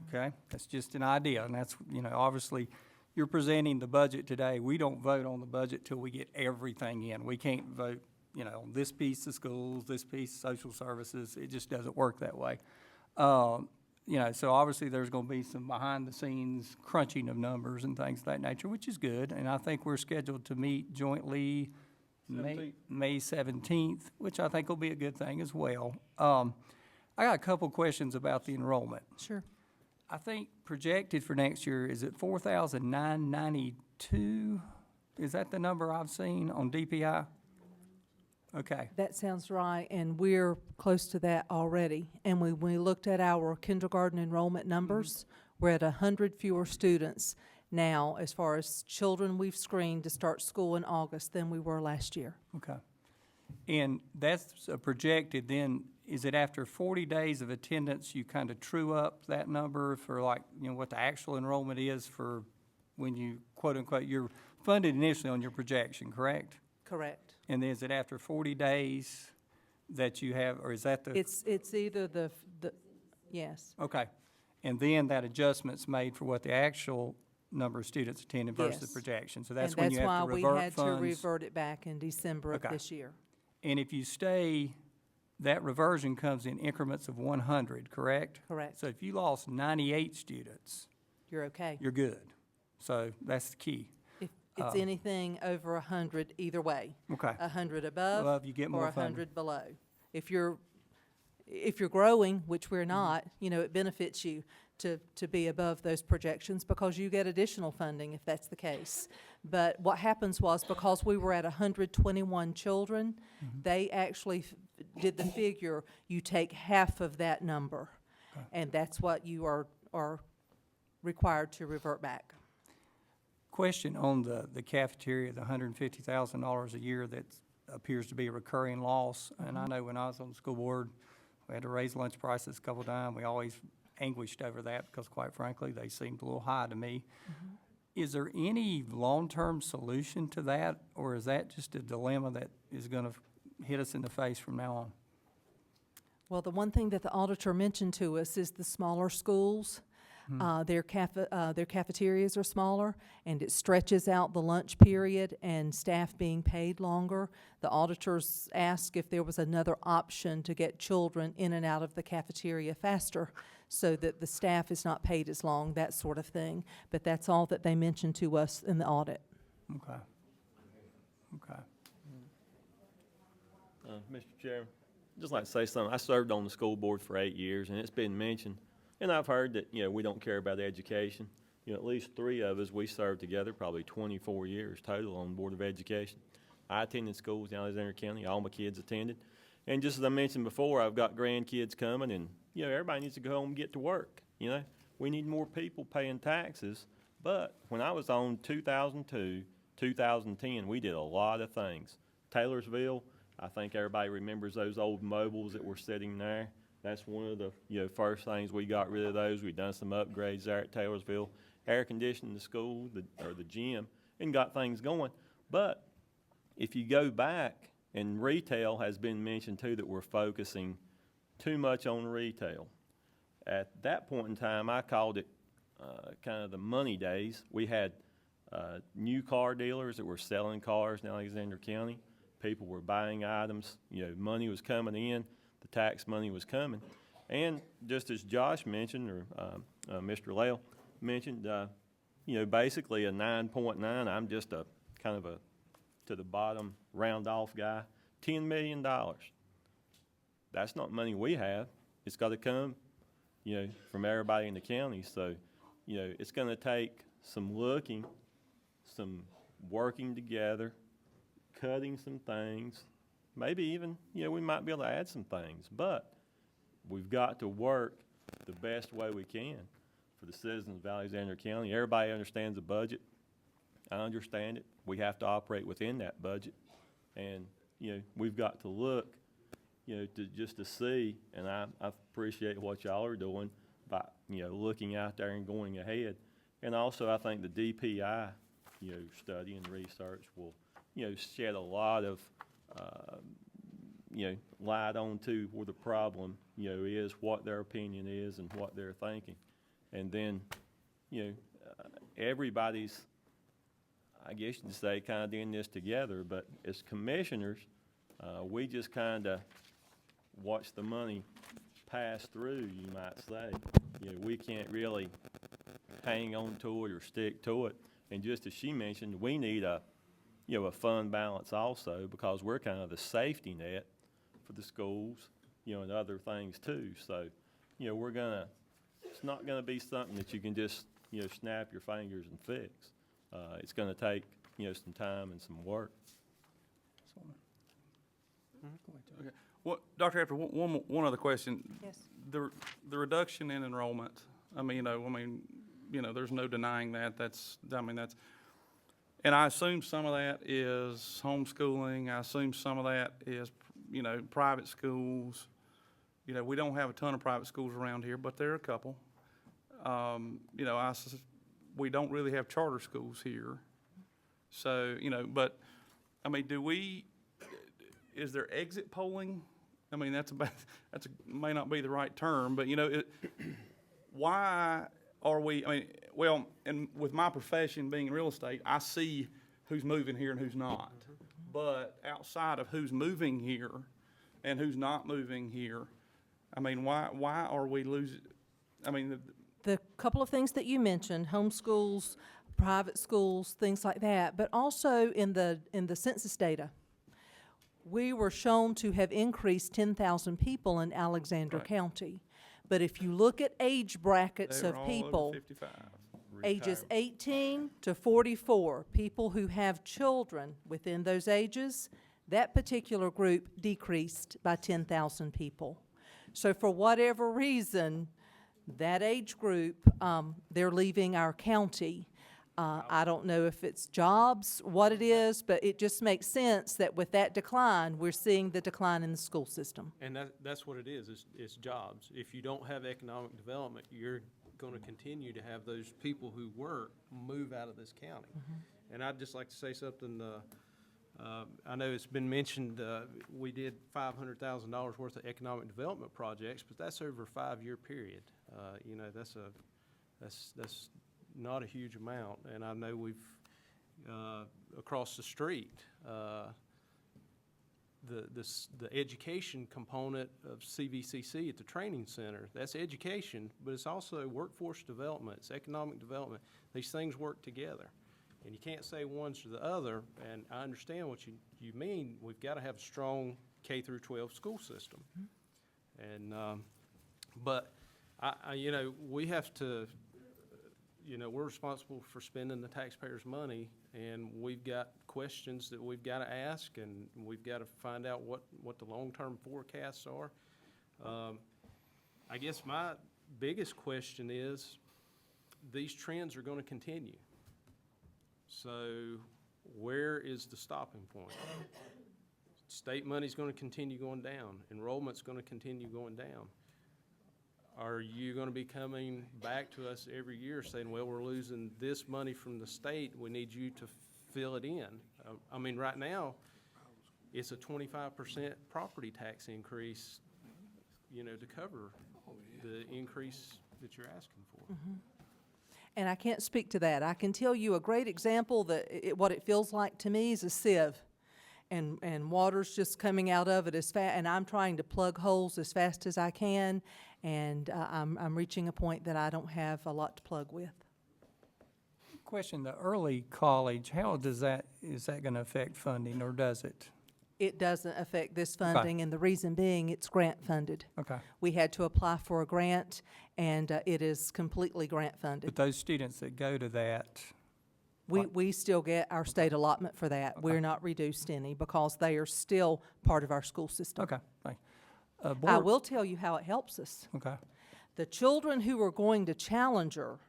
okay? That's just an idea, and that's, you know, obviously, you're presenting the budget today. We don't vote on the budget till we get everything in. We can't vote, you know, on this piece of schools, this piece of social services. It just doesn't work that way. You know, so obviously there's going to be some behind-the-scenes crunching of numbers and things of that nature, which is good. And I think we're scheduled to meet jointly May 17th, which I think will be a good thing as well. I got a couple questions about the enrollment. Sure. I think projected for next year, is it 4,992? Is that the number I've seen on DPI? Okay. That sounds right, and we're close to that already. And when we looked at our kindergarten enrollment numbers, we're at 100 fewer students now as far as children we've screened to start school in August than we were last year. Okay. And that's projected then, is it after 40 days of attendance, you kind of true up that number for, like, you know, what the actual enrollment is for when you, quote unquote, you're funded initially on your projection, correct? Correct. And is it after 40 days that you have, or is that the? It's either the yes. Okay. And then that adjustment's made for what the actual number of students attending versus the Yes. projection. So that's when you have to And that's revert why we had to funds. revert it back in December of Okay. this year. And if you stay, that reversion comes in increments of 100, correct? Correct. So if you lost 98 students, You're okay. you're good. So that's the key. If it's anything over 100, either way. Okay. 100 above. Above, you get more or funding. 100 below. If you're growing, which we're not, you know, it benefits you to be above those projections because you get additional funding if that's the case. But what happens was, because we were at 121 children, they actually did the figure, you take half of that number. And that's what you are required to revert back. Question on the cafeteria, the $150,000 a year that appears to be a recurring loss. And I know when I was on the school board, we had to raise lunch prices a couple of times. We always anguished over that because, quite frankly, they seemed a little high to me. Is there any long-term solution to that, or is that just a dilemma that is going to hit us in the face from now on? Well, the one thing that the auditor mentioned to us is the smaller schools. Their cafeterias are smaller, and it stretches out the lunch period and staff being paid longer. The auditors asked if there was another option to get children in and out of the cafeteria faster so that the staff is not paid as long, that sort of thing. But that's all that they mentioned to us in the audit. Okay. Okay. Mr. Chairman, I'd just like to say something. I served on the school board for 8 years, and it's been mentioned, and I've heard that, you know, we don't care about education. You know, at least 3 of us, we served together probably 24 years total on the Board of Education. I attended schools in Alexander County. All my kids attended. And just as I mentioned before, I've got grandkids coming, and, you know, everybody needs to go home and get to work. You know, we need more people paying taxes. But when I was on 2002, 2010, we did a lot of things. Taylorsville, I think everybody remembers those old mobiles that were sitting there. That's one of the, you know, first things we got rid of those. We done some upgrades there at Taylorsville, air conditioned the school or the gym, and got things going. But if you go back, and retail has been mentioned too, that we're focusing too much on retail. At that point in time, I called it kind of the money days. We had new car dealers that were selling cars in Alexander County. People were buying items, money was coming in, the tax money was coming. And just as Josh mentioned, or Mr. Lale mentioned, basically a 9.9, I'm just a kind of a to the bottom round off guy, $10 million. That's not money we have. It's got to come, from everybody in the county. So, it's going to take some looking, some working together, cutting some things, maybe even, we might be able to add some things, but we've got to work the best way we can for the citizens of Alexander County. Everybody understands the budget. I understand it. We have to operate within that budget. And, we've got to look, to see, and I appreciate what y'all are doing by, looking out there and going ahead. And also, I think the DPI, study and research will, shed a lot of, light onto where the problem, is, what their opinion is, and what they're thinking. And then, everybody's, I guess you'd say, kind of doing this together, but as commissioners, we just kind of watch the money pass through, you might say. We can't really hang on to it or stick to it. And just as she mentioned, we need a fund balance also, because we're kind of the safety net for the schools, and other things too. So, it's not gonna be something that you can just, snap your fingers and fix. It's gonna take, some time and some work. Okay. Well, Dr. After one other question. Yes. The reduction in enrollment, there's no denying that. And I assume some of that is homeschooling. I assume some of that is, private schools. We don't have a ton of private schools around here, but there are a couple. We don't really have charter schools here. So, is there exit polling? May not be the right term, but, why are we, and with my profession being in real estate, I see who's moving here and who's not. But outside of who's moving here and who's not moving here, why are we losing, The couple of things that you mentioned, homeschools, private schools, things like that, but also in the census data, we were shown to have increased 10,000 people in Alexander County. But if you look at age brackets They of were all over people, 55. ages 18 to 44, people who have children within those ages, that particular group decreased by 10,000 people. So for whatever reason, that age group, they're leaving our county. I don't know if it's jobs, what it is, but it just makes sense that with that decline, we're seeing the decline in the school system. And that's what it is, it's jobs. If you don't have economic development, you're going to continue to have those people who work move out of this county. And I'd just like to say something, I know it's been mentioned, we did $500,000 worth of economic development projects, but that's over a 5-year period. That's not a huge amount, and I know we've, across the street, the education component of CVCC at the training center, that's education, but it's also workforce development, it's economic development. These things work together, and you can't say one's or the other, and I understand what you mean. We've got to have a strong K through 12 school system. And, but, we have to, we're responsible for spending the taxpayers' money, and we've got questions that we've got to ask, and we've got to find out what the long-term forecasts are. I guess my biggest question is, these trends are going to continue. So where is the stopping point? State money's going to continue going down. Enrollment's going to continue going down. Are you going to be coming back to us every year saying, well, we're losing this money from the state, we need you to fill it in? Right now, it's a 25% property tax increase, to cover the increase that you're asking for. And I can't speak to that. I can tell you a great example that what it feels like to me is a sieve. And water's just coming out of it as fast, and I'm trying to plug holes as fast as I can, and I'm reaching a point that I don't have a lot to plug with. Question, the early college, is that gonna affect funding, or does it? It doesn't affect this funding, and the reason being, it's grant funded. Okay. We had to apply for a grant, and it is completely grant funded. But those students that go to that, We still get our state allotment for that. We're not reduced any because they are still part of our school system. okay, thank you. I Board- will tell you how it helps us. Okay, The children who are going to Challenger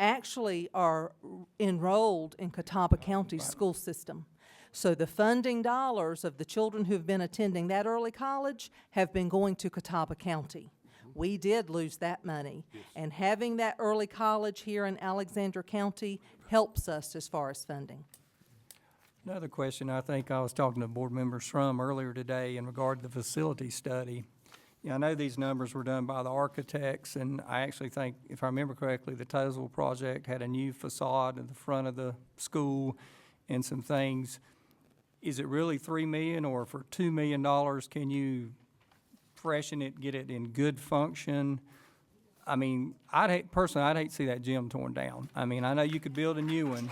actually are enrolled in Catawba County's school system. So the funding dollars of the children who've been attending that early college have been going to Catawba County. We did lose that money. And having that early college here in Alexander County helps us as far as funding. another question, I think I was talking to board member Shrum earlier today in regard to the facility study. Yeah, I know these numbers were done by the architects, and I actually think, if I remember correctly, the Tozal project had a new facade in the front of the school and some things. Is it really $3 million, or for $2 million, can you freshen it, get it in good function? I mean, personally, I'd hate to see that gym torn down. I mean, I know you could build a new one.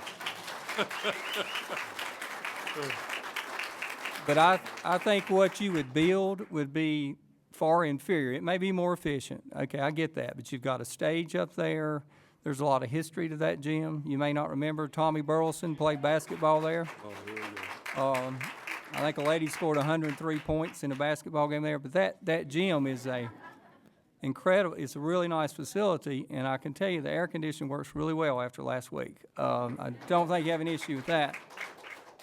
But I think what you would build would be far inferior. It may be more efficient. Okay, I get that, but you've got a stage up there. There's a lot of history to that gym. You may not remember Tommy Burleson played basketball there. I think a lady scored 103 points in a basketball game there, but that gym is incredible. It's a really nice facility, and I can tell you the air conditioning works really well after last week. I don't think you have an issue with that.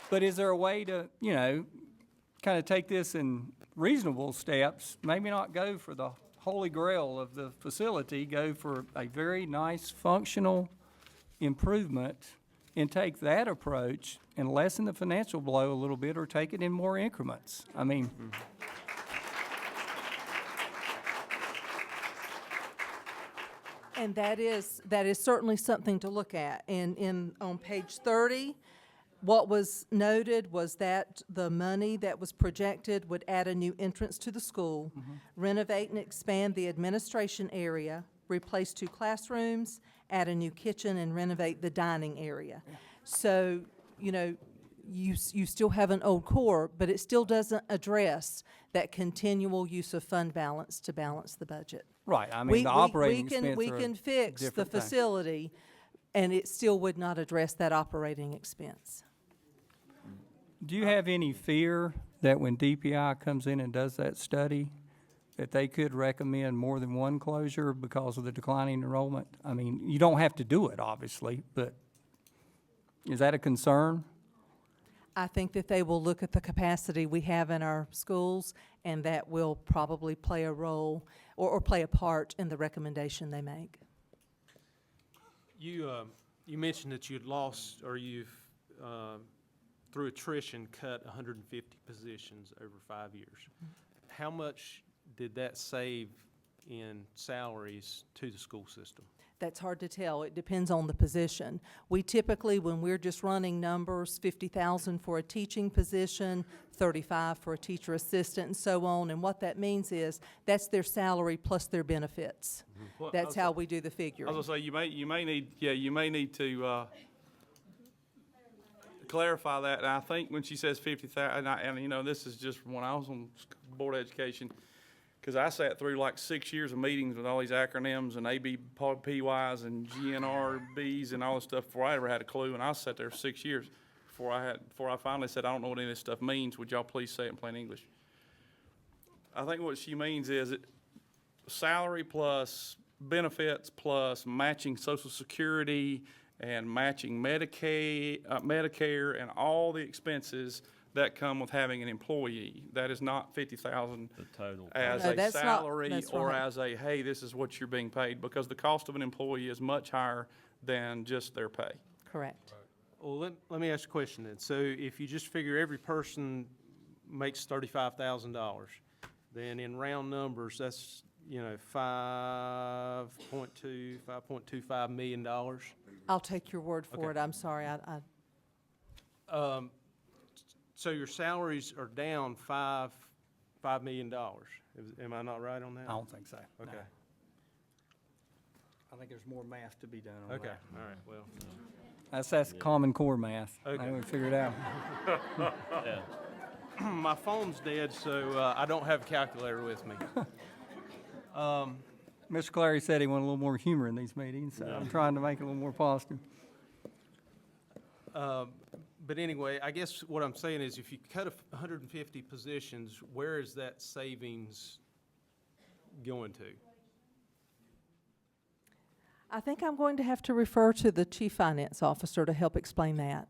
But is there a way to, kind of take this in reasonable steps, maybe not go for the holy grail of the facility, go for a very nice functional improvement, and take that approach and lessen the financial blow a little bit, or take it in more increments? I mean, And that is certainly something to look at. And on page 30, what was noted was that the money that was projected would add a new entrance to the school, renovate and expand the administration area, replace 2 classrooms, add a new kitchen, and renovate the dining area. So, you still have an old core, but it still doesn't address that continual use of fund balance to balance the budget. right, I mean, the operating expense We are can fix the different thing. facility, and it still would not address that operating expense. Do you have any fear that when DPI comes in and does that study, that they could recommend more than one closure because of the declining enrollment? I mean, you don't have to do it, obviously, but is that a concern? I think that they will look at the capacity we have in our schools, and that will probably play a role or play a part in the recommendation they make. You mentioned that you'd lost, or you've, through attrition, cut 150 positions over 5 years. How much did that save in salaries to the school system? That's hard to tell. It depends on the position. We typically, when we're just running numbers, 50,000 for a teaching position, 35 for a teacher assistant, and so on. And what that means is that's their salary plus their benefits. Well, That's how we do the figuring. I was gonna say, you may need to clarify that. And I think when she says 50,000, and this is just when I was on board of education, because I sat through like 6 years of meetings with all these acronyms and ABPYs and GNRBs and all this stuff before I ever had a clue. And I sat there 6 years before I finally said, I don't know what any of this stuff means. Would y'all please say it in plain English? I think what she means is salary plus benefits plus matching Social Security and matching Medicare and all the expenses that come with having an employee. That is not 50,000 The total. as No, a that's not- salary that's or right. as a, hey, this is what you're being paid, because the cost of an employee is much higher than just their pay. Correct. Well, let me ask you a question then. So if you just figure every person makes $35,000, then in round numbers, that's, $5.25 million. I'll take your word for Okay. it. I'm sorry, So your salaries are down $5 million. Am I not right on that? I don't think so. no. Okay, I think there's more math to be done on okay, that. all right, well. That's Common Core math. Okay. I would figure it out. Yeah. My phone's dead, so I don't have a calculator with me. Mr. Clary said he wanted a little more humor in these meetings, so I'm trying to make it a little more positive. But anyway, I guess what I'm saying is if you cut 150 positions, where is that savings going to? I think I'm going to have to refer to the chief finance officer to help explain that.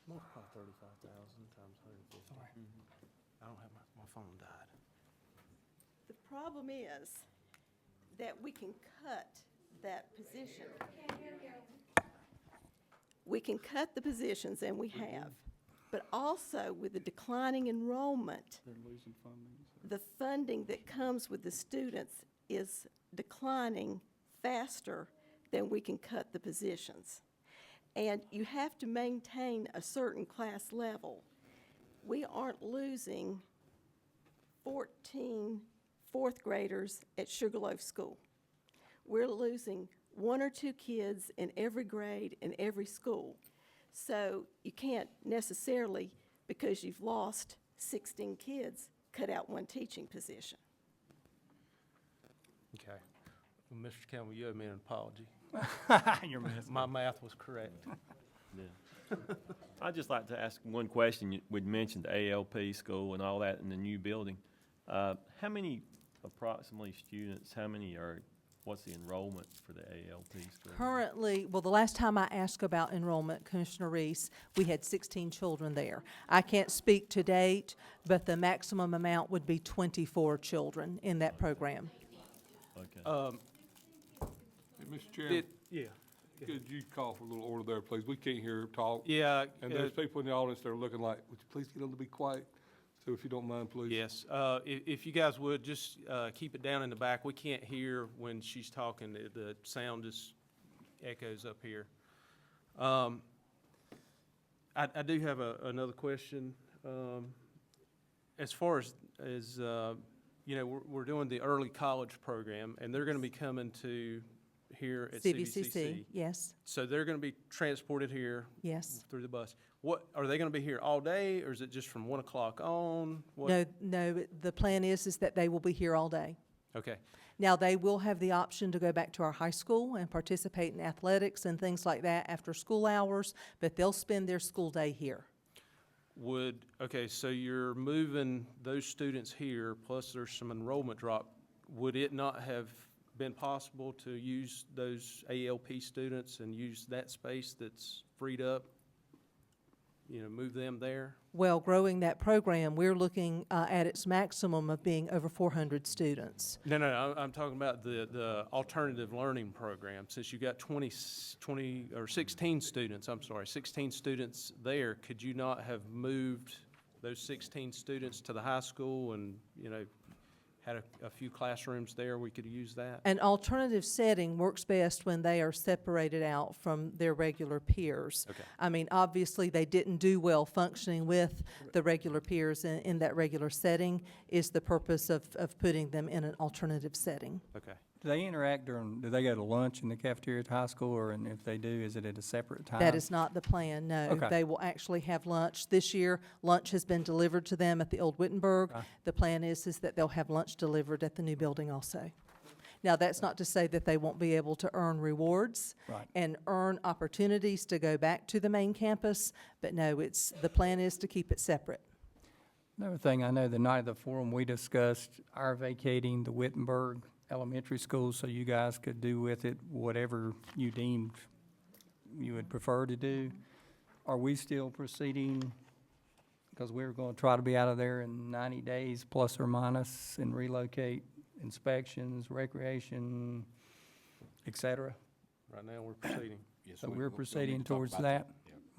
Multiply 35,000 times 150. I don't have my phone died. The problem is that we can cut that position. We can cut the positions, and we have. But also, with the declining enrollment, the funding that comes with the students is declining faster than we can cut the positions. And you have to maintain a certain class level. We aren't losing 14 fourth graders at Sugarloaf School. We're losing 1 or 2 kids in every grade in every school. So you can't necessarily, because you've lost 16 kids, cut out 1 teaching position. Okay. Well, Mr. Campbell, you owe me an apology. Your math. My math was correct. Yeah. I'd just like to ask one question. We'd mentioned ALP school and all that in the new building. How many approximately students, what's the enrollment for the ALP school? Currently, well, the last time I asked about enrollment, Commissioner Reese, we had 16 children there. I can't speak to date, but the maximum amount would be 24 children in that program. Okay. Hey, Mr. Chairman, Yeah. could you call for a little order there, please? We can't hear her talk. Yeah. And there's people in the audience that are looking like, would you please get them to be quiet? So if you don't mind, please. Yes, if you guys would, just keep it down in the back. We can't hear when she's talking. The sound just echoes up here. I do have another question. As far as we're doing the early college program, and they're going to be coming to here at CVCC. Yes, So they're going to be transported here yes. through the bus. What, are they going to be here all day, or is it just from 1 o'clock on? What- No, the plan is that they will be here all day. Okay, Now, they will have the option to go back to our high school and participate in athletics and things like that after school hours, but they'll spend their school day here. okay, so you're moving those students here, plus there's some enrollment drop. Would it not have been possible to use those ALP students and use that space that's freed up? Move them there? Well, growing that program, we're looking at its maximum of being over 400 students. No, I'm talking about the alternative learning program. Since you got 16 students, 16 students there, could you not have moved those 16 students to the high school and, had a few classrooms there, we could use that? An alternative setting works best when they are separated out from their regular peers. Okay. I mean, obviously, they didn't do well functioning with the regular peers in that regular setting is the purpose of putting them in an alternative setting. Okay. Do they interact do they go to lunch in the cafeteria at high school, and if they do, is it at a separate time? That is not the plan, no. Okay. They will actually have lunch. This year, lunch has been delivered to them at the old Wittenberg. Okay. The plan is that they'll have lunch delivered at the new building also. Now, that's not to say that they won't be able to earn rewards Right. and earn opportunities to go back to the main campus, but no, the plan is to keep it separate. Another thing, I know the night of the forum, we discussed our vacating the Wittenberg Elementary School so you guys could do with it whatever you deemed you would prefer to do. Are we still proceeding? Because we're going to try to be out of there in 90 days, plus or minus, and relocate inspections, recreation, et cetera. Right now, we're proceeding. So we're proceeding towards that?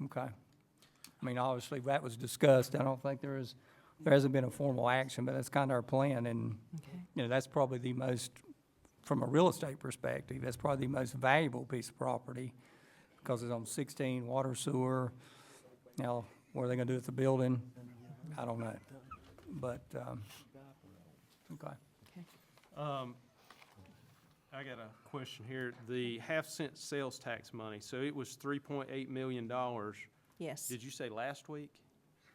Okay. I mean, obviously, that was discussed. I don't think there is there hasn't been a formal action, but that's kind of our plan, and, you know, that's probably the most, from a real estate perspective, that's probably the most valuable piece of property, because it's on 16, water, sewer. Now, what are they gonna do with the building? I don't know, but, okay. I got a question here. The half-cent sales tax money, so it was $3.8 million. Yes. Did you say last week?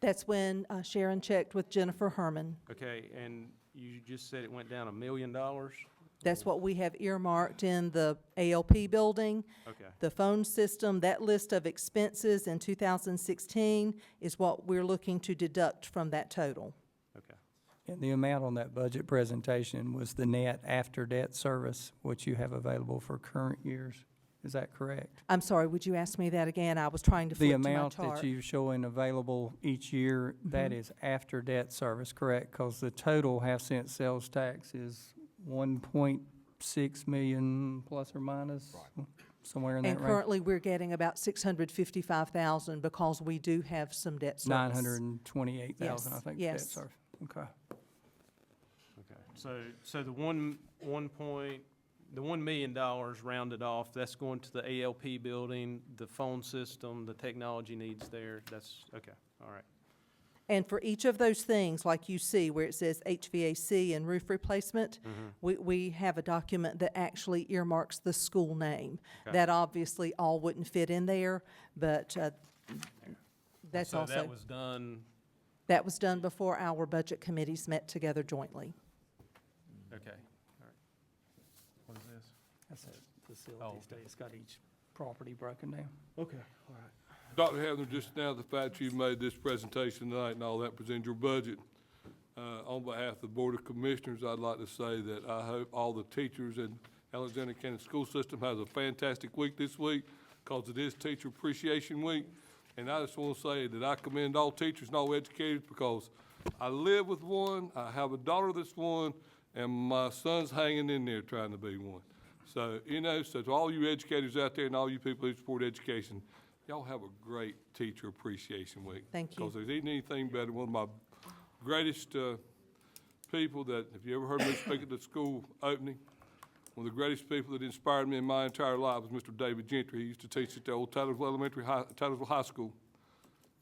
That's when Sharon checked with Jennifer Herman. Okay, and you just said it went down $1 million? That's what we have earmarked in the ALP building. Okay. The phone system, that list of expenses in 2016 is what we're looking to deduct from that total. Okay. And the amount on that budget presentation was the net after-debt service, which you have available for current years. Is that correct? I'm sorry, would you ask me that again? I was trying to flip The to my amount chart. that you're showing available each year, that is after-debt service, correct? Because the total half-cent sales tax is 1.6 million plus or minus, somewhere in that And range. currently, we're getting about $655,000 because we do have some debt service. 928,000, I Yes, think, yes. debt service. Okay. Okay, so the $1 million rounded off, that's going to the ALP building, the phone system, the technology needs there, that's, okay, all right. And for each of those things, like you see where it says HVAC and roof replacement, we have a document that actually earmarks the school name. Okay. That obviously all wouldn't fit in there, but that's So also. that was done, That was done before our budget committees met together jointly. okay, all right. What is this? That's a facility study. It's got each property broken down. Okay, all right. Dr. Hefner, just now, the fact you've made this presentation tonight and all that, present your budget, on behalf of the Board of Commissioners, I'd like to say that I hope all the teachers in Alexander County School System has a fantastic week this week, because it is Teacher Appreciation Week. And I just want to say that I commend all teachers and all educators, because I live with one, I have a daughter that's one, and my son's hanging in there trying to be one. So, you know, so to all you educators out there and all you people who support education, y'all have a great Teacher Appreciation Week. Thank you. Because there ain't anything better. One of my greatest people that, if you ever heard me speak at the school opening, one of the greatest people that inspired me in my entire life was Mr. David Gentry. He used to teach at the old Titusville High School.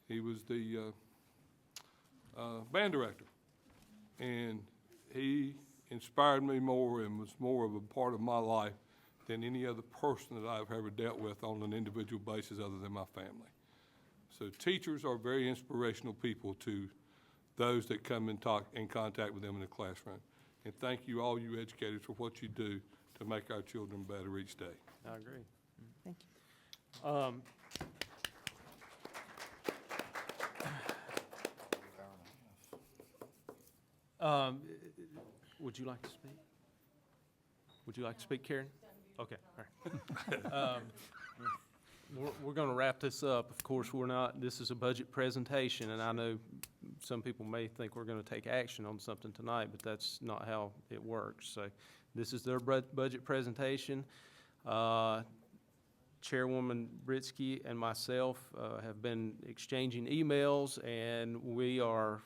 He was the band director. And he inspired me more and was more of a part of my life than any other person that I've ever dealt with on an individual basis other than my family. So teachers are very inspirational people to those that come and talk in contact with them in the classroom. And thank you, all you educators, for what you do to make our children better each day. I agree. Thank you. Would you like to speak? Would you like to speak, Karen? Okay, all right. We're going to wrap this up. Of course, we're not, this is a budget presentation, and I know some people may think we're going to take action on something tonight, but that's not how it works. So this is their budget presentation. Chairwoman Britsky and myself have been exchanging emails, and we are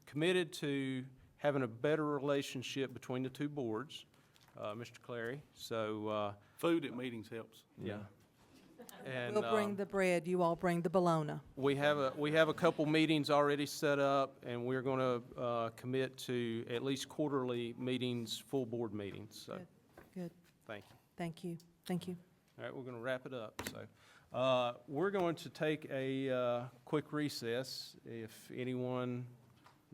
committed to having a better relationship between the two boards, Mr. Clary. So, Food at meetings helps. yeah. And, We'll bring the bread, you all bring the bologna. we have a couple meetings already set up, and we're going to commit to at least quarterly meetings, full board meetings. So, Good. thank you. Thank you, thank you. All right, we're going to wrap it up. So, we're going to take a quick recess if anyone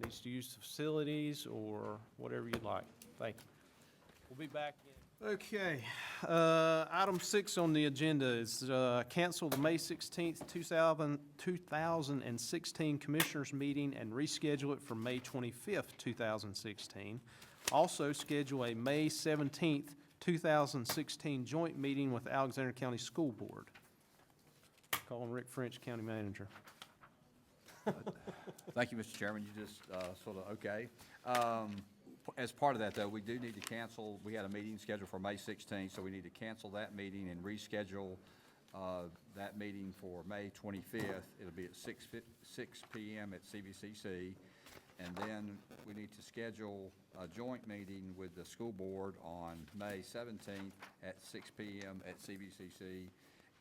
needs to use the facilities or whatever you'd like. Thank you. We'll be back in. Okay, item 6 on the agenda is cancel the May 16th, 2016 Commissioners Meeting and reschedule it for May 25th, 2016. Also schedule a May 17th, 2016 joint meeting with Alexander County School Board. Calling Rick French, County Manager. Thank you, Mr. Chairman. You just sort of, okay. As part of that, though, we do need to cancel, we had a meeting scheduled for May 16th, so we need to cancel that meeting and reschedule that meeting for May 25th. It'll be at 6 p.m. at CVCC. And then we need to schedule a joint meeting with the school board on May 17th at 6 PM at CVCC.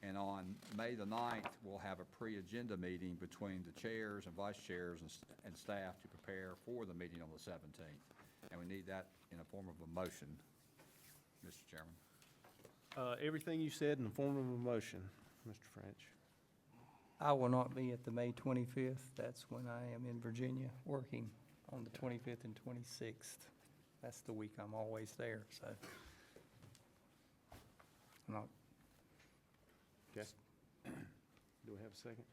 And on May the 9th, we'll have a pre-agenda meeting between the chairs and vice chairs and staff to prepare for the meeting on the 17th. And we need that in a form of a motion, Mr. Chairman. Everything you said in the form of a motion, Mr. French. I will not be at the May 25th. That's when I am in Virginia working on the 25th and 26th. That's the week I'm always there, so. Not, Okay. Do we have a second?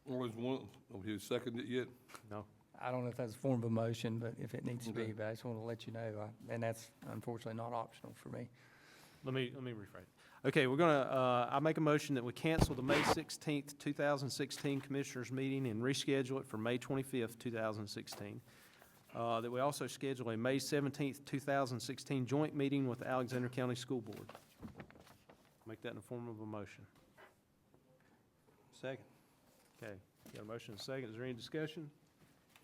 Always one, have you seconded it yet? No. I don't know if that's a form of a motion, but if it needs to Okay. be, but I just want to let you know, and that's unfortunately not optional for me. Let me rephrase. Okay, we're gonna, I make a motion that we cancel the May 16th, 2016 Commissioners' meeting and reschedule it for May 25th, 2016. That we also schedule a May 17th, 2016 joint meeting with the Alexander County School Board. Make that in the form of a motion. Second. Okay, got a motion and a second. Is there any discussion?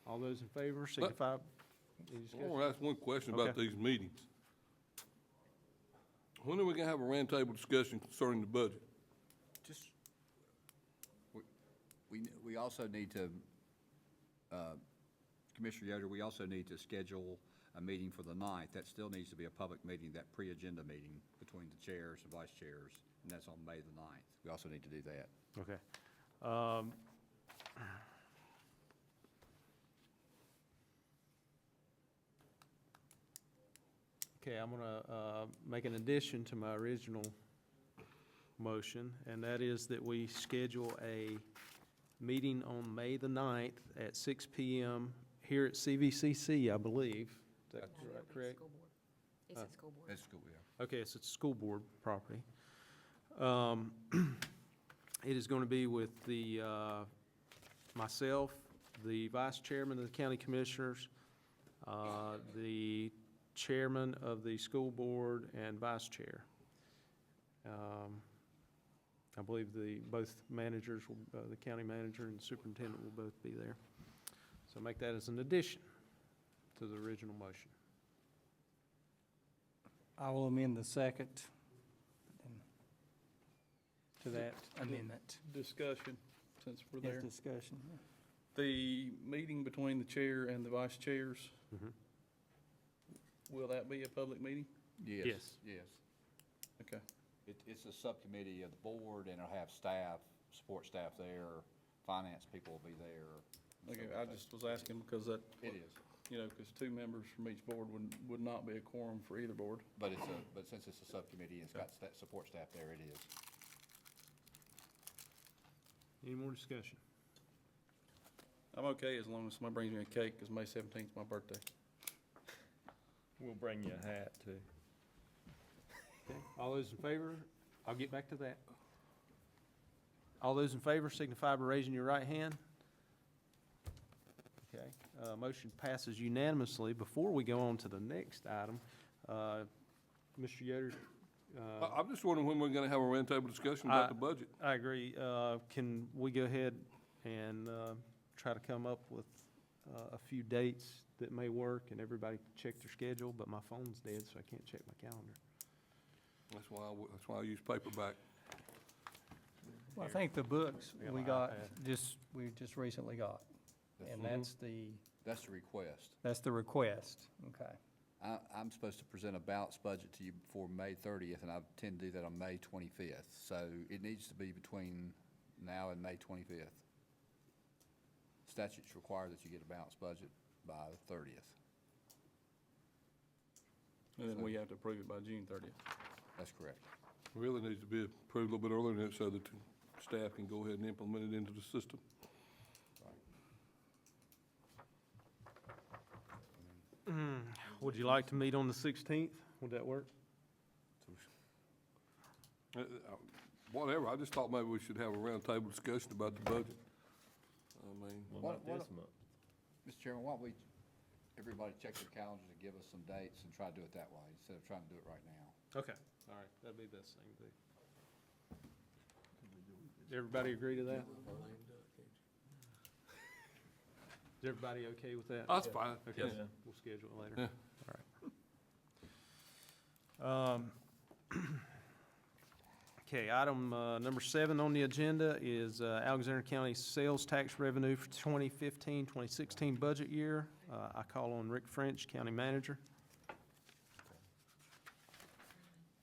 All those in favor signify. Any I discussion? want to ask one question about Okay. these meetings. When are we going to have a roundtable discussion concerning the budget? Just, we also need to, Commissioner Yoder, we also need to schedule a meeting for the 9th. That still needs to be a public meeting, that pre-agenda meeting between the chairs and vice chairs, and that's on May the 9th. We also need to do that. Okay. Okay, I'm gonna make an addition to my original motion, and that is that we schedule a meeting on May the 9th at 6 PM here at CVCC, I believe. Is that correct? It's at school board. That's cool, yeah. Okay, it's a school board property. It is going to be with the, myself, the vice chairman of the county commissioners, the chairman of the school board, and vice chair. I believe both managers, the county manager and the superintendent will both be there. So make that as an addition to the original motion. I will amend the second to that amendment. Discussion, since we're Yes, there. discussion. The meeting between the chair and the vice chairs, Mhm. will that be a public meeting? Yes. Yes. Okay. It's a subcommittee of the board, and it'll have staff, support staff there, finance people will be there. Okay, I just was asking because that, It is, you know, because two members from each board would not be a quorum for either board. but since it's a subcommittee, and it's got support staff there, it is. Any more discussion? I'm okay as long as somebody brings me a cake, because May 17th is my birthday. We'll bring you a hat, too. Okay, all those in favor, I'll get back to that. All those in favor signify by raising your right hand. Okay, motion passes unanimously. Before we go on to the next item, Mr. Yoder, I'm just wondering when we're going to have a roundtable discussion about the budget. I agree. Can we go ahead and try to come up with a few dates that may work, and everybody check their schedule, but my phone's dead, so I can't check my calendar. That's why I use paperback. Well, I think the books I got we my got, iPad. we just recently got, and that's the request. That's the request, okay. I'm supposed to present a balanced budget to you before May 30th, and I intend to do that on May 25th. So it needs to be between now and May 25th. Statutes require that you get a balanced budget by the 30th. And then we have to approve it by June 30th. That's correct. Really needs to be approved a little bit earlier than that so that the staff can go ahead and implement it into the system. Would you like to meet on the 16th? Would that work? Whatever, I just thought maybe we should have a roundtable discussion about the budget. I mean, Well, not this month. Mr. Chairman, why don't we, everybody check their calendars and give us some dates and try to do it that way instead of trying to do it right now. Okay, all right, that'd be the best thing to do. Everybody agree to that? Is everybody okay with that? That's fine. Okay, Yes. we'll schedule it later. Yeah. All right. Okay, item number 7 on the agenda is Alexander County sales tax revenue for 2015-2016 budget year. I call on Rick French, County Manager.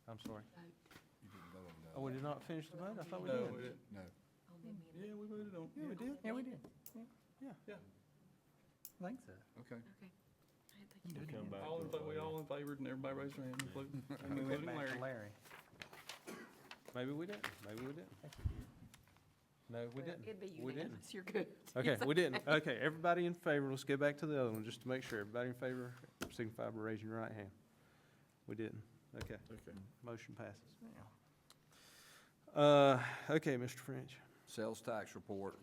I'm sorry. Oh, we did not finish the vote? I thought we did. No. Yeah, we voted on. Yeah, we did. Yeah, we did. Yeah. I think so. Okay. We all in favor, and everybody raised their hand, including We went including back to Larry. Larry. Maybe we didn't. Maybe we didn't. No, we didn't. It'd be We didn't. unanimous, you're good. Okay, we didn't. Okay, everybody in favor, let's go back to the other one, just to make sure. Everybody in favor, signify by raising your right hand. We didn't. Okay. Motion passes. Okay, Mr. French. Sales tax report,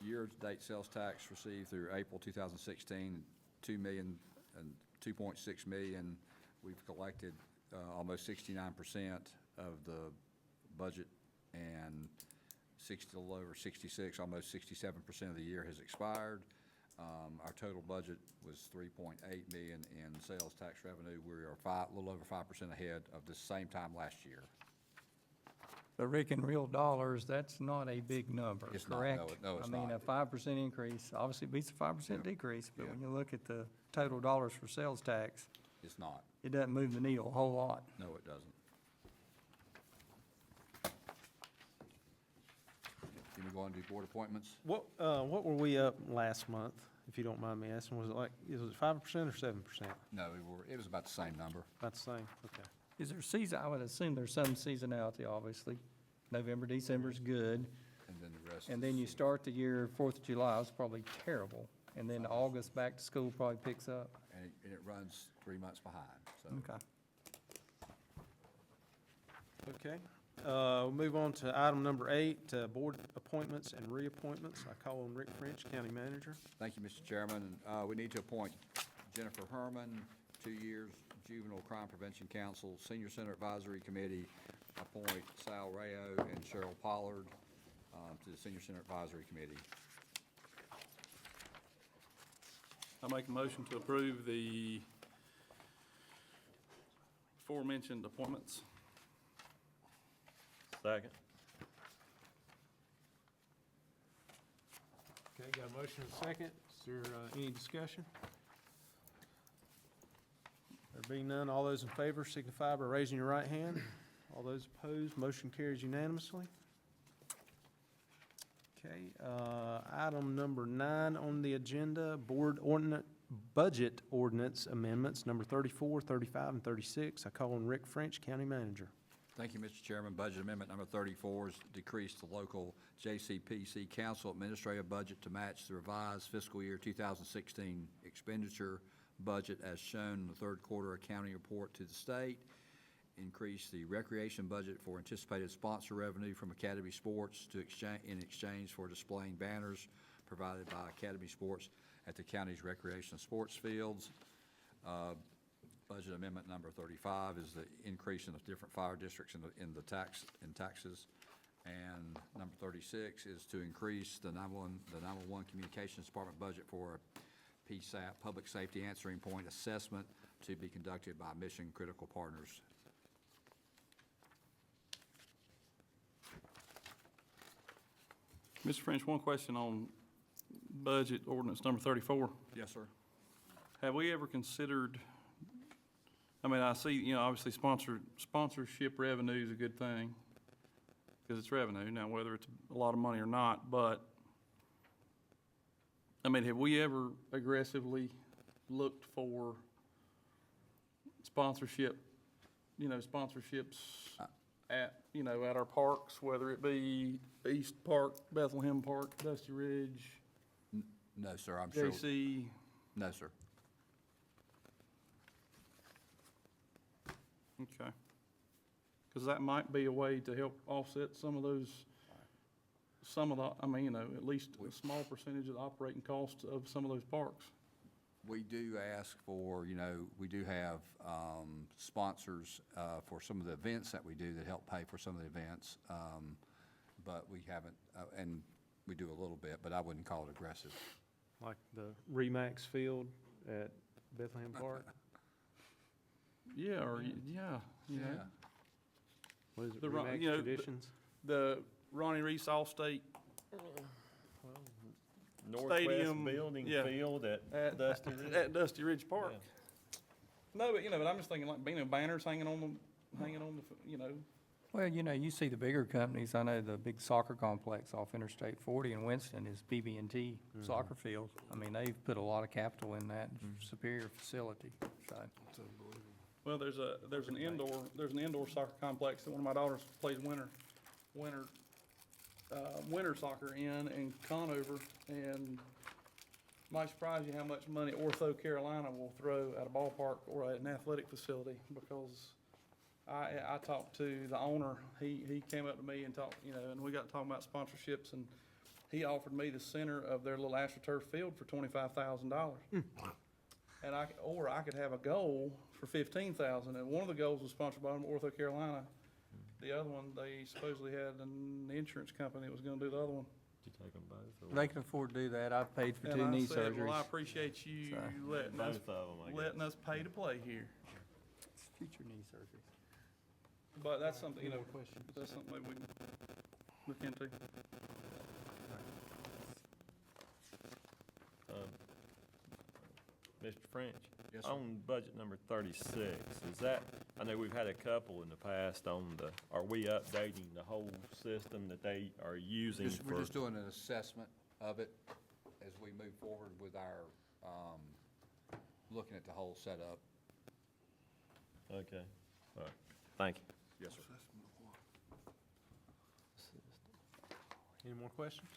year-to-date sales tax received through April 2016, $2.6 million. We've collected almost 69% of the budget, and a little over 66, almost 67% of the year has expired. Our total budget was $3.8 million in sales tax revenue. We are a little over 5% ahead of the same time last year. But Rick, in real dollars, that's not a big number, It's not. correct? No, it's I mean, not. a 5% increase, obviously beats a 5% Yeah. decrease, but Yeah. when you look at the total dollars for sales tax, It's not. it doesn't move the needle a whole lot. No, it doesn't. Can we go on to board appointments? What were we up last month, if you don't mind me asking? Was it 5% or 7%? No, it was about the same number. About the same, okay. Is there season, I would assume there's some seasonality, obviously. November, December's good, And then the rest. and then you start the year, 4th of July is probably terrible, and then August, back to school probably picks up. And it runs 3 months behind, so. Okay. Okay, we'll move on to item number 8, board appointments and reappointments. I call on Rick French, County Manager. Thank you, Mr. Chairman. We need to appoint Jennifer Herman, 2 years, Juvenile Crime Prevention Council, Senior Center Advisory Committee. Appoint Sal Rayo and Cheryl Pollard to the Senior Center Advisory Committee. I make a motion to approve the aforementioned appointments. Second. Okay, got a motion and a second. Is there any discussion? There being none, all those in favor signify by raising your right hand. All those opposed, motion carries unanimously. Okay, item number 9 on the agenda, budget ordinance amendments, number 34, 35, and 36. I call on Rick French, County Manager. Thank you, Mr. Chairman. Budget amendment number 34 is decrease the local JCPC council administrative budget to match the revised fiscal year 2016 expenditure budget as shown in the third quarter accounting report to the state. Increase the recreation budget for anticipated sponsor revenue from Academy Sports in exchange for displaying banners provided by Academy Sports at the county's recreation sports fields. Budget amendment number 35 is the increase in the different fire districts in taxes. And number 36 is to increase the 911 Communications Department budget for a PSAP, Public Safety Answering Point Assessment, to be conducted by Mission Critical Partners. Mr. French, one question on budget ordinance number 34. Yes, sir. Have we ever considered, I mean, I see, obviously sponsorship revenue is a good thing, because it's revenue, now whether it's a lot of money or not, but, I mean, have we ever aggressively looked for sponsorships at our parks, whether it be East Park, Bethlehem Park, Dusty Ridge, No, sir, I'm sure. JC? No, sir. Okay. Because that might be a way to help offset some of the, at least a small percentage of the operating costs of some of those parks. We do ask for, we do have sponsors for some of the events that we do that help pay for some of the events. But we haven't, and we do a little bit, but I wouldn't call it aggressive. Like the Remax Field at Bethlehem Park? Yeah, or, yeah. What is it, The Ron- Remax you know, Traditions? The Ronnie Reese All-State Northwest Stadium, building yeah. field at Dusty Ridge. At Dusty Ridge Park. No, but, but I'm just thinking like, banners hanging on the, Well, you see the bigger companies, I know the big soccer complex off Interstate 40 in Winston is BB&T Soccer Field. I mean, they've put a lot of capital in that superior facility, so. well, there's an indoor soccer complex that one of my daughters plays winter soccer in Conover, and might surprise you how much money Ortho Carolina will throw at a ballpark or at an athletic facility, because I talked to the owner, he came up to me and talked, and we got talking about sponsorships, and he offered me the center of their little AstroTurf field for $25,000. And I could have a goal for $15,000, and one of the goals was sponsored by Ortho Carolina. The other one, they supposedly had an insurance company that was gonna do the other one. Did you take them both? They can afford to do that. I've paid for two And knee I said, surgeries. well, I appreciate you letting us, Both of 'em, I guess. letting us pay to play here. It's future knee surgeries. But that's something, that's something maybe we can look into. Mr. French? Yes, sir. On budget number 36, is that, I know we've had a couple in the past are we updating the whole system that they are using for? We're just doing an assessment of it as we move forward with our, looking at the whole setup. Okay, all right, thank you. Yes, sir. Any more questions?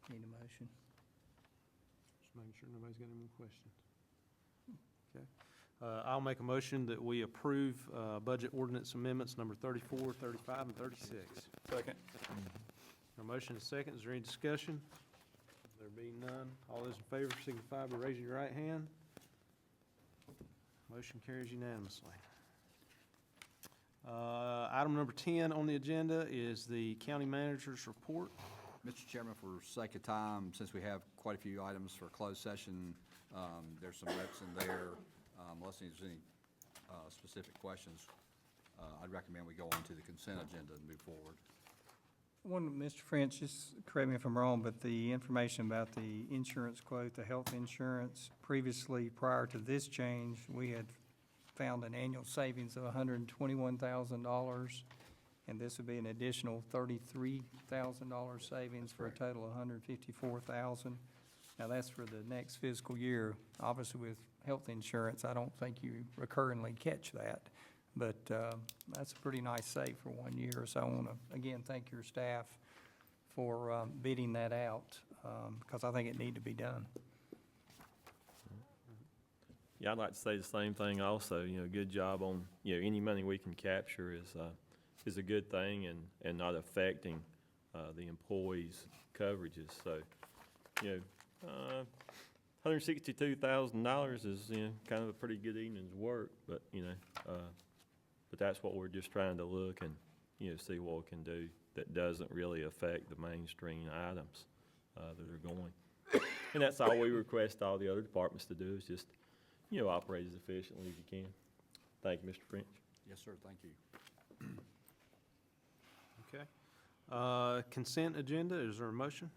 Need a motion? Just making sure nobody's got any more questions. Okay. I'll make a motion that we approve budget ordinance amendments number 34, 35, and 36. Second. A motion and a second. Is there any discussion? There being none, all those in favor signify by raising your right hand. Motion carries unanimously. Item number 10 on the agenda is the county manager's report. Mr. Chairman, for sake of time, since we have quite a few items for closed session, there's some reps in there. Unless there's any specific questions, I'd recommend we go on to the consent agenda and move forward. One, Mr. French, just correct me if I'm wrong, but the information about the insurance quote, the health insurance, previously, prior to this change, we had found an annual savings of $121,000, and this would be an additional $33,000 savings for a total of $154,000. Now, that's for the next fiscal year. Obviously, with health insurance, I don't think you recurringly catch that, but that's a pretty nice save for 1 year. So I want to, again, thank your staff for bidding that out, because I think it needed to be done. Yeah, I'd like to say the same thing also, good job on, any money we can capture is a good thing and not affecting the employees' coverages. So, $162,000 is, kind of a pretty good evening's work, but, but that's what we're just trying to look and, see what we can do that doesn't really affect the mainstream items that are going. And that's all we request all the other departments to do is just, operate as efficiently as you can. Thank you, Mr. French. Yes, sir, thank you. Okay. Consent agenda, is there a motion?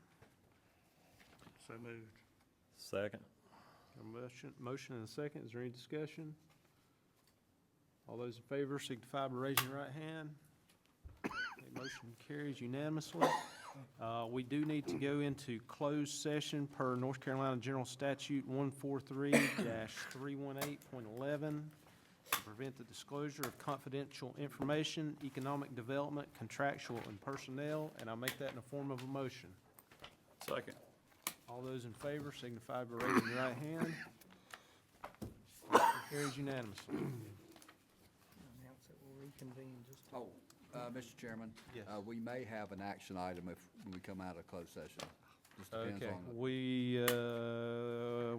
So moved. Second. A motion and a second. Is there any discussion? All those in favor signify by raising your right hand. Okay, motion carries unanimously. We do need to go into closed session per North Carolina General Statute 143-318.11 to prevent the disclosure of confidential information, economic development, contractual, and personnel, and I'll make that in the form of a motion. Second. All those in favor signify by raising your right hand. Motion carries unanimously. Announce that we'll reconvene just. Oh, Mr. Chairman? Yes. We may have an action item when we come out of closed session. Just depends Okay, on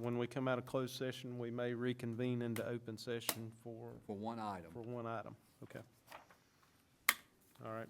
when we come out of closed session, we may reconvene into open session for one item. one item. Okay. All right.